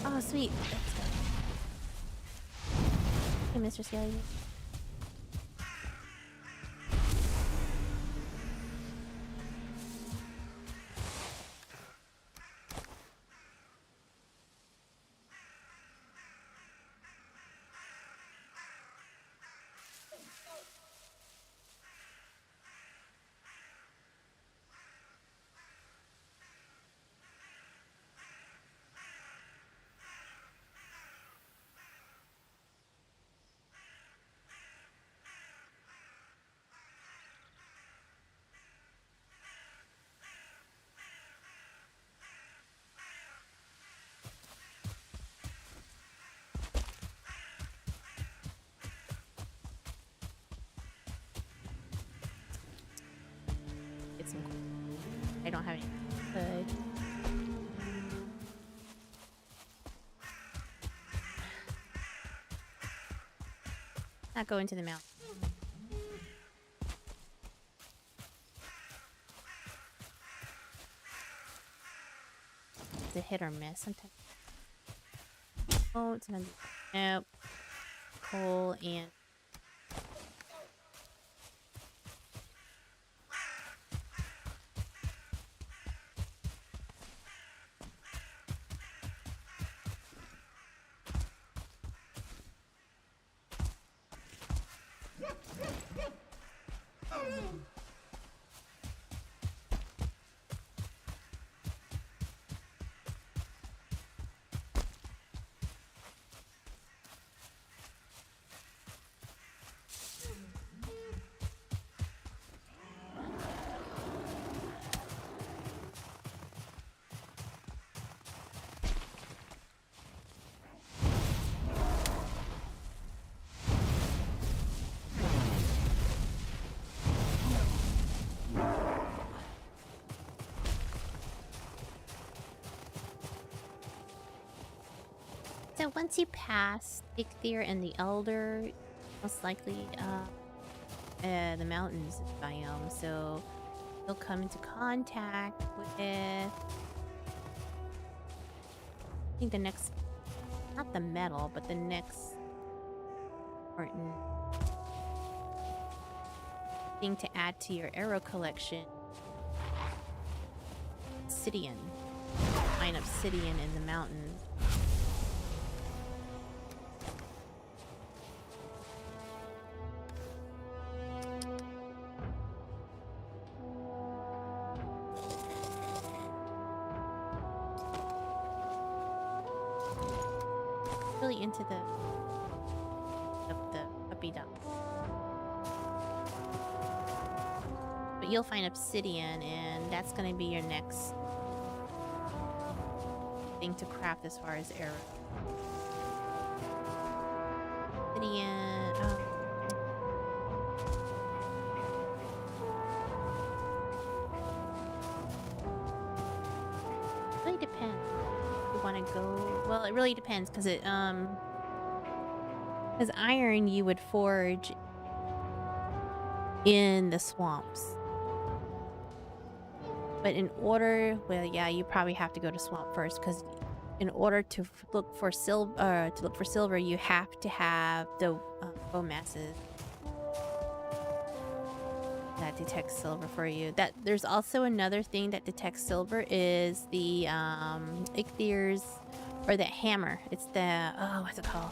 Oh, sweet. Let's go. Hey, Mr. Skilly. Get some. I don't have any. Good. Not go into the mouth. It's a hit or miss sometimes. Oh, it's another. Nope. Coal and. So once you pass Ichthyr and the Elder, most likely the mountains biome, so you'll come into contact with I think the next, not the metal, but the next important thing to add to your arrow collection. Obsidian. Find obsidian in the mountains. Really into the puppy dog. But you'll find obsidian, and that's going to be your next thing to craft as far as arrow. Obsidian. Oh. It really depends. You want to go, well, it really depends because iron you would forge in the swamps, but in order, well, yeah, you probably have to go to swamp first because in order to look for silver, you have to have the bone masses that detects silver for you. That there's also another thing that detects silver is the Ichthyrs, or the hammer. It's the what's it called?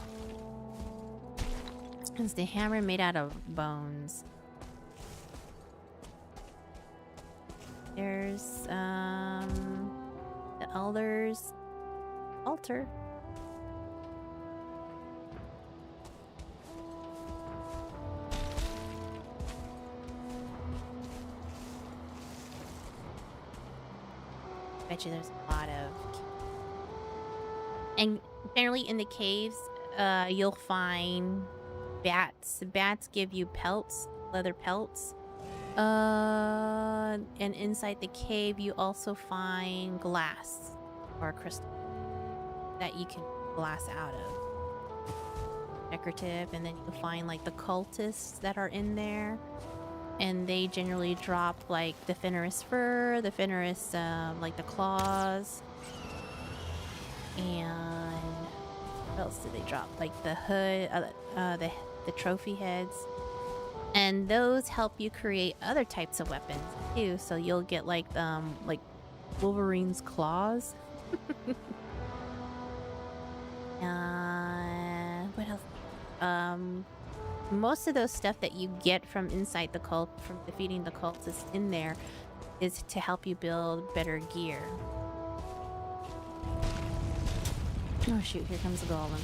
It's the hammer made out of bones. There's the Elder's altar. Bet you there's a lot of, and generally in the caves, you'll find bats. The bats give you pelts, leather pelts, And inside the cave, you also find glass or crystal that you can glass out of. Decorative, and then you find like the cultists that are in there, and they generally drop like the Fenris fur, the Fenris like the claws, and what else did they drop? Like the hood, the trophy heads. And those help you create other types of weapons too. So you'll get like Wolverine's claws. What else? Most of those stuff that you get from inside the cult, from defeating the cultists in there, is to help you build better gear. Oh shoot, here comes the golem.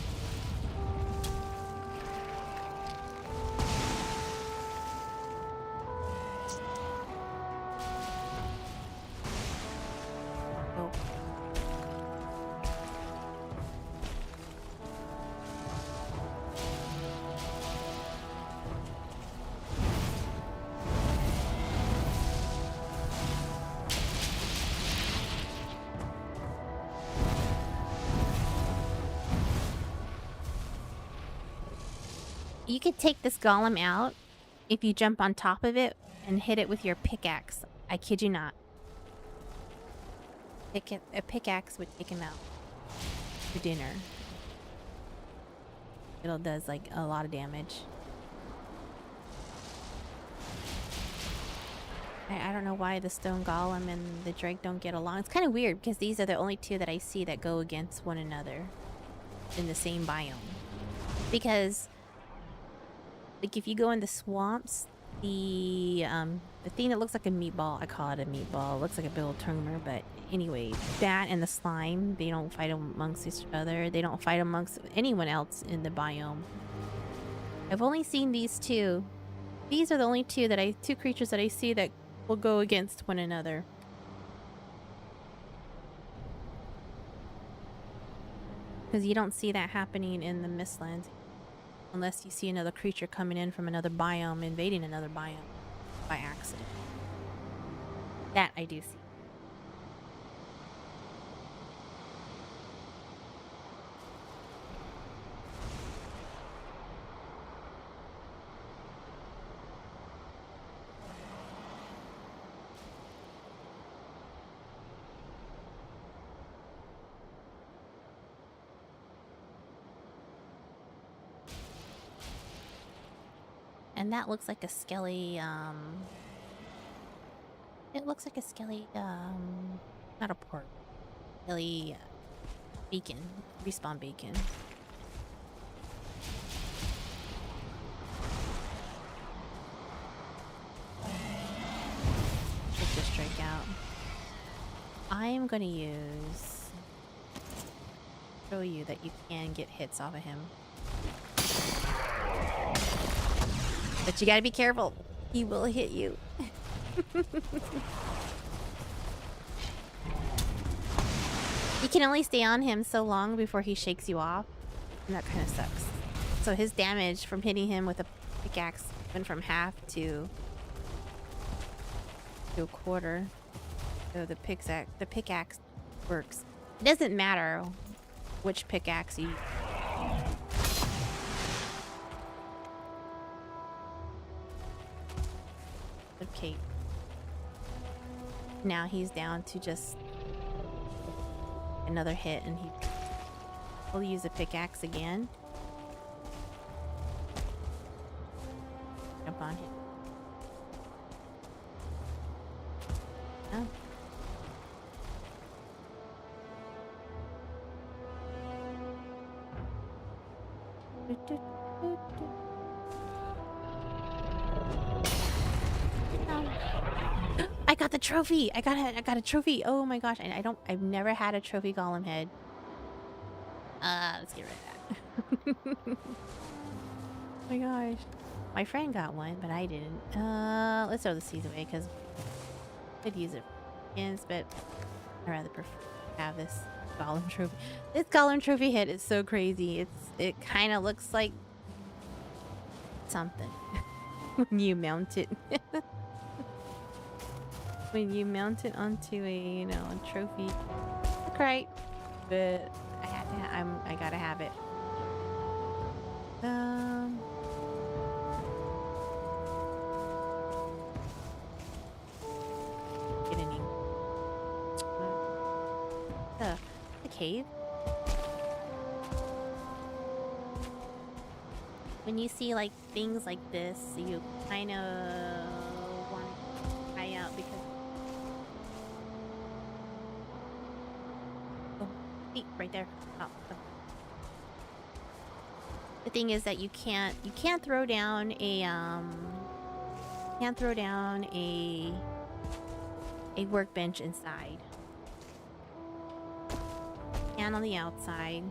You could take this golem out if you jump on top of it and hit it with your pickaxe. I kid you not. A pickaxe would take him out for dinner. It does like a lot of damage. I don't know why the stone golem and the drake don't get along. It's kind of weird because these are the only two that I see that go against one another in the same biome. Because like if you go in the swamps, the thing that looks like a meatball, I call it a meatball, it looks like a big old tumor, but anyway, that and the slime, they don't fight amongst each other. They don't fight amongst anyone else in the biome. I've only seen these two. These are the only two creatures that I see that will go against one another. Because you don't see that happening in the Mistlands. Unless you see another creature coming in from another biome, invading another biome by accident. That I do see. And that looks like a skelly, it looks like a skelly, not a port, skelly beacon, respawn beacon. Check this drake out. I am gonna show you that you can get hits off of him. But you gotta be careful. He will hit you. You can only stay on him so long before he shakes you off. And that kind of sucks. So his damage from hitting him with a pickaxe went from half to a quarter. So the pickaxe works. It doesn't matter which pickaxe you... Okay. Now he's down to just another hit, and will use a pickaxe again. Jump on him. Oh. I got the trophy. I got a trophy. Oh my gosh. And I've never had a trophy golem head. Let's get rid of that. Oh my gosh. My friend got one, but I didn't. Let's throw the seeds away because I could use it for skins, but I'd rather prefer to have this golem trophy. This golem trophy head is so crazy. It kind of looks like something when you mount it. when you mount it onto a, you know, a trophy. Right. But I had to I gotta have it. Get any the cave. When you see like things like this, you kind of want to try out because see right there. Oh. The thing is that you can't throw down a workbench inside. And on the outside.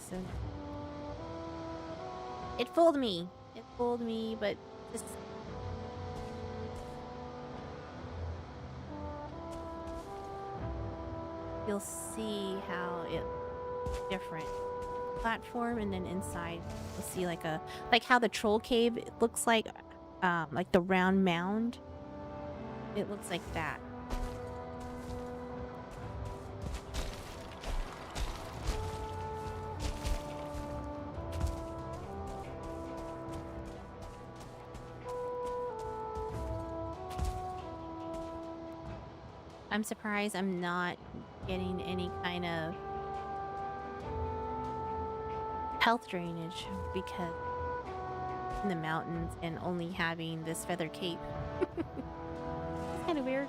So it fooled me. It fooled me, but just you'll see how it's different. Platform, and then inside you'll see like how the troll cave looks like the round mound. It looks like that. I'm surprised I'm not getting any kind of health drainage because in the mountains and only having this feather cape. It's kind of weird.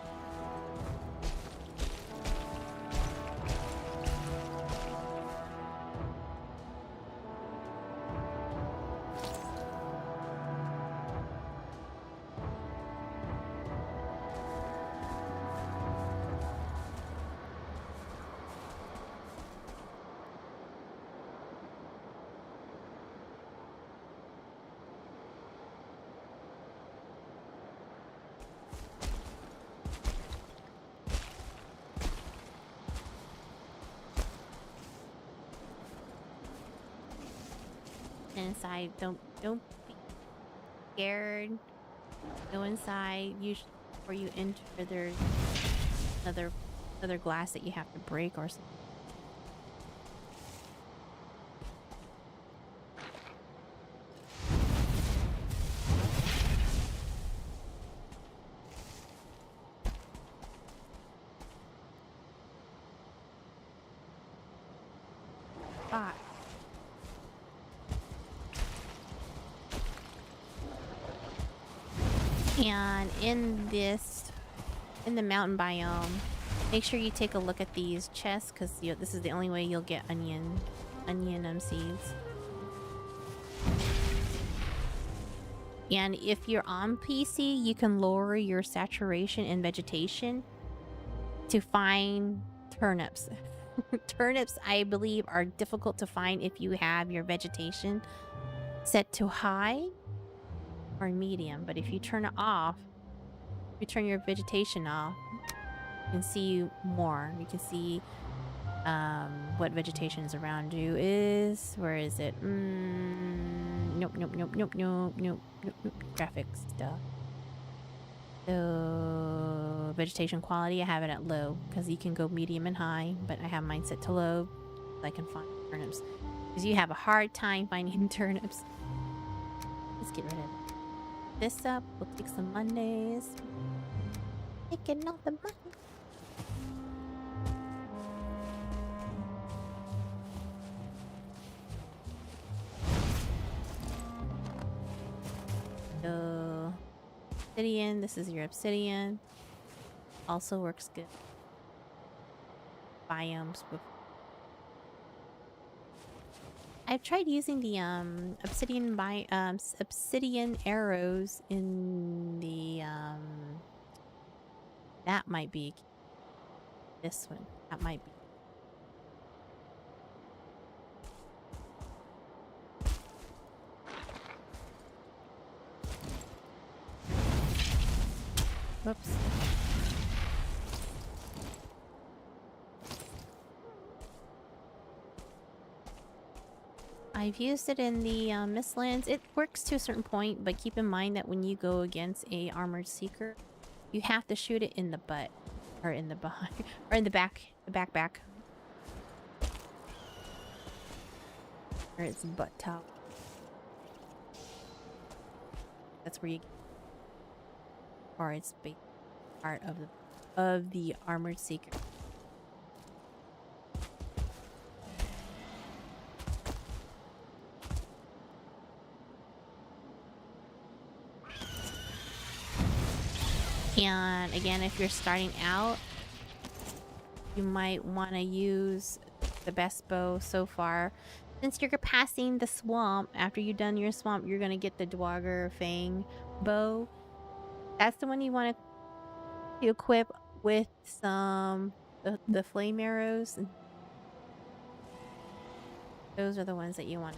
Inside, don't be scared. Go inside. Usually before you enter, there's another glass that you have to break or something. And in the mountain biome, make sure you take a look at these chests because this is the only way you'll get onion seeds. And if you're on PC, you can lower your saturation in vegetation to find turnips. Turnips, I believe, are difficult to find if you have your vegetation set to high or medium, but if you turn it off, you turn your vegetation off, you can see more. You can see what vegetation is around you is. Where is it? Nope. Graphics stuff. So vegetation quality, I have it at low because you can go medium and high, but I have mine set to low so I can find turnips because you have a hard time finding turnips. Let's get rid of it. This up. We'll take some Mondays. Taking all the money. So, obsidian. This is your obsidian. Also works good. Biomes with. I've tried using the obsidian arrows in the that might be. this one. That might be. Whoops. I've used it in the Mistlands. It works to a certain point, but keep in mind that when you go against a armored seeker, you have to shoot it in the butt, or in the behind, or in the back, back, or its butt top. That's where you, or its base part of the armored seeker. And again, if you're starting out, you might want to use the best bow so far. Since you're passing the swamp, after you've done your swamp, you're going to get the Dwagger Fang bow. That's the one you want to equip with some the flame arrows. Those are the ones that you want.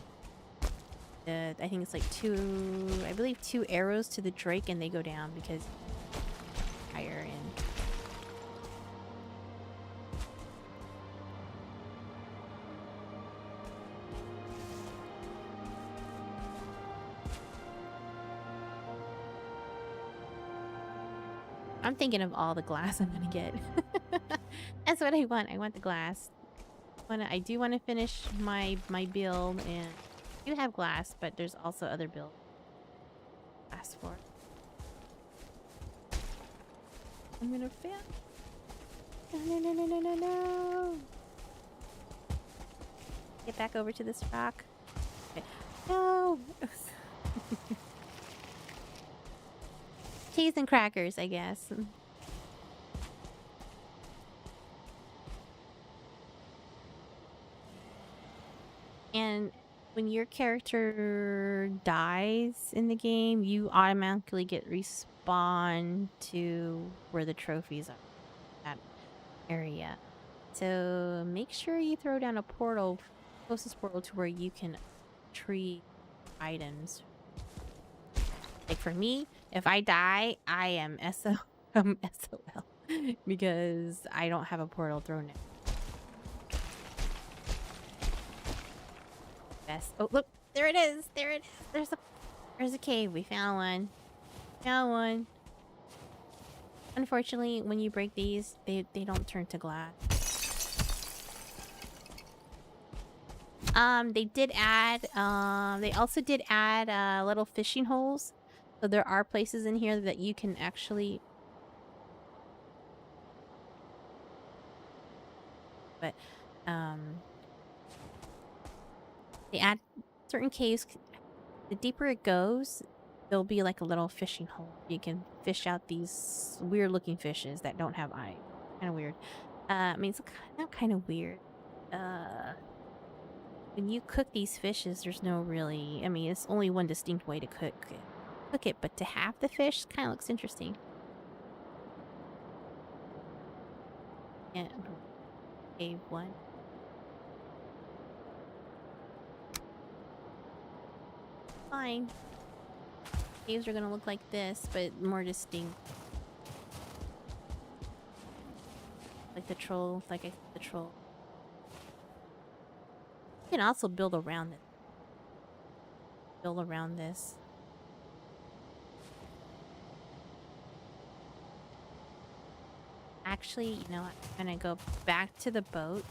I think it's like I believe 2 arrows to the Drake, and they go down because higher in. I'm thinking of all the glass I'm gonna get. That's what I want. I want the glass. I do want to finish my build, and I do have glass, but there's also other builds. Glass for. I'm gonna fail. No. Get back over to this rock. Okay. No. Cheese and crackers, I guess. And when your character dies in the game, you automatically get respawned to where the trophies are, that area. So make sure you throw down a portal, closest portal to where you can retrieve items. Like for me, if I die, I am SOL because I don't have a portal thrown in. Best. Oh, look, there it is. There it is. There's a cave. We found one. Found one. Unfortunately, when you break these, they don't turn to glass. They did add. They also did add little fishing holes. So there are places in here that you can actually. But they add certain caves. The deeper it goes, there'll be like a little fishing hole. You can fish out these weird looking fishes that don't have eyes. Kind of weird. I mean, it's not kind of weird. When you cook these fishes, there's no really. I mean, it's only one distinct way to cook it, but to have the fish kind of looks interesting. Yeah. Cave 1. Fine. Caves are gonna look like this, but more distinct. Like the troll, like the troll. You can also build around it. Build around this. Actually, you know what? I'm gonna go back to the boat.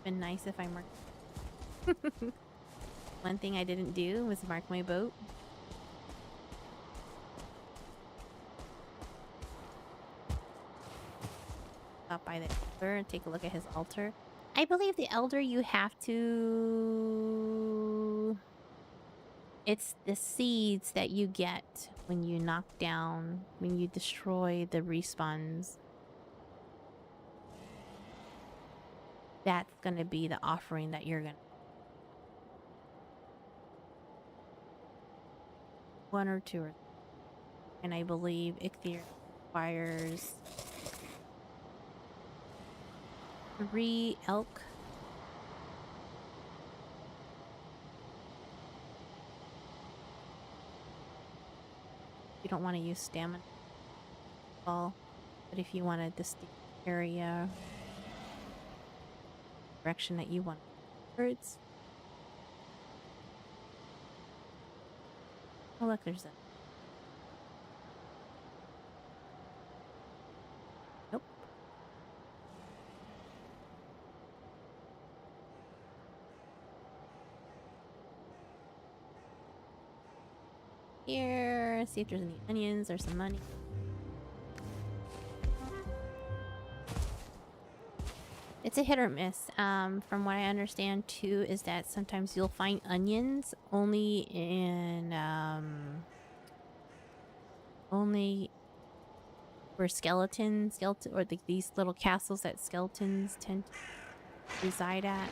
Been nice if I marked. One thing I didn't do was mark my boat. Stop by the elder and take a look at his altar. I believe the elder you have to. It's the seeds that you get when you knock down, when you destroy the respawns. That's gonna be the offering that you're gonna. 1 or 2 or 3. And I believe Ichthyr requires 3 elk. You don't want to use stamina at all, but if you wanted this area direction that you want birds. Oh look, there's a nope. Here, see if there's any onions or some money. It's a hit or miss. From what I understand too, is that sometimes you'll find onions only in only for skeleton or these little castles that skeletons tend to reside at.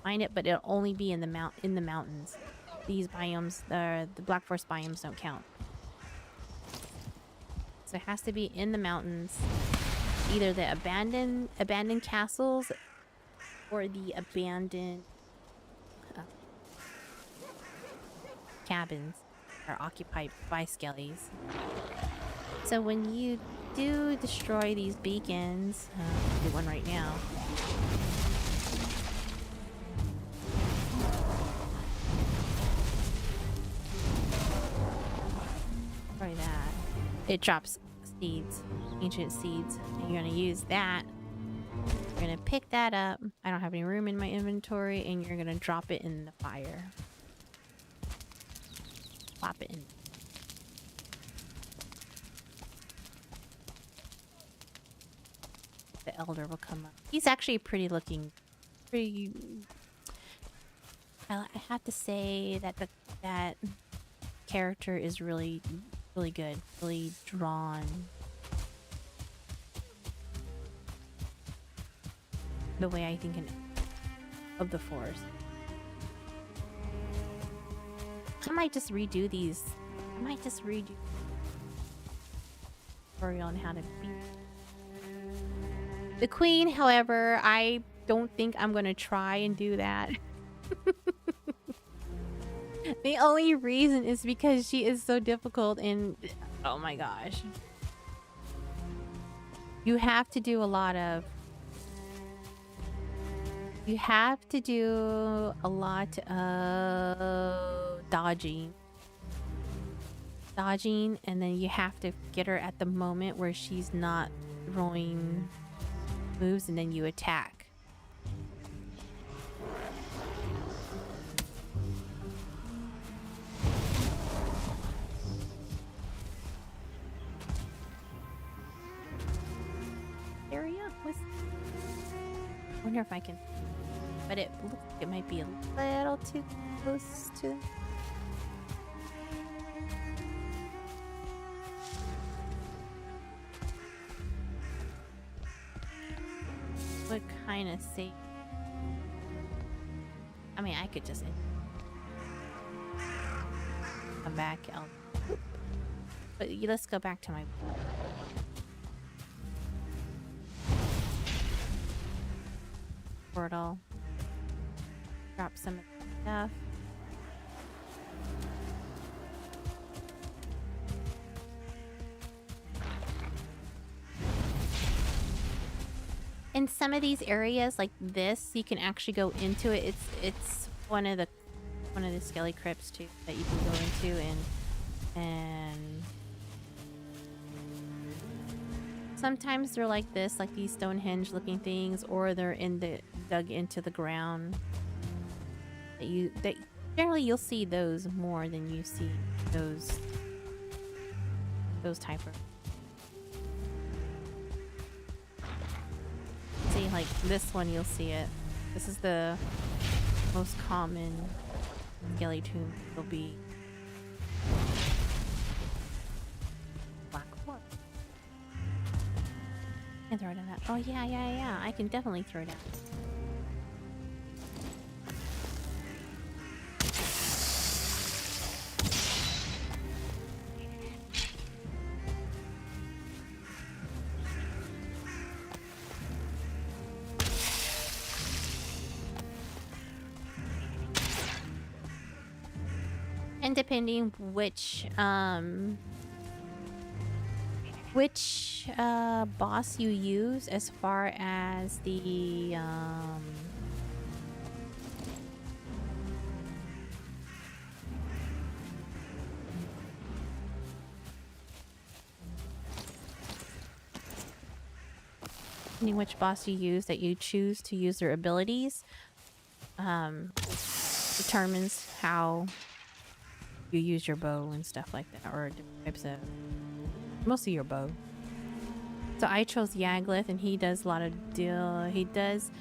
Find it, but it'll only be in the mountains. These biomes, the Black Forest biomes, don't count. So it has to be in the mountains. Either the abandoned castles or the abandoned cabins are occupied by skellies. So when you do destroy these beacons, I'll do one right now. Destroy that. It drops seeds, ancient seeds, and you're gonna use that. You're gonna pick that up. I don't have any room in my inventory, and you're gonna drop it in the fire. Plop it in. The elder will come up. He's actually pretty. I have to say that that character is really good, really drawn. The way I think of the forest. I might just redo these. I might just redo tutorial on how to beat the queen. However, I don't think I'm gonna try and do that. The only reason is because she is so difficult and oh my gosh. You have to do a lot of dodging. And then you have to get her at the moment where she's not throwing moves, and then you attack. Area was. I wonder if I can. But it looks like it might be a little too close to. What kind of safe? I mean, I could just come back. But let's go back to my. Portal. Drop some of the stuff. In some of these areas like this, you can actually go into it. It's one of the skelly crypts too that you can go into and sometimes they're like this, like these Stonehenge looking things, or they're dug into the ground. That generally you'll see those more than you see those type of. See, like this one, you'll see it. This is the most common skelly tomb. It'll be black quartz. I can throw it in that. Oh yeah. I can definitely throw it out. again, depending which boss you use as far as the depending which boss you use that you choose to use their abilities determines how you use your bow and stuff like that, or different types of, mostly your bow. So I chose Yaglith, and he does a lot of he does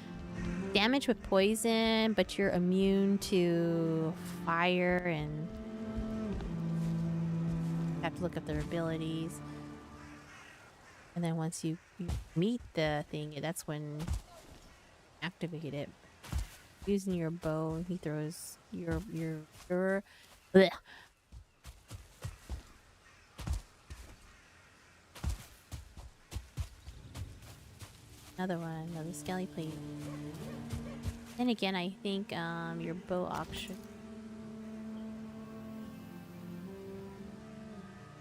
damage with poison, but you're immune to fire, and you have to look at their abilities. And then once you meet the thing, that's when you activate it. Using your bow, he throws your bleh. Another one, another skelly plate. Then again, I think your bow auction.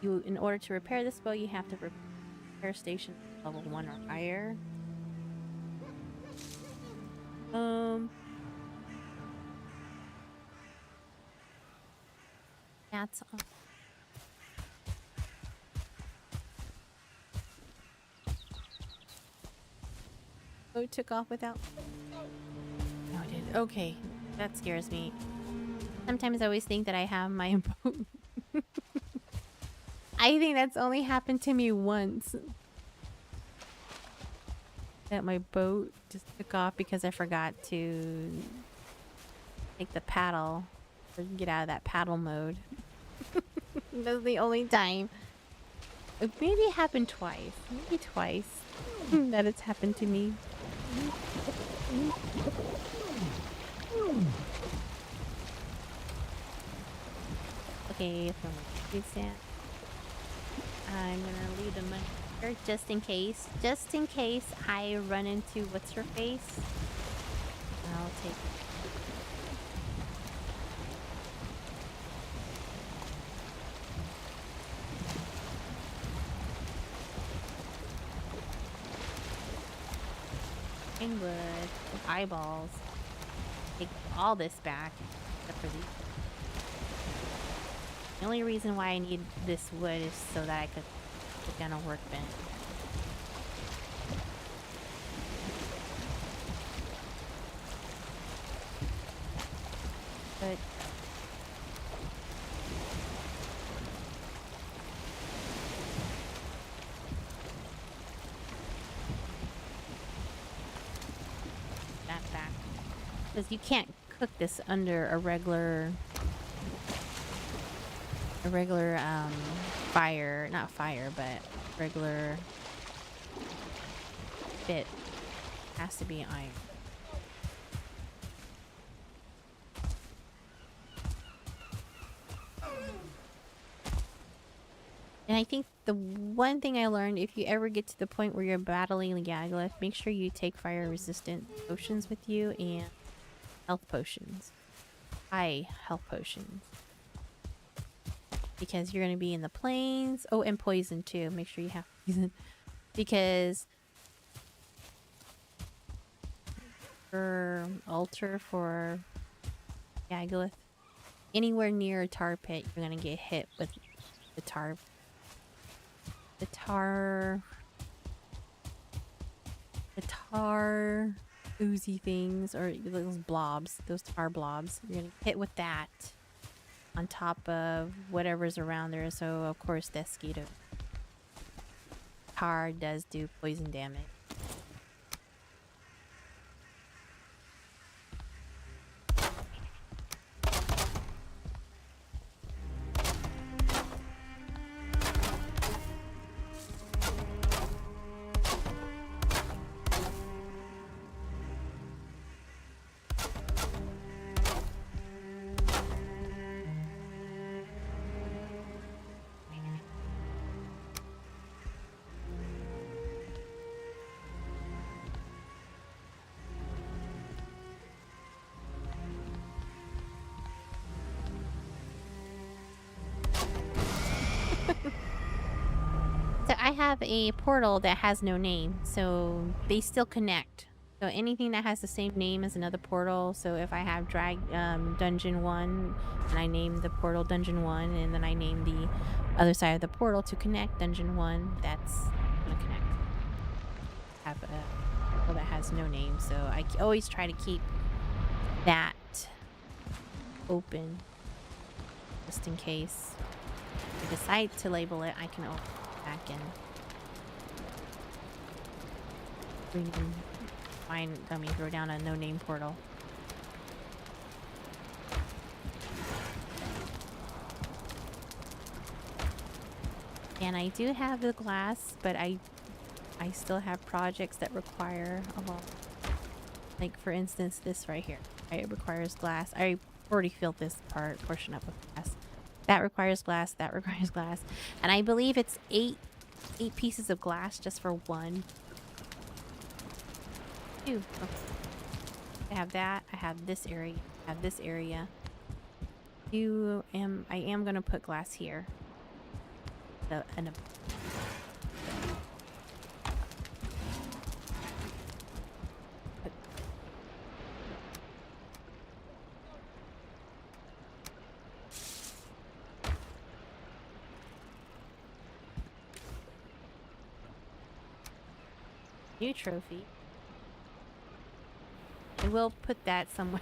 In order to repair this bow, you have to repair station level 1 or higher. That's boat took off without. No, it did. Okay, that scares me. Sometimes I always think that I have my boat. I think that's only happened to me once. That my boat just took off because I forgot to take the paddle or get out of that paddle mode. That's the only time. Maybe it happened twice. Maybe twice that it's happened to me. Okay, from that, I'm gonna leave the money here just in case. Just in case I run into what's her face. I'll take it. Wood with eyeballs. Take all this back except for these. The only reason why I need this wood is so that I could put down a workbench. But because you can't cook this under a regular fire, not fire, but regular bit. Has to be iron. And I think the one thing I learned, if you ever get to the point where you're battling the Yaglith, make sure you take fire resistant potions with you and health potions. High health potions. Because you're going to be in the plains. Oh, and poison too. Make sure you have poison. Because for altar for Yaglith, anywhere near a tar pit, you're going to get hit with the tar oozy things, or those blobs, those tar blobs. You're gonna hit with that on top of whatever's around there. So of course the mosquito tar does do poison damage. I have a portal that has no name, so they still connect. So anything that has the same name as another portal. So if I have Dungeon 1 and I name the portal Dungeon 1 and then I name the other side of the portal to connect Dungeon 1, that's gonna connect. Have a portal that has no name, so I always try to keep that open just in case I decide to label it. I can open it back and throw down a no name portal. And I do have the glass, but I still have projects that require a lot. Like for instance, this right here. It requires glass. I already filled this portion up with glass. That requires glass. That requires glass. And I believe it's eight pieces of glass just for one. Two. Okay. I have that. I have this area. I have this area. I am gonna put glass here. New trophy. I will put that somewhere.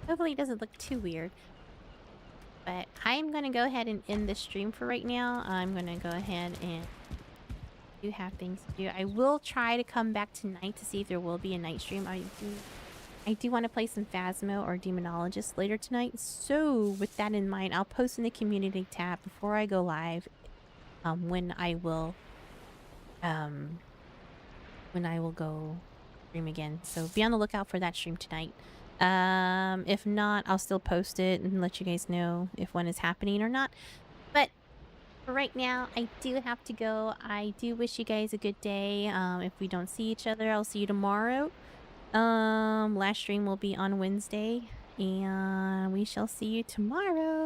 Hopefully it doesn't look too weird. But I'm going to go ahead and end this stream for right now. I'm going to go ahead and do have things to do. I will try to come back tonight to see if there will be a night stream. I do want to play some Phasmo or Demonologist later tonight. So with that in mind, I'll post in the community tab before I go live when I will go stream again. So be on the lookout for that stream tonight. If not, I'll still post it and let you guys know if one is happening or not. But for right now, I do have to go. I do wish you guys a good day. If we don't see each other, I'll see you tomorrow. Last stream will be on Wednesday, and we shall see you tomorrow.